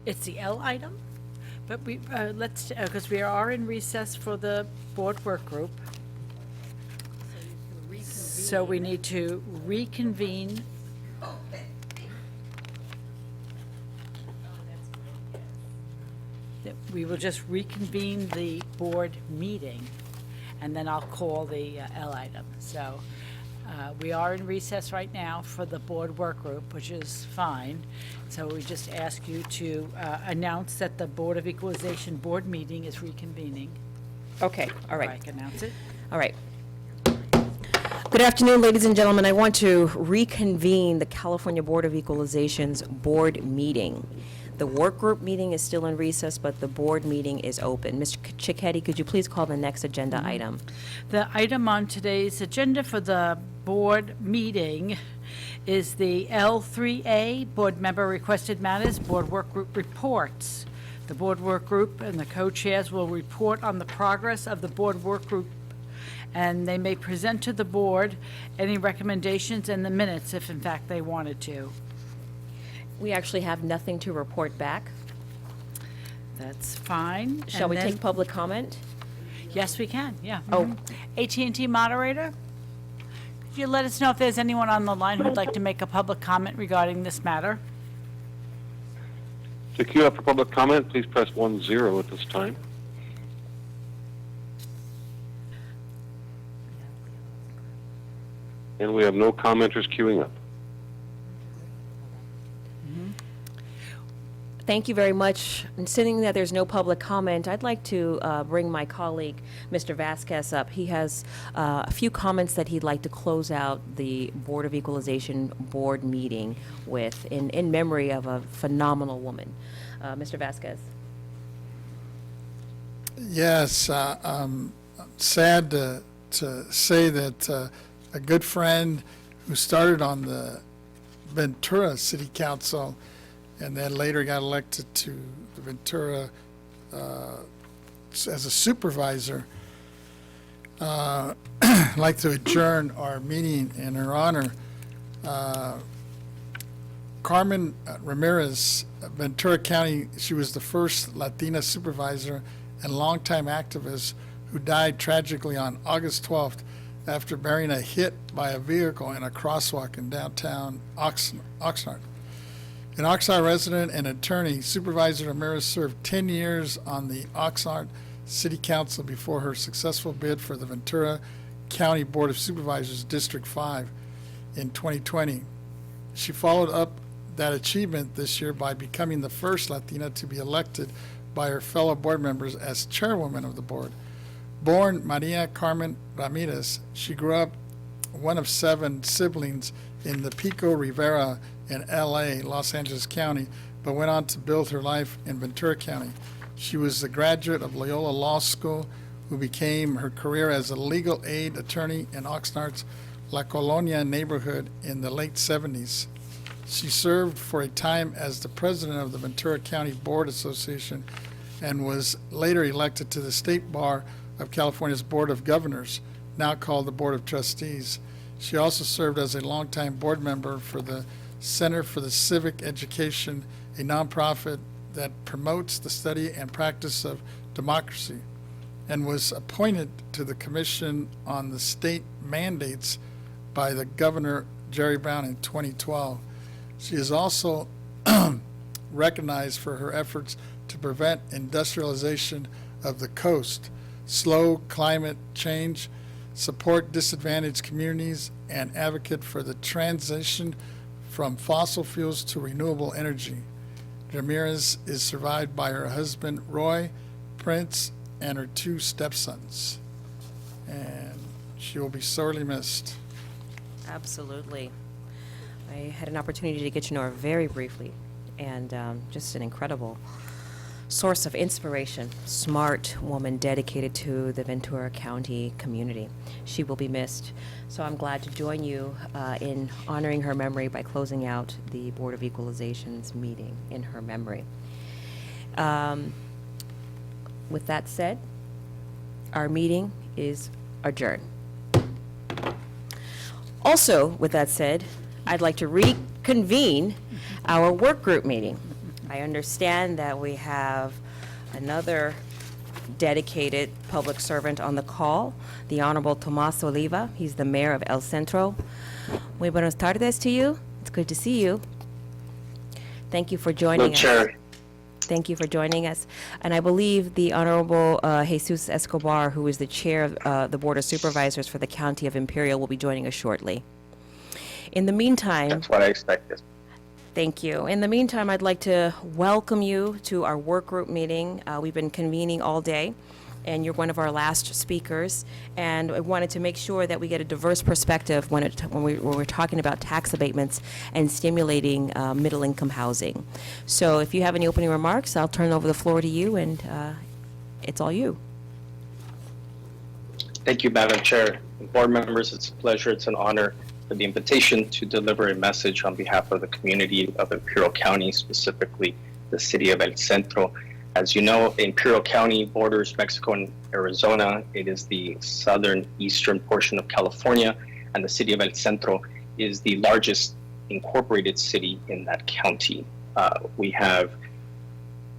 It's the L item, but because we are in recess for the board work group. So we need to reconvene. We will just reconvene the board meeting, and then I'll call the L item. So we are in recess right now for the board work group, which is fine. So we just ask you to announce that the Board of Equalization board meeting is reconvening. Okay, all right. I can announce it. All right. Good afternoon, ladies and gentlemen. I want to reconvene the California Board of Equalization's board meeting. The work group meeting is still in recess, but the board meeting is open. Mr. Cicchetti, could you please call the next agenda item? The item on today's agenda for the board meeting is the L3A, Board Member Requested Matters, Board Work Group Reports. The Board Work Group and the co-chairs will report on the progress of the Board Work Group, and they may present to the board any recommendations in the minutes if in fact they wanted to. We actually have nothing to report back. That's fine. Shall we take public comment? Yes, we can, yeah. Oh. AT&T moderator? Could you let us know if there's anyone on the line who'd like to make a public comment regarding this matter? To queue up for public comment, please press 10 at this time. And we have no commenters queuing up. Thank you very much. And seeing that there's no public comment, I'd like to bring my colleague, Mr. Vasquez, up. He has a few comments that he'd like to close out the Board of Equalization Board meeting with in memory of a phenomenal woman. Mr. Vasquez. Yes, I'm sad to say that a good friend who started on the Ventura City Council and then later got elected to the Ventura as a supervisor, I'd like to adjourn our meeting in her honor. Carmen Ramirez, Ventura County, she was the first Latina supervisor and longtime activist who died tragically on August 12th after bearing a hit by a vehicle in a crosswalk in downtown Oxnard. An Oxnard resident and attorney, Supervisor Ramirez served 10 years on the Oxnard City Council before her successful bid for the Ventura County Board of Supervisors District 5 in 2020. She followed up that achievement this year by becoming the first Latina to be elected by her fellow board members as chairwoman of the board. Born Maria Carmen Ramirez, she grew up one of 7 siblings in the Pico Rivera in LA, Los Angeles County, but went on to build her life in Ventura County. She was a graduate of Loyola Law School, who became her career as a legal aid attorney in Oxnard's La Colonia neighborhood in the late 70s. She served for a time as the president of the Ventura County Board Association and was later elected to the State Bar of California's Board of Governors, now called the Board of Trustees. She also served as a longtime board member for the Center for the Civic Education, a nonprofit that promotes the study and practice of democracy, and was appointed to the Commission on the State Mandates by the Governor Jerry Brown in 2012. She is also recognized for her efforts to prevent industrialization of the coast, slow climate change, support disadvantaged communities, and advocate for the transition from fossil fuels to renewable energy. Ramirez is survived by her husband, Roy, Prince, and her 2 stepsons. And she will be sorely missed. Absolutely. I had an opportunity to get to know her very briefly, and just an incredible source of inspiration. Smart woman dedicated to the Ventura County community. She will be missed. So I'm glad to join you in honoring her memory by closing out the Board of Equalization's meeting in her memory. With that said, our meeting is adjourned. Also, with that said, I'd like to reconvene our work group meeting. I understand that we have another dedicated public servant on the call, the Honorable Tomas Oliva. He's the mayor of El Centro. Muy buenas tardes to you. It's good to see you. Thank you for joining us. Chair. Thank you for joining us. And I believe the Honorable Jesus Escobar, who is the chair of the Board of Supervisors for the County of Imperial, will be joining us shortly. In the meantime, That's what I expected. thank you. In the meantime, I'd like to welcome you to our work group meeting. We've been convening all day, and you're one of our last speakers. And I wanted to make sure that we get a diverse perspective when we're talking about tax abatements and stimulating middle-income housing. So if you have any opening remarks, I'll turn over the floor to you, and it's all you. Thank you, Madam Chair. Board members, it's a pleasure, it's an honor for the invitation to deliver a message on behalf of the community of Imperial County, specifically the city of El Centro. As you know, Imperial County borders Mexico and Arizona. It is the southern eastern portion of California, and the city of El Centro is the largest incorporated city in that county. We have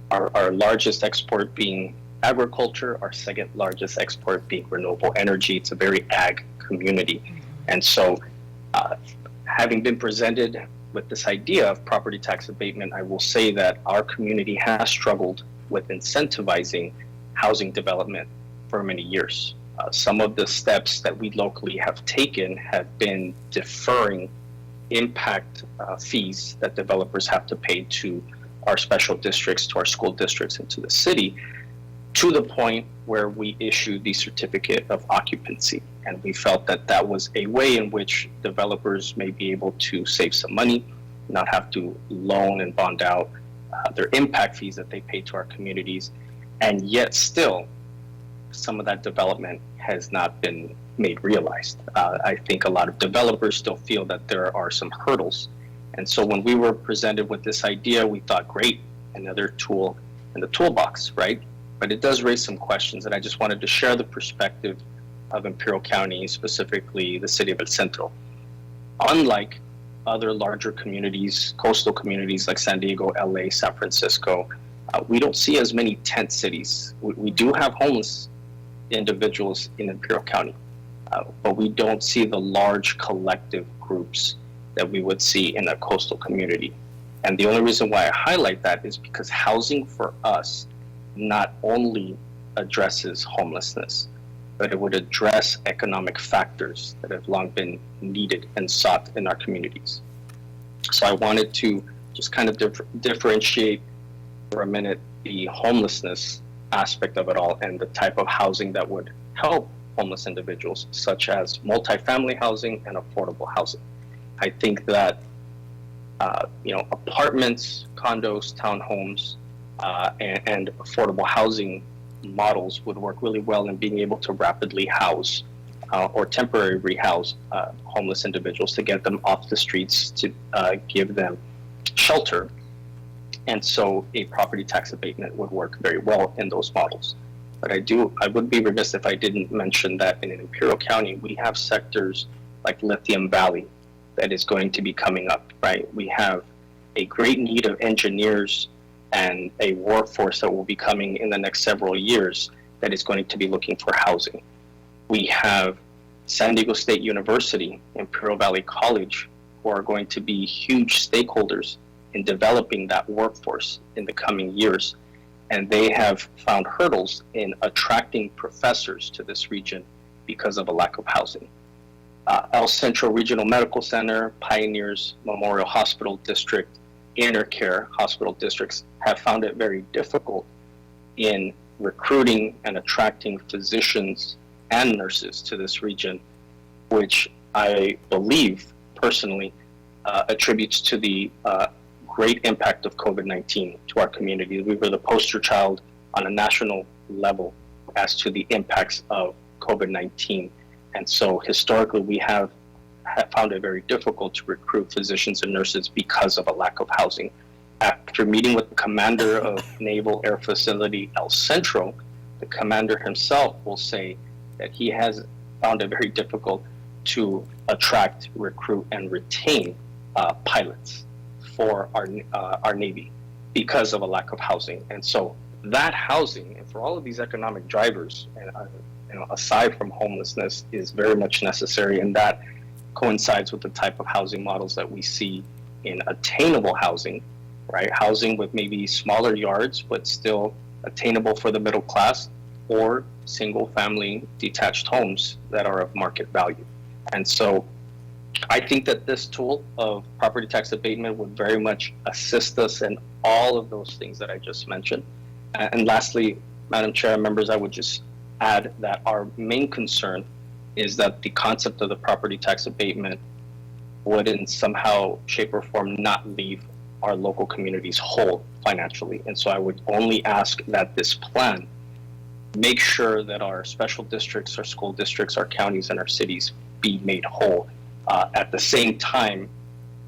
our largest export being agriculture, our second largest export being renewable energy. It's a very ag community. And so having been presented with this idea of property tax abatement, I will say that our community has struggled with incentivizing housing development for many years. Some of the steps that we locally have taken have been deferring impact fees that developers have to pay to our special districts, to our school districts, and to the city, to the point where we issued the certificate of occupancy. And we felt that that was a way in which developers may be able to save some money, not have to loan and bond out their impact fees that they pay to our communities, and yet still some of that development has not been made realized. I think a lot of developers still feel that there are some hurdles. And so when we were presented with this idea, we thought, great, another tool in the toolbox, right? But it does raise some questions, and I just wanted to share the perspective of Imperial County, specifically the city of El Centro. Unlike other larger communities, coastal communities like San Diego, LA, San Francisco, we don't see as many tent cities. We do have homeless individuals in Imperial County, but we don't see the large collective groups that we would see in a coastal community. And the only reason why I highlight that is because housing for us not only addresses homelessness, but it would address economic factors that have long been needed and sought in our communities. So I wanted to just kind of differentiate for a minute the homelessness aspect of it all and the type of housing that would help homeless individuals, such as multifamily housing and affordable housing. I think that apartments, condos, townhomes, and affordable housing models would work really well in being able to rapidly house or temporarily rehouse homeless individuals to get them off the streets, to give them shelter. And so a property tax abatement would work very well in those models. But I would be remiss if I didn't mention that in Imperial County, we have sectors like Lithium Valley that is going to be coming up, right? We have a great need of engineers and a workforce that will be coming in the next several years that is going to be looking for housing. We have San Diego State University, Imperial Valley College, who are going to be huge stakeholders in developing that workforce in the coming years. And they have found hurdles in attracting professors to this region because of a lack of housing. El Centro Regional Medical Center, Pioneers Memorial Hospital District, Intercare Hospital Districts have found it very difficult in recruiting and attracting physicians and nurses to this region, which I believe personally attributes to the great impact of COVID-19 to our community. We were the poster child on a national level as to the impacts of COVID-19. And so historically, we have found it very difficult to recruit physicians and nurses because of a lack of housing. After meeting with the commander of Naval Air Facility El Centro, the commander himself will say that he has found it very difficult to attract, recruit, and retain pilots for our Navy because of a lack of housing. And so that housing, and for all of these economic drivers, aside from homelessness, is very much necessary, and that coincides with the type of housing models that we see in attainable housing, right? Housing with maybe smaller yards, but still attainable for the middle class, or single family detached homes that are of market value. And so I think that this tool of property tax abatement would very much assist us in all of those things that I just mentioned. And lastly, Madam Chair and members, I would just add that our main concern is that the concept of the property tax abatement would in somehow, shape, or form not leave our local communities whole financially. And so I would only ask that this plan make sure that our special districts, our school districts, our counties, and our cities be made whole at the same time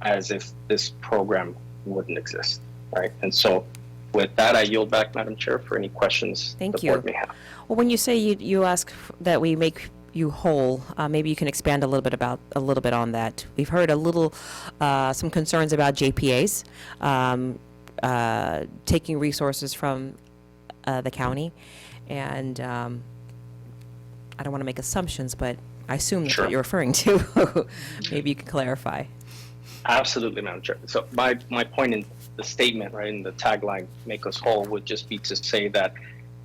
as if this program wouldn't exist, right? And so with that, I yield back, Madam Chair, for any questions the board may have. Well, when you say you ask that we make you whole, maybe you can expand a little bit on that. We've heard some concerns about JPAs taking resources from the county, And I don't want to make assumptions, but I assume that's Sure. what you're referring to. Maybe you can clarify. Absolutely, Madam Chair. So my point in the statement, right, in the tagline, "Make us whole," would just be to say that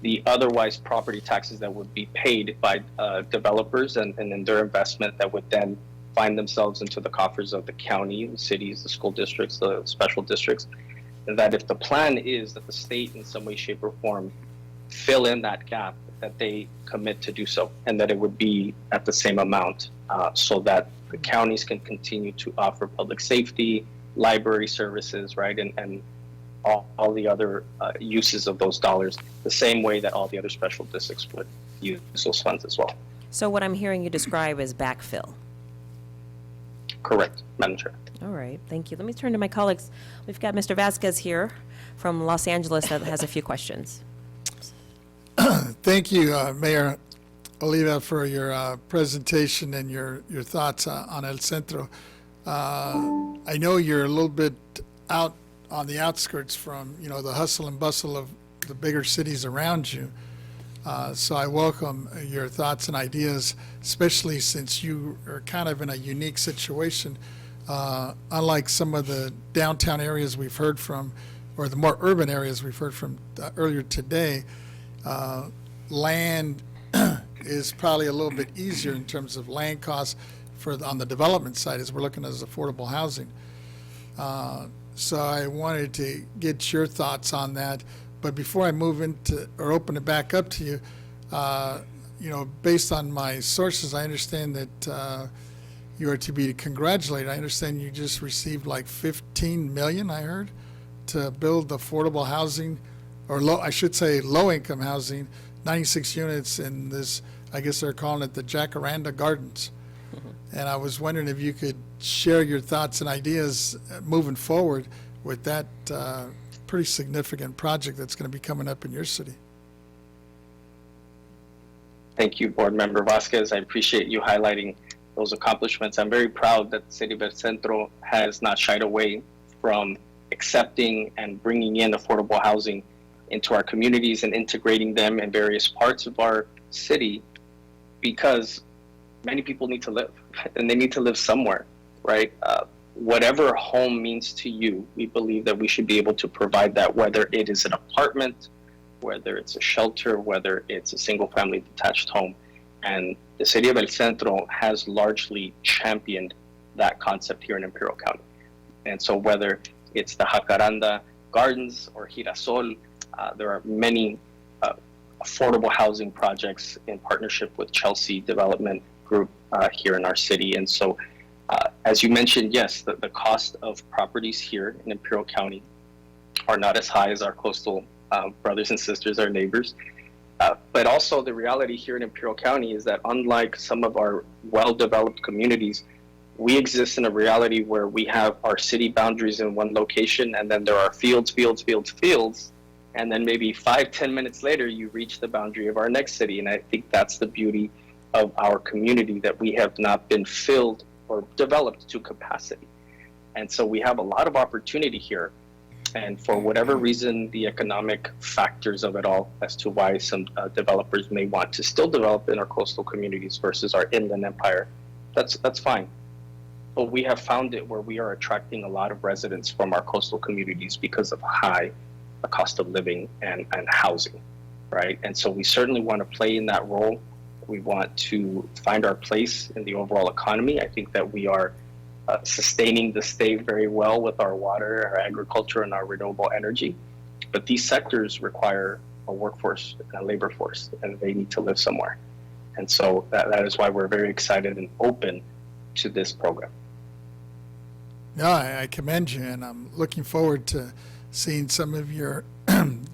the otherwise property taxes that would be paid by developers and in their investment that would then find themselves into the coffers of the county, the cities, the school districts, the special districts, that if the plan is that the state in some way, shape, or form fill in that gap, that they commit to do so, and that it would be at the same amount, so that the counties can continue to offer public safety, library services, right, and all the other uses of those dollars, the same way that all the other special districts would use those funds as well. So what I'm hearing you describe is backfill. Correct, Madam Chair. All right, thank you. Let me turn to my colleagues. We've got Mr. Vasquez here from Los Angeles that has a few questions. Thank you, Mayor Oliva, for your presentation and your thoughts on El Centro. I know you're a little bit out on the outskirts from, the hustle and bustle of the bigger cities around you. So I welcome your thoughts and ideas, especially since you are kind of in a unique situation. Unlike some of the downtown areas we've heard from, or the more urban areas we've heard from earlier today, land is probably a little bit easier in terms of land costs on the development side as we're looking at as affordable housing. So I wanted to get your thoughts on that. But before I move into or open it back up to you, based on my sources, I understand that you are to be congratulated. I understand you just received like 15 million, I heard, to build affordable housing, or low-income housing, 96 units in this, I guess they're calling it the Jacaranda Gardens. And I was wondering if you could share your thoughts and ideas moving forward with that pretty significant project that's going to be coming up in your city. Thank you, Board Member Vasquez. I appreciate you highlighting those accomplishments. I'm very proud that the City of El Centro has not shied away from accepting and bringing in affordable housing into our communities and integrating them in various parts of our city, because many people need to live, and they need to live somewhere, right? Whatever home means to you, we believe that we should be able to provide that, whether it is an apartment, whether it's a shelter, whether it's a single-family detached home. And the City of El Centro has largely championed that concept here in Imperial County. And so whether it's the Jacaranda Gardens or Girasol, there are many affordable housing projects in partnership with Chelsea Development Group here in our city. And so, as you mentioned, yes, the cost of properties here in Imperial County are not as high as our coastal brothers and sisters, our neighbors. But also the reality here in Imperial County is that unlike some of our well-developed communities, we exist in a reality where we have our city boundaries in one location, and then there are fields, and then maybe 5-10 minutes later, you reach the boundary of our next city. And I think that's the beauty of our community, that we have not been filled or developed to capacity. And so we have a lot of opportunity here. And for whatever reason, the economic factors of it all as to why some developers may want to still develop in our coastal communities versus our inland empire, that's fine. But we have found it where we are attracting a lot of residents from our coastal communities because of high cost of living and housing, right? And so we certainly want to play in that role. We want to find our place in the overall economy. I think that we are sustaining the state very well with our water, our agriculture, and our renewable energy. But these sectors require a workforce, a labor force, and they need to live somewhere. And so that is why we're very excited and open to this program. No, I commend you, and I'm looking forward to seeing some of your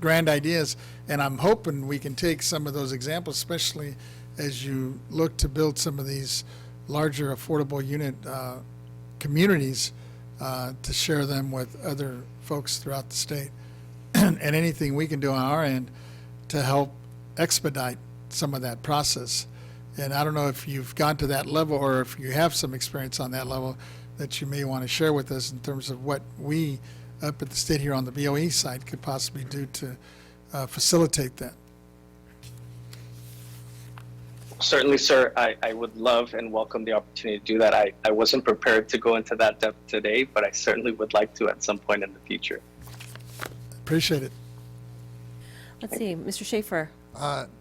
grand ideas. And I'm hoping we can take some of those examples, especially as you look to build some of these larger affordable unit communities, to share them with other folks throughout the state. And anything we can do on our end to help expedite some of that process. And I don't know if you've gone to that level, or if you have some experience on that level that you may want to share with us in terms of what we up at the state here on the BOE side could possibly do to facilitate that. Certainly, sir. I would love and welcome the opportunity to do that. I wasn't prepared to go into that depth today, but I certainly would like to at some point in the future. Appreciate it. Let's see, Mr. Schaefer.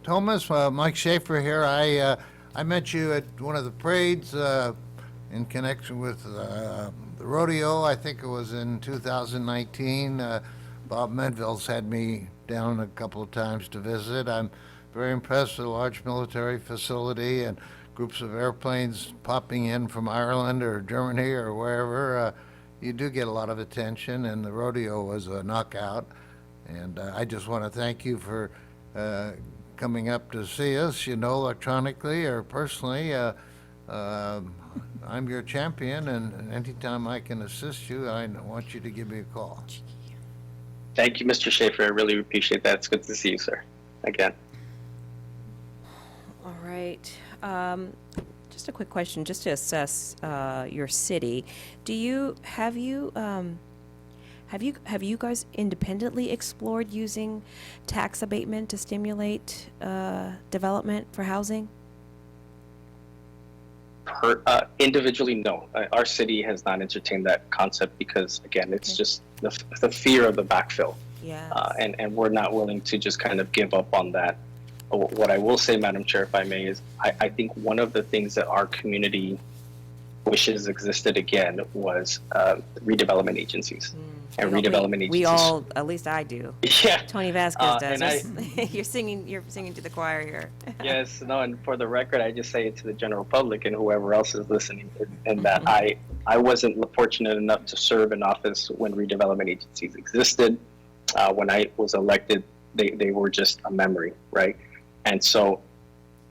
Thomas, Mike Schaefer here. I met you at one of the parades in connection with the rodeo. I think it was in 2019. Bob Medville's had me down a couple of times to visit. I'm very impressed with a large military facility and groups of airplanes popping in from Ireland or Germany or wherever. You do get a lot of attention, and the rodeo was a knockout. And I just want to thank you for coming up to see us, electronically or personally. I'm your champion, and anytime I can assist you, I want you to give me a call. Thank you, Mr. Schaefer. I really appreciate that. It's good to see you, sir. Again. All right. Just a quick question, just to assess your city. Have you guys independently explored using tax abatement to stimulate development for housing? Individually, no. Our city has not entertained that concept because, again, it's just the fear of the backfill. Yeah. And we're not willing to just kind of give up on that. What I will say, Madam Chair, if I may, is I think one of the things that our community wishes existed again was redevelopment agencies. And redevelopment agencies. We all, at least I do. Yeah. Tony Vasquez does. And You're singing to the choir here. Yes, no, and for the record, I just say it to the general public and whoever else is listening, and that I wasn't fortunate enough to serve in office when redevelopment agencies existed. When I was elected, they were just a memory, right? And so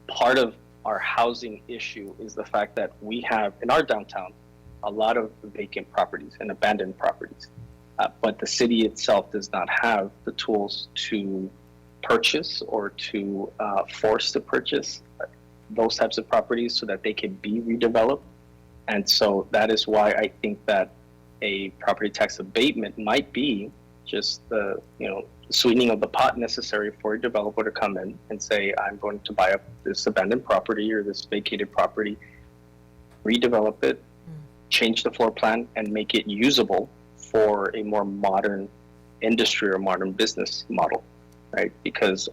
part of our housing issue is the fact that we have, in our downtown, a lot of vacant properties and abandoned properties. But the city itself does not have the tools to purchase or to force to purchase those types of properties so that they can be redeveloped. And so that is why I think that a property tax abatement might be just the sweetening of the pot necessary for a developer to come in and say, I'm going to buy up this abandoned property or this vacated property, redevelop it, change the floor plan, and make it usable for a more modern industry or modern business model, right? Because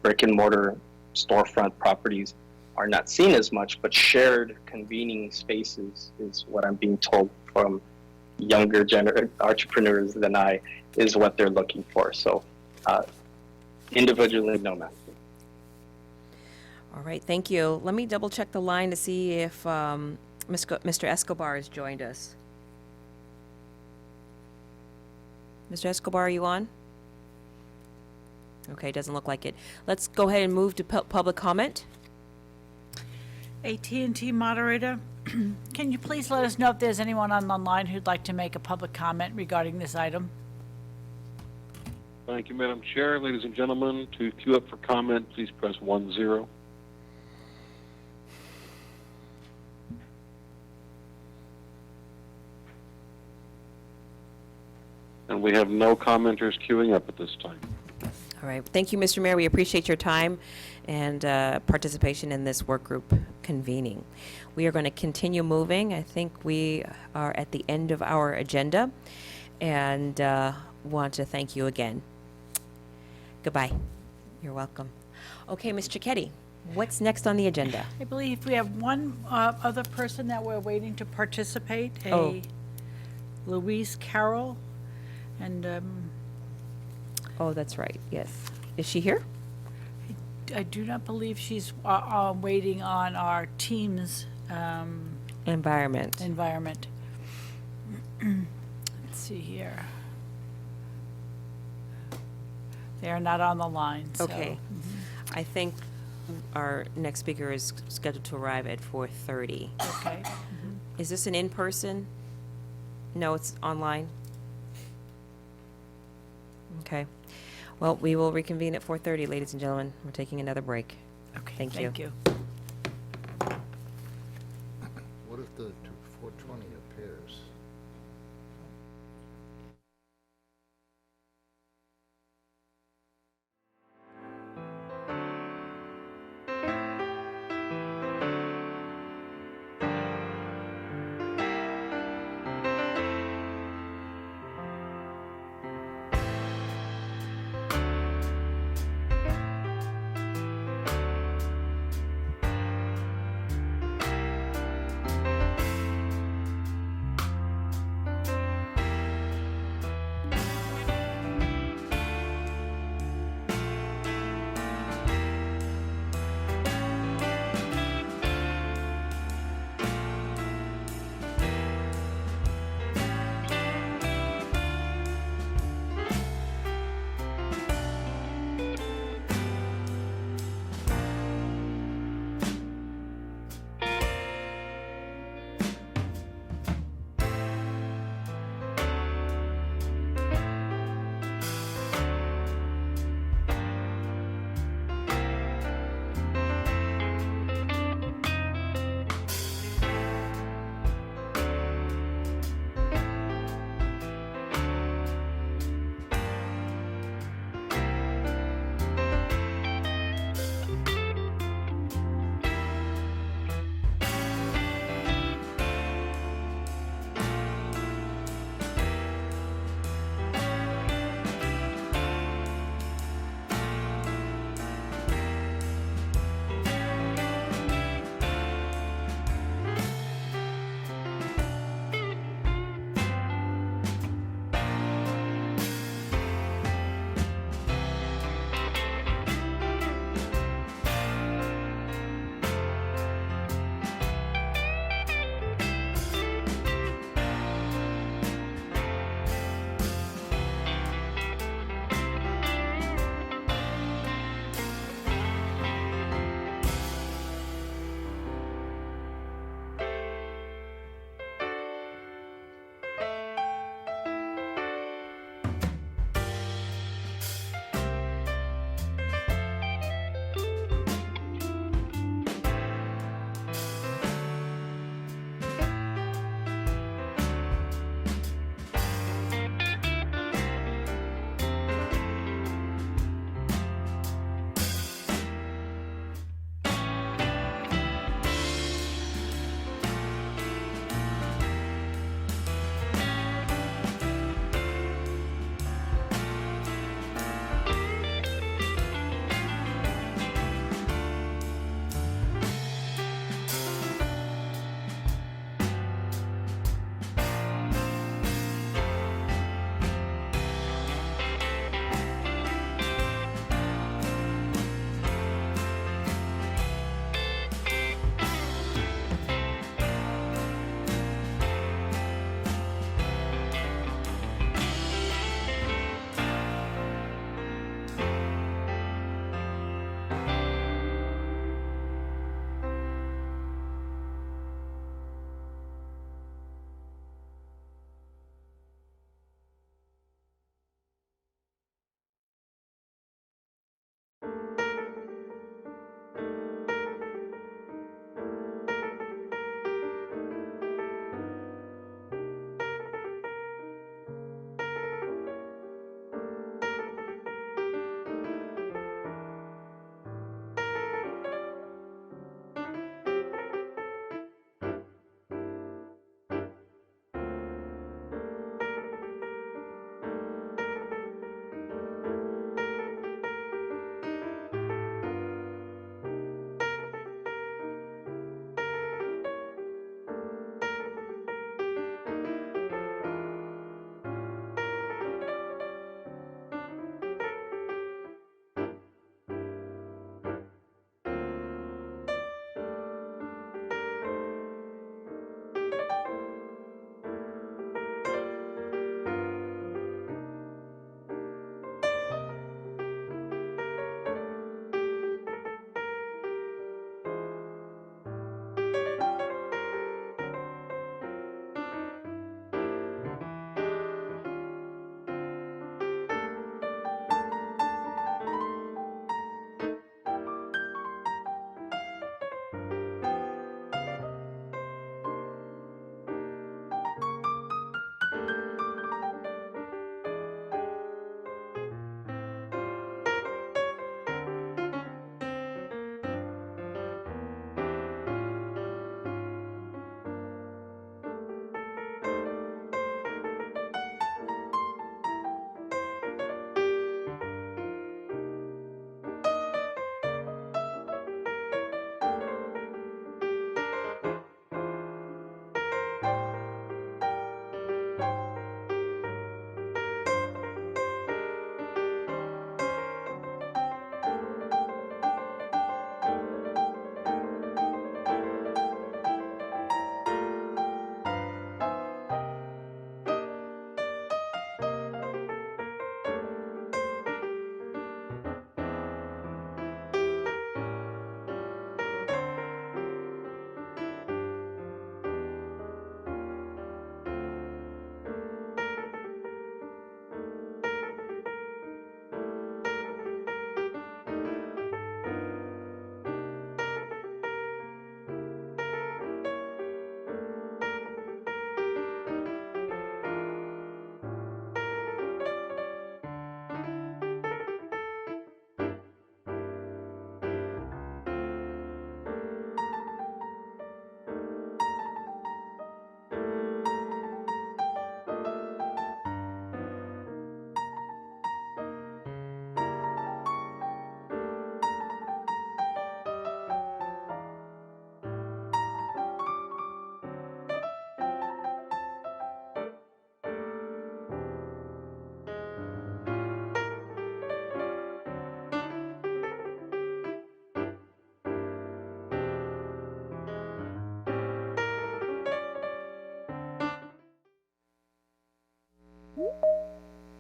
brick and mortar storefront properties are not seen as much, but shared convening spaces is what I'm being told from younger entrepreneurs than I is what they're looking for. So individually, no, ma'am. All right, thank you. Let me double check the line to see if Mr. Escobar has joined us. Mr. Escobar, are you on? Okay, doesn't look like it. Let's go ahead and move to public comment. AT&T moderator, can you please let us know if there's anyone on the line who'd like to make a public comment regarding this item? Thank you, Madam Chair. Ladies and gentlemen, to queue up for comment, please press 10. And we have no commenters queuing up at this time. All right, thank you, Mr. Mayor. We appreciate your time and participation in this work group convening. We are going to continue moving. I think we are at the end of our agenda and want to thank you again. Goodbye. You're welcome. Okay, Ms. Cicchetti, what's next on the agenda? I believe we have one other person that we're waiting to participate, Louise Carroll. And oh, that's right. Yes. Is she here? I do not believe she's waiting on our team's environment. Let's see here. They are not on the line. So. Okay. I think our next speaker is scheduled to arrive at 4:30. Okay. Is this an in-person? No, it's online. Okay. Well, we will reconvene at 4:30, ladies and gentlemen. We're taking another break. Okay. Thank you. Thank you. What if the 420 appears?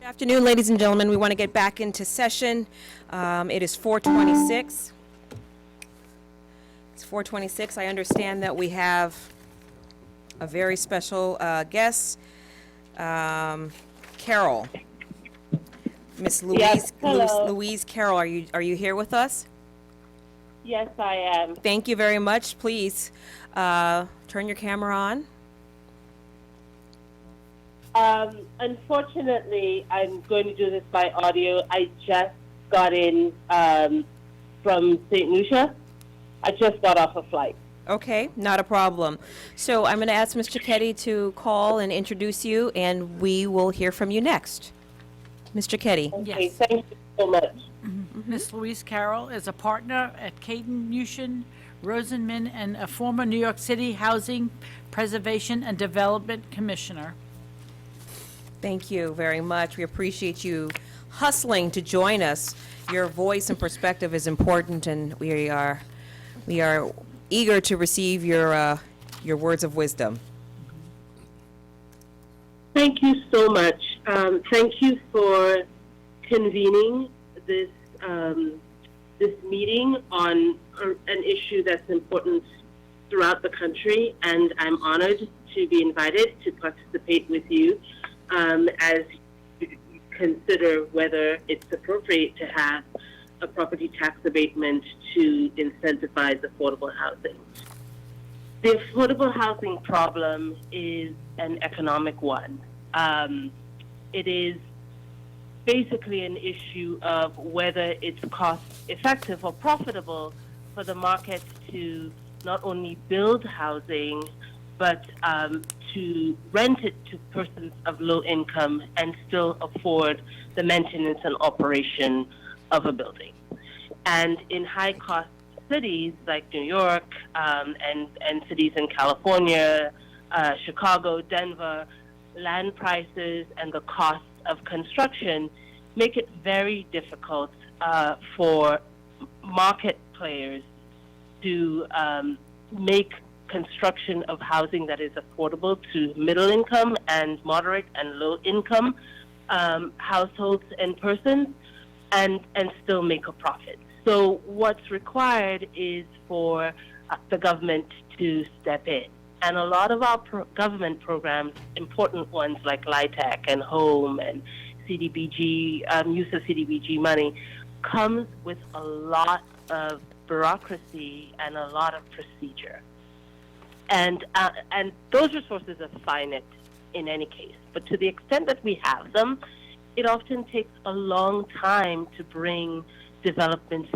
Afternoon, ladies and gentlemen. We want to get back into session. It is 4:26. It's 4:26. I understand that we have a very special guest, Carol. Miss Louise, Yes, hello. Louise Carroll, are you here with us? Yes, I am. Thank you very much. Please turn your camera on. Unfortunately, I'm going to do this by audio. I just got in from St. Lucia. I just got off a flight. Okay, not a problem. So I'm going to ask Mr. Ketty to call and introduce you, and we will hear from you next. Mr. Ketty. Okay, Yes. thank you so much. Miss Louise Carroll is a partner at Caden Mushin, Rosenman, and a former New York City Housing Preservation and Development Commissioner. Thank you very much. We appreciate you hustling to join us. Your voice and perspective is important, and we are eager to receive your words of wisdom. Thank you so much. Thank you for convening this this meeting on an issue that's important throughout the country, and I'm honored to be invited to participate with you as you consider whether it's appropriate to have a property tax abatement to incentivize affordable housing. The affordable housing problem is an economic one. It is basically an issue of whether it's cost effective or profitable for the market to not only build housing, but to rent it to persons of low income and still afford the maintenance and operation of a building. And in high cost cities like New York and cities in California, Chicago, Denver, land prices and the cost of construction make it very difficult for market players to make construction of housing that is affordable to middle income and moderate and low income households and persons and still make a profit. So what's required is for the government to step in. And a lot of our government programs, important ones like LIHTC and HOME and CDBG, use of CDBG money, comes with a lot of bureaucracy and a lot of procedure. And those resources are finite in any case. But to the extent that we have them, it often takes a long time to bring developments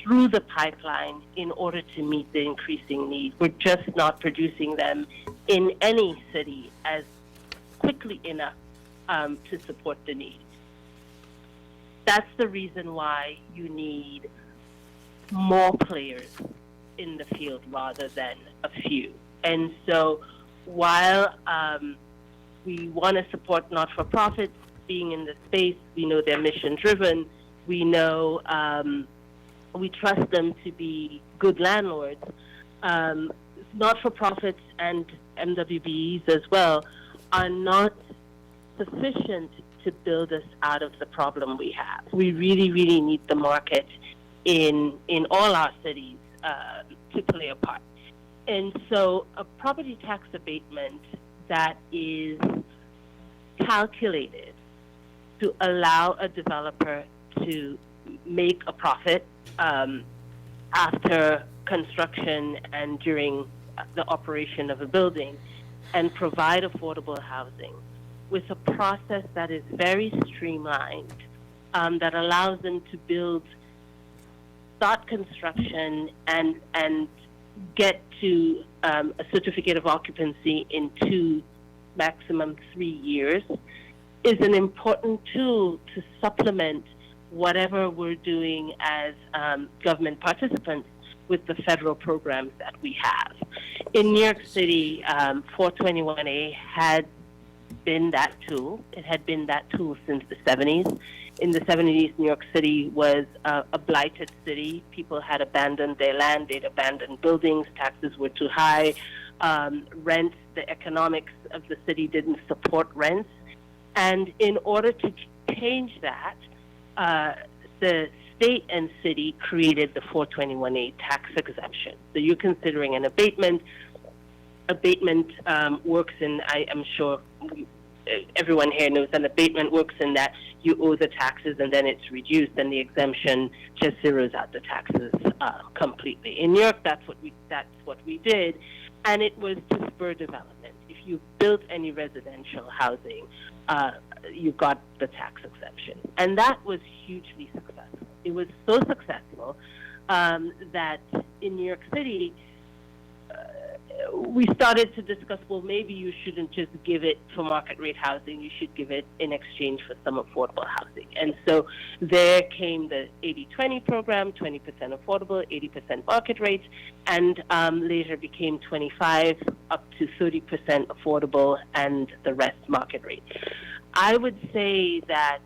through the pipeline in order to meet the increasing need. We're just not producing them in any city as quickly enough to support the need. That's the reason why you need more players in the field rather than a few. And so while we want to support not-for-profits being in the space, we know they're mission-driven, we know we trust them to be good landlords. Not-for-profits and MWBEs as well are not sufficient to build us out of the problem we have. We really, really need the market in all our cities to play a part. And so a property tax abatement that is calculated to allow a developer to make a profit after construction and during the operation of a building and provide affordable housing with a process that is very streamlined, that allows them to start construction and get to a certificate of occupancy in 2, maximum 3 years, is an important tool to supplement whatever we're doing as government participants with the federal programs that we have. In New York City, 421A had been that tool. It had been that tool since the 70s. In the 70s, New York City was a blighted city. People had abandoned their land, they'd abandoned buildings, taxes were too high, rents, the economics of the city didn't support rents. And in order to change that, the state and city created the 421A tax exemption. So you're considering an abatement. Abatement works in, I'm sure everyone here knows an abatement works in that you owe the taxes and then it's reduced, and the exemption just zeroes out the taxes completely. In New York, that's what we did, and it was to spur development. If you built any residential housing, you got the tax exemption, and that was hugely successful. It was so successful that in New York City, we started to discuss, well, maybe you shouldn't just give it for market rate housing, you should give it in exchange for some affordable housing. And so there came the 80-20 program, 20% affordable, 80% market rates, and later became 25 up to 30% affordable and the rest market rate. I would say that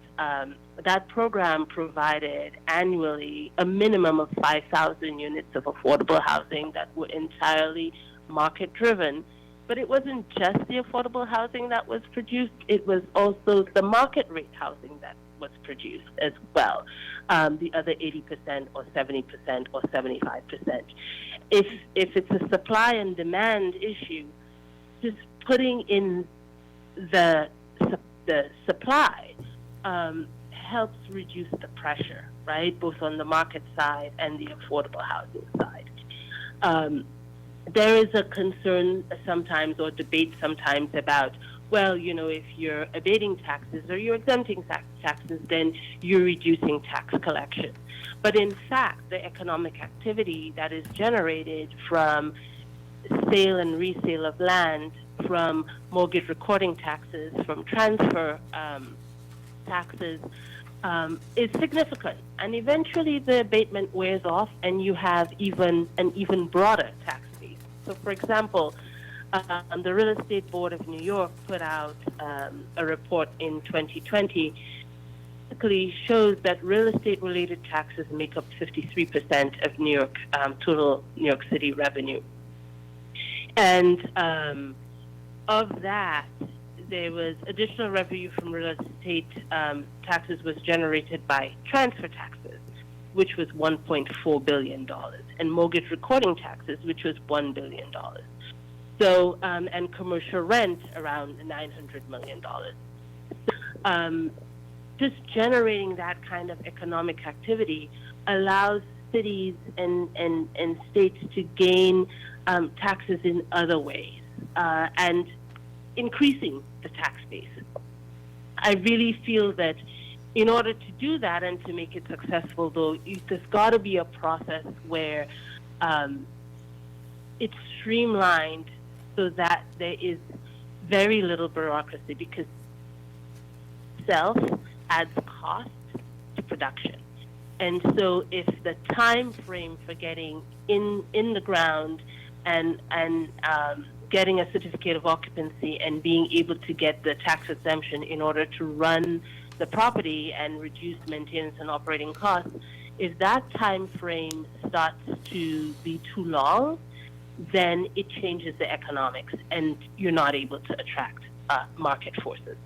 that program provided annually a minimum of 5,000 units of affordable housing that were entirely market-driven. But it wasn't just the affordable housing that was produced, it was also the market rate housing that was produced as well, the other 80% or 70% or 75%. If it's a supply and demand issue, just putting in the supply helps reduce the pressure, right, both on the market side and the affordable housing side. There is a concern sometimes, or debate sometimes, about, well, you know, if you're abating taxes or you're exempting taxes, then you're reducing tax collection. But in fact, the economic activity that is generated from sale and resale of land, from mortgage recording taxes, from transfer taxes, is significant. And eventually the abatement wears off and you have an even broader tax base. So for example, the Real Estate Board of New York put out a report in 2020 basically shows that real estate related taxes make up 53% of New York total New York City revenue. And of that, there was additional revenue from real estate taxes was generated by transfer taxes, which was $1.4 billion, and mortgage recording taxes, which was $1 billion. So, and commercial rent around $900 million. Just generating that kind of economic activity allows cities and states to gain taxes in other ways, and increasing the tax base. I really feel that in order to do that and to make it successful, though, there's got to be a process where it's streamlined so that there is very little bureaucracy, because itself adds cost to production. And so if the time frame for getting in the ground and getting a certificate of occupancy and being able to get the tax exemption in order to run the property and reduce maintenance and operating costs, if that time frame starts to be too long, then it changes the economics and you're not able to attract market forces.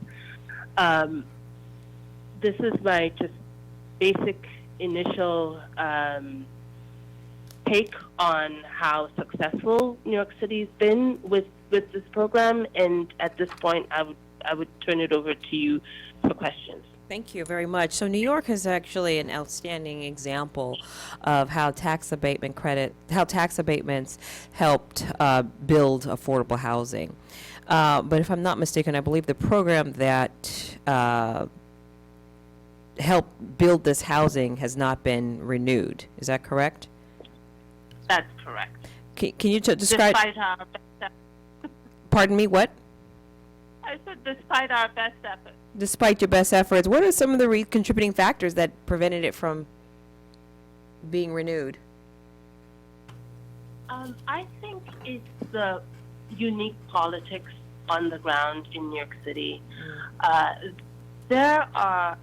This is my just basic initial take on how successful New York City's been with this program, and at this point I would turn it over to you for questions. Thank you very much. So New York is actually an outstanding example of how tax abatements helped build affordable housing. But if I'm not mistaken, I believe the program that helped build this housing has not been renewed. Is that correct? That's correct. Can you describe? Despite our best efforts. Pardon me, what? I said despite our best efforts. Despite your best efforts, what are some of the contributing factors that prevented it from being renewed? I think it's the unique politics on the ground in New York City. There are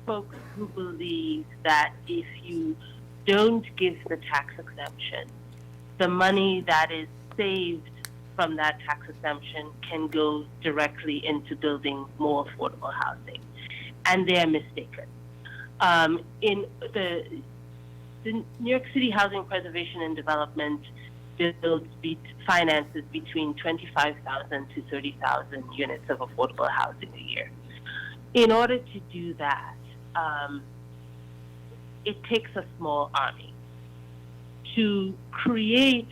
folks who believe that if you don't give the tax exemption, the money that is saved from that tax exemption can go directly into building more affordable housing. And they're mistaken. In the New York City Housing Preservation and Development finances between 25,000 to 30,000 units of affordable housing a year. In order to do that, it takes a small army to create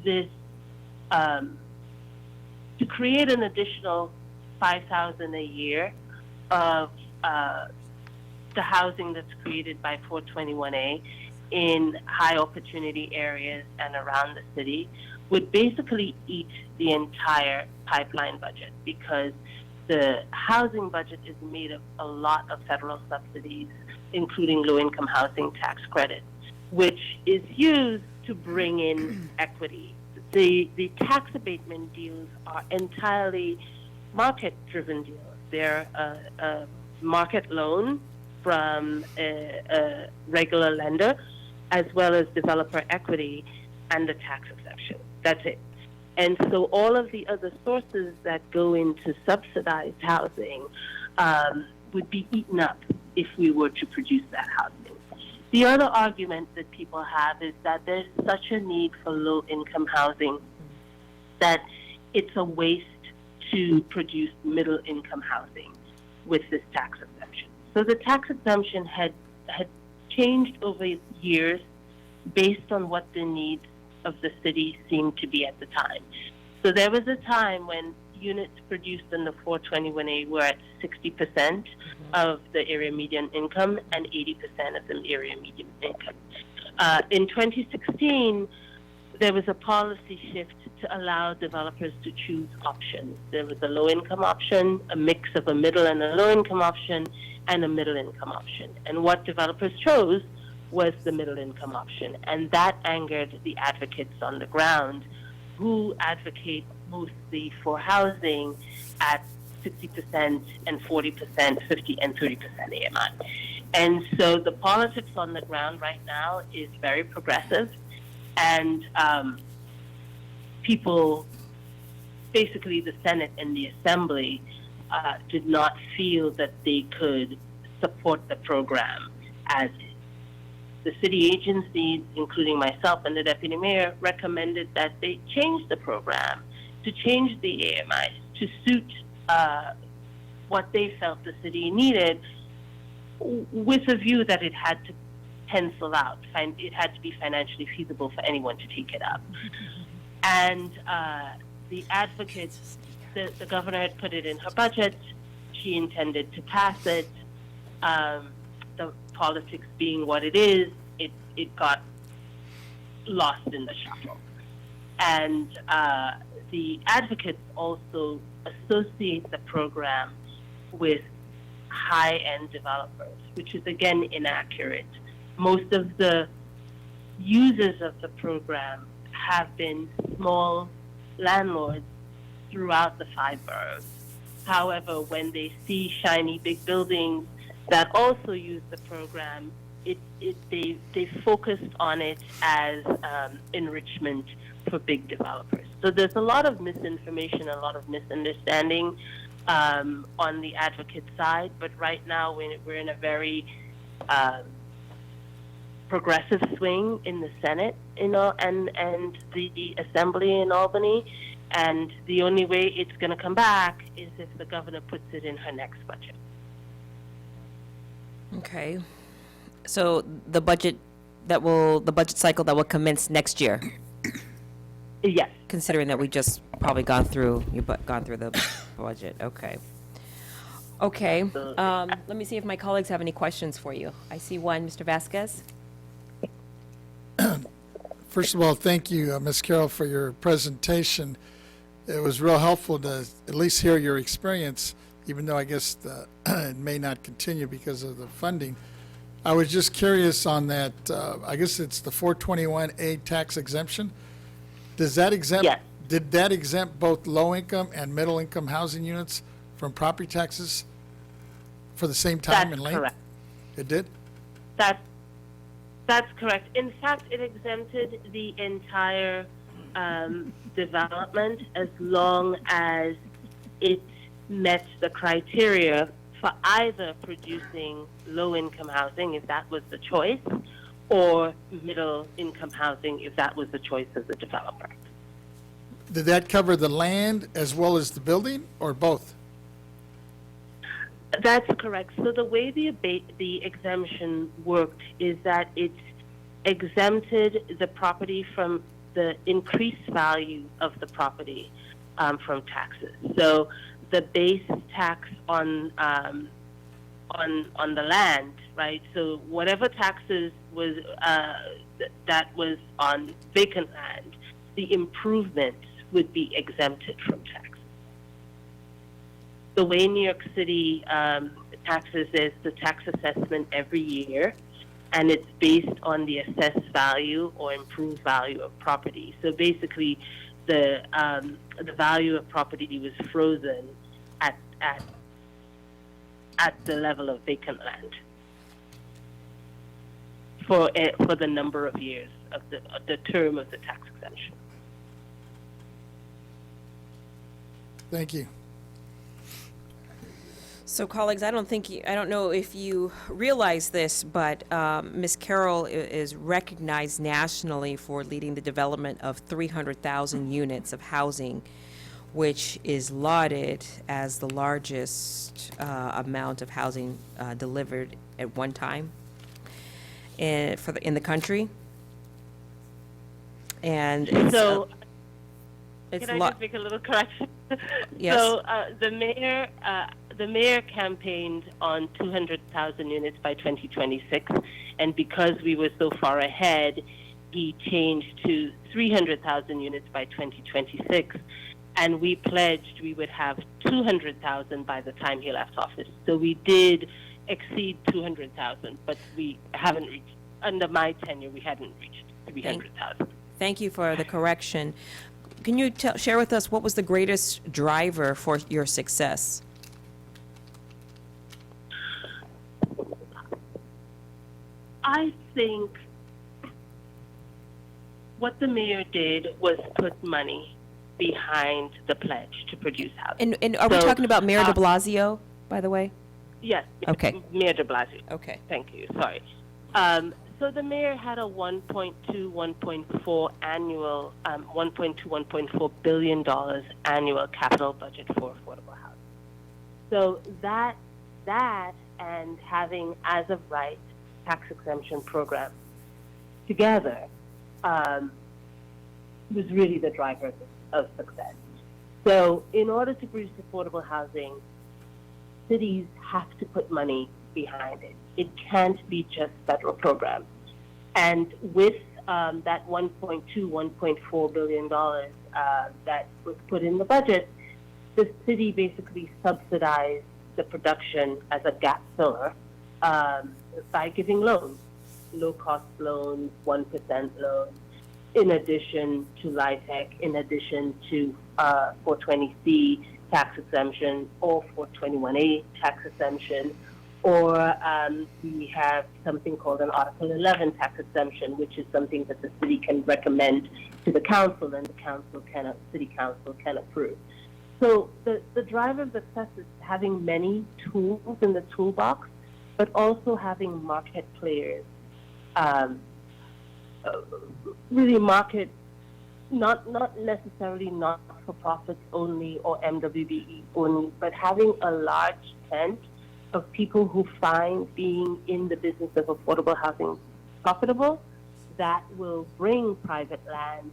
this, to create an additional 5,000 a year of the housing that's created by 421A in high opportunity areas and around the city would basically eat the entire pipeline budget, because the housing budget is made of a lot of federal subsidies, including low-income housing tax credit, which is used to bring in equity. The tax abatement deals are entirely market-driven deals. They're a market loan from a regular lender, as well as developer equity and the tax exception. That's it. And so all of the other sources that go into subsidized housing would be eaten up if we were to produce that housing. The other argument that people have is that there's such a need for low-income housing that it's a waste to produce middle-income housing with this tax exemption. So the tax exemption had changed over years based on what the needs of the city seemed to be at the time. So there was a time when units produced in the 421A were at 60% of the area median income and 80% of the area median income. In 2016, there was a policy shift to allow developers to choose options. There was a low-income option, a mix of a middle and a low-income option, and a middle-income option. And what developers chose was the middle-income option. And that angered the advocates on the ground, who advocate mostly for housing at 60% and 40%, 50 and 30% AMI. And so the politics on the ground right now is very progressive, and people, basically the Senate and the Assembly, did not feel that they could support the program as is. The city agencies, including myself and the deputy mayor, recommended that they change the program to change the AMI to suit what they felt the city needed, with a view that it had to pencil out. It had to be financially feasible for anyone to take it up. And the advocates, the governor had put it in her budget. She intended to pass it. The politics being what it is, it got lost in the shuffle. And the advocates also associate the program with high-end developers, which is again inaccurate. Most of the users of the program have been small landlords throughout the 5 boroughs. However, when they see shiny big buildings that also use the program, they focused on it as enrichment for big developers. So there's a lot of misinformation, a lot of misunderstanding on the advocate side, but right now we're in a very progressive swing in the Senate, and the Assembly in Albany, and the only way it's going to come back is if the governor puts it in her next budget. Okay. So the budget cycle that will commence next year. Yes. Considering that we just probably gone through the budget. Okay. Okay. Let me see if my colleagues have any questions for you. I see one, Mr. Vasquez. First of all, thank you, Ms. Carroll, for your presentation. It was real helpful to at least hear your experience, even though I guess it may not continue because of the funding. I was just curious on that, I guess it's the 421A tax exemption. Does that exempt, Yes. Did that exempt both low-income and middle-income housing units from property taxes for the same time and That's length? correct. It did? That's correct. In fact, it exempted the entire development as long as it met the criteria for either producing low-income housing, if that was the choice, or middle-income housing, if that was the choice of the developer. Did that cover the land as well as the building, or both? That's correct. So the way the exemption worked is that it exempted the property from the increased value of the property from taxes. So the base tax on the land, right? So whatever taxes was that was on vacant land, the improvements would be exempted from taxes. The way New York City taxes is the tax assessment every year, and it's based on the assessed value or improved value of property. So basically, the value of property was frozen at the level of vacant land for the number of years of the term of the tax exemption. Thank you. So colleagues, I don't know if you realize this, but Ms. Carroll is recognized nationally for leading the development of 300,000 units of housing, which is lauded as the largest amount of housing delivered at one time in the country. And it's, so, it's can I just make a little correction? Yes. So the mayor campaigned on 200,000 units by 2026, and because we were so far ahead, he changed to 300,000 units by 2026, and we pledged we would have 200,000 by the time he left office. So we did exceed 200,000, but we haven't reached, under my tenure, we hadn't reached 300,000. Thank you for the correction. Can you share with us what was the greatest driver for your success? I think what the mayor did was put money behind the pledge to produce housing. And are we talking about Mayor de Blasio, by the way? Yes. Okay. Mayor de Blasio. Okay. Thank you. Sorry. So the mayor had a 1.4 annual, $1.4 billion annual capital budget for affordable housing. So that and having as of right tax exemption program together was really the driver of success. So in order to produce affordable housing, cities have to put money behind it. It can't be just federal programs. And with that $1.4 billion that was put in the budget, the city basically subsidized the production as a gap filler by giving loans, low-cost loans, 1% loans, in addition to LIHTC, in addition to 420C tax exemption or 421A tax exemption, or we have something called an Article 11 tax exemption, which is something that the city can recommend to the council, and the city council can approve. So the driver of success is having many tools in the toolbox, but also having market players, really market, not necessarily not-for-profits only or MWBE only, but having a large tent of people who find being in the business of affordable housing profitable, that will bring private land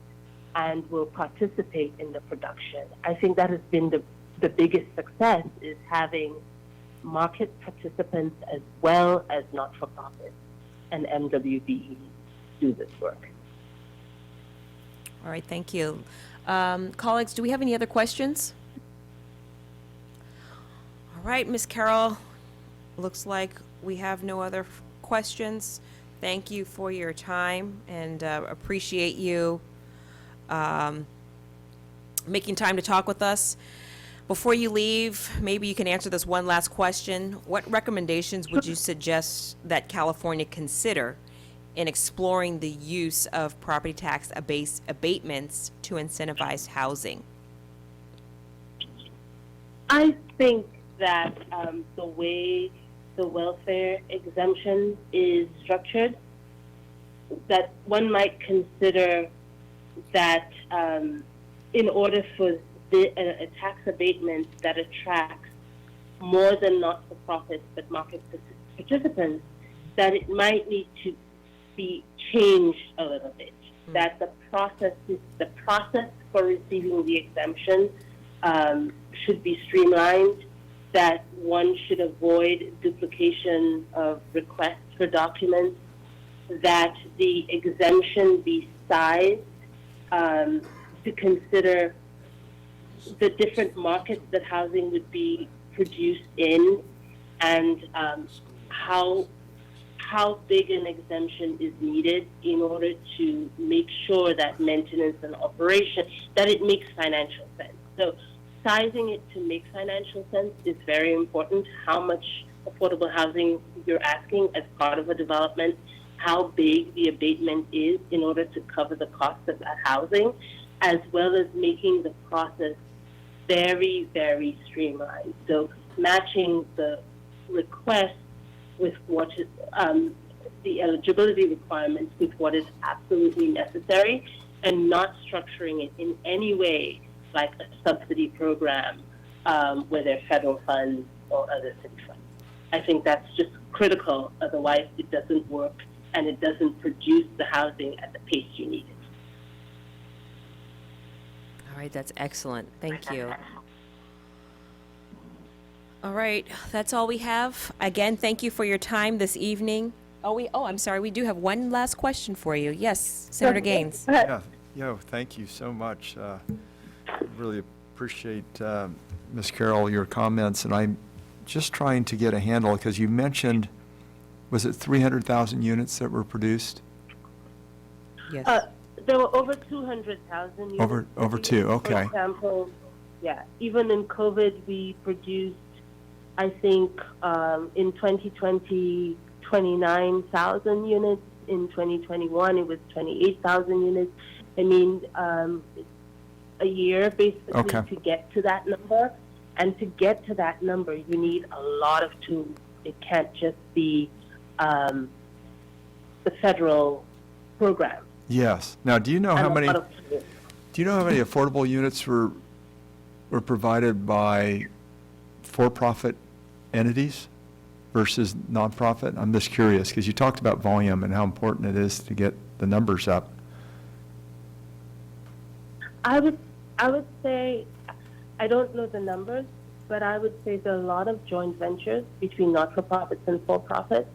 and will participate in the production. I think that has been the biggest success, is having market participants as well as not-for-profits and MWBE do this work. All right, thank you. Colleagues, do we have any other questions? All right, Ms. Carroll, looks like we have no other questions. Thank you for your time, and appreciate you making time to talk with us. Before you leave, maybe you can answer this one last question. What recommendations would you suggest that California consider in exploring the use of property tax abatements to incentivize housing? I think that the way the welfare exemption is structured, that one might consider that in order for a tax abatement that attracts more than not-for-profits but market participants, that it might need to be changed a little bit. That the process for receiving the exemption should be streamlined, that one should avoid duplication of requests for documents, that the exemption be sized to consider the different markets that housing would be produced in, and how big an exemption is needed in order to make sure that maintenance and operation, that it makes financial sense. So sizing it to make financial sense is very important. How much affordable housing you're asking as part of a development, how big the abatement is in order to cover the cost of that housing, as well as making the process very, very streamlined. So matching the request with what is the eligibility requirements with what is absolutely necessary, and not structuring it in any way like a subsidy program where there are federal funds or other city funds. I think that's just critical, otherwise it doesn't work and it doesn't produce the housing at the pace you need it. All right, that's excellent. Thank you. All right, that's all we have. Again, thank you for your time this evening. I'm sorry, we do have one last question for you. Yes, Senator Gaines. Yeah, thank you so much. Really appreciate, Ms. Carroll, your comments, and I'm just trying to get a handle, because you mentioned, was it 300,000 units that were produced? Yes. There were over 200,000 units. Over two, okay. For example, yeah, even in COVID, we produced, I think, in 2020, 29,000 units. In 2021, it was 28,000 units. I mean, a year basically to get to that number. And to get to that number, you need a lot of tools. It can't just be the federal program. Yes. Now, do you know how many affordable units were provided by for-profit entities versus nonprofit? I'm just curious, because you talked about volume and how important it is to get the numbers up. I would say, I don't know the numbers, but I would say there are a lot of joint ventures between not-for-profits and for-profits.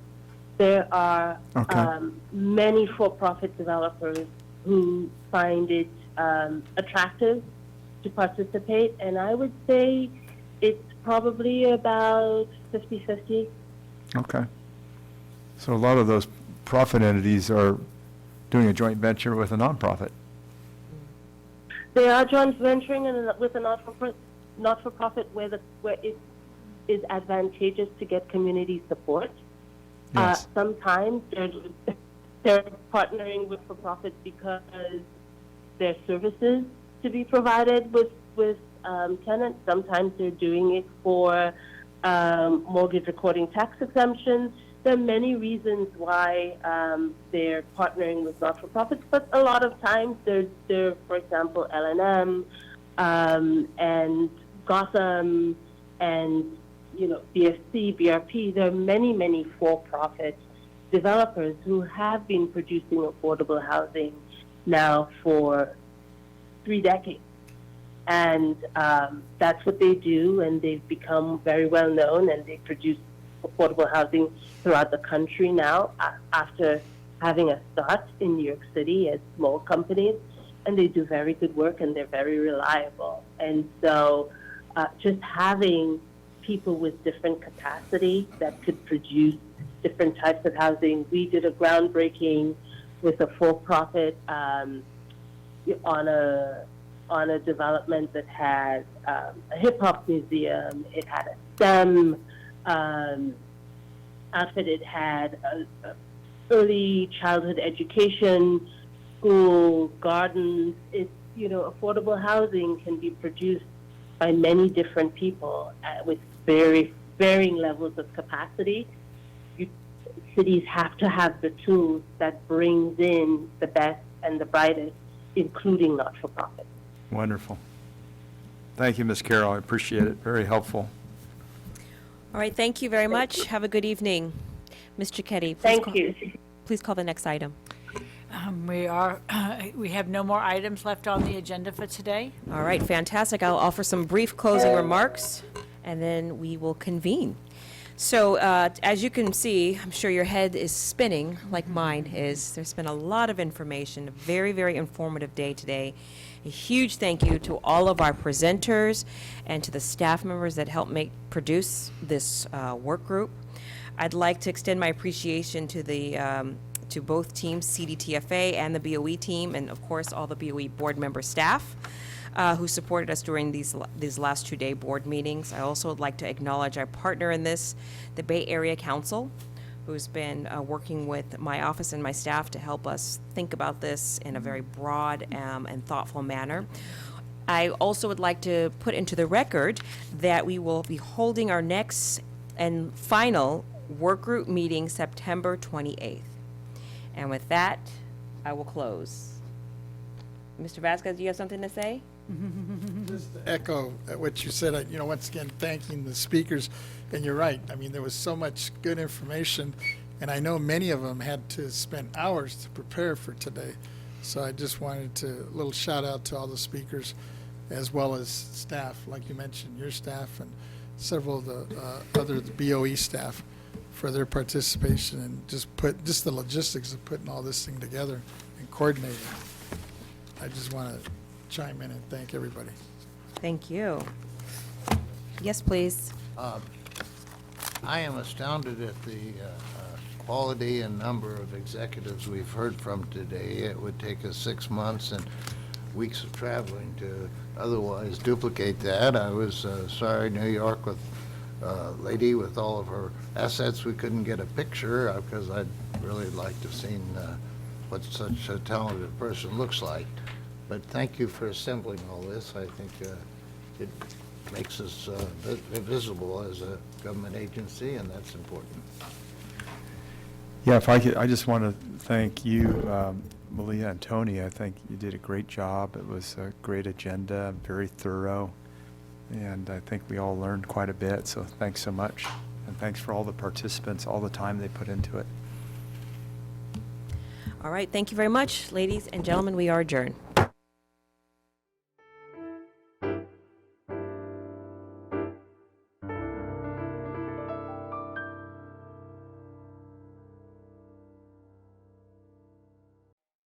There are many for-profit developers who find it attractive to participate, and I would say it's probably about 50-50. Okay. So a lot of those profit entities are doing a joint venture with a nonprofit. They are joint venturing with a not-for-profit where it is advantageous to get community support. Yes. Sometimes they're partnering with for-profits because there are services to be provided with tenants. Sometimes they're doing it for mortgage recording tax exemptions. There are many reasons why they're partnering with not-for-profits, but a lot of times they're, for example, L&M and Gotham and BFC, BRP. There are many, many for-profit developers who have been producing affordable housing now for 3 decades. And that's what they do, and they've become very well known, and they produce affordable housing throughout the country now after having a start in New York City as small companies, and they do very good work and they're very reliable. And so just having people with different capacity that could produce different types of housing. We did a groundbreaking with a for-profit on a development that had a hip-hop museum. It had a STEM outfit. It had early childhood education, school, gardens. It's, affordable housing can be produced by many different people with very varying levels of capacity. Cities have to have the tools that brings in the best and the brightest, including not-for-profit. Wonderful. Thank you, Ms. Carroll. I appreciate it. Very helpful. All right, thank you very much. Have a good evening. Ms. Cicchetti, Thank you. Please call the next item. We have no more items left on the agenda for today. All right, fantastic. I'll offer some brief closing remarks, and then we will convene. So, as you can see, I'm sure your head is spinning like mine is. There's been a lot of information, a very, very informative day today. A huge thank you to all of our presenters and to the staff members that helped produce this work group. I'd like to extend my appreciation to to both teams, CDTFA and the BOE team, and of course all the BOE board member staff who supported us during these last 2-day board meetings. I also would like to acknowledge our partner in this, the Bay Area Council, who's been working with my office and my staff to help us think about this in a very broad and thoughtful manner. I also would like to put into the record that we will be holding our next and final work group meeting September 28th. And with that, I will close. Mr. Vasquez, do you have something to say? Just to echo what you said, once again, thanking the speakers. And you're right. I mean, there was so much good information, and I know many of them had to spend hours to prepare for today. So I just wanted a little shout out to all the speakers, as well as staff, like you mentioned, your staff and several of the BOE staff for their participation and just the logistics of putting all this thing together and coordinating. I just want to chime in and thank everybody. Thank you. Yes, please. I am astounded at the quality and number of executives we've heard from today. It would take us 6 months and weeks of traveling to otherwise duplicate that. I was sorry New York with a lady with all of her assets, we couldn't get a picture because I'd really like to have seen what such a talented person looks like. But thank you for assembling all this. I think it makes us visible as a government agency, and that's important. Yeah, if I could, I just want to thank you, Malia and Tony. I think you did a great job. It was a great agenda, very thorough, and I think we all learned quite a bit, so thanks so much. And thanks for all the participants, all the time they put into it. All right, thank you very much, ladies and gentlemen. We are adjourned.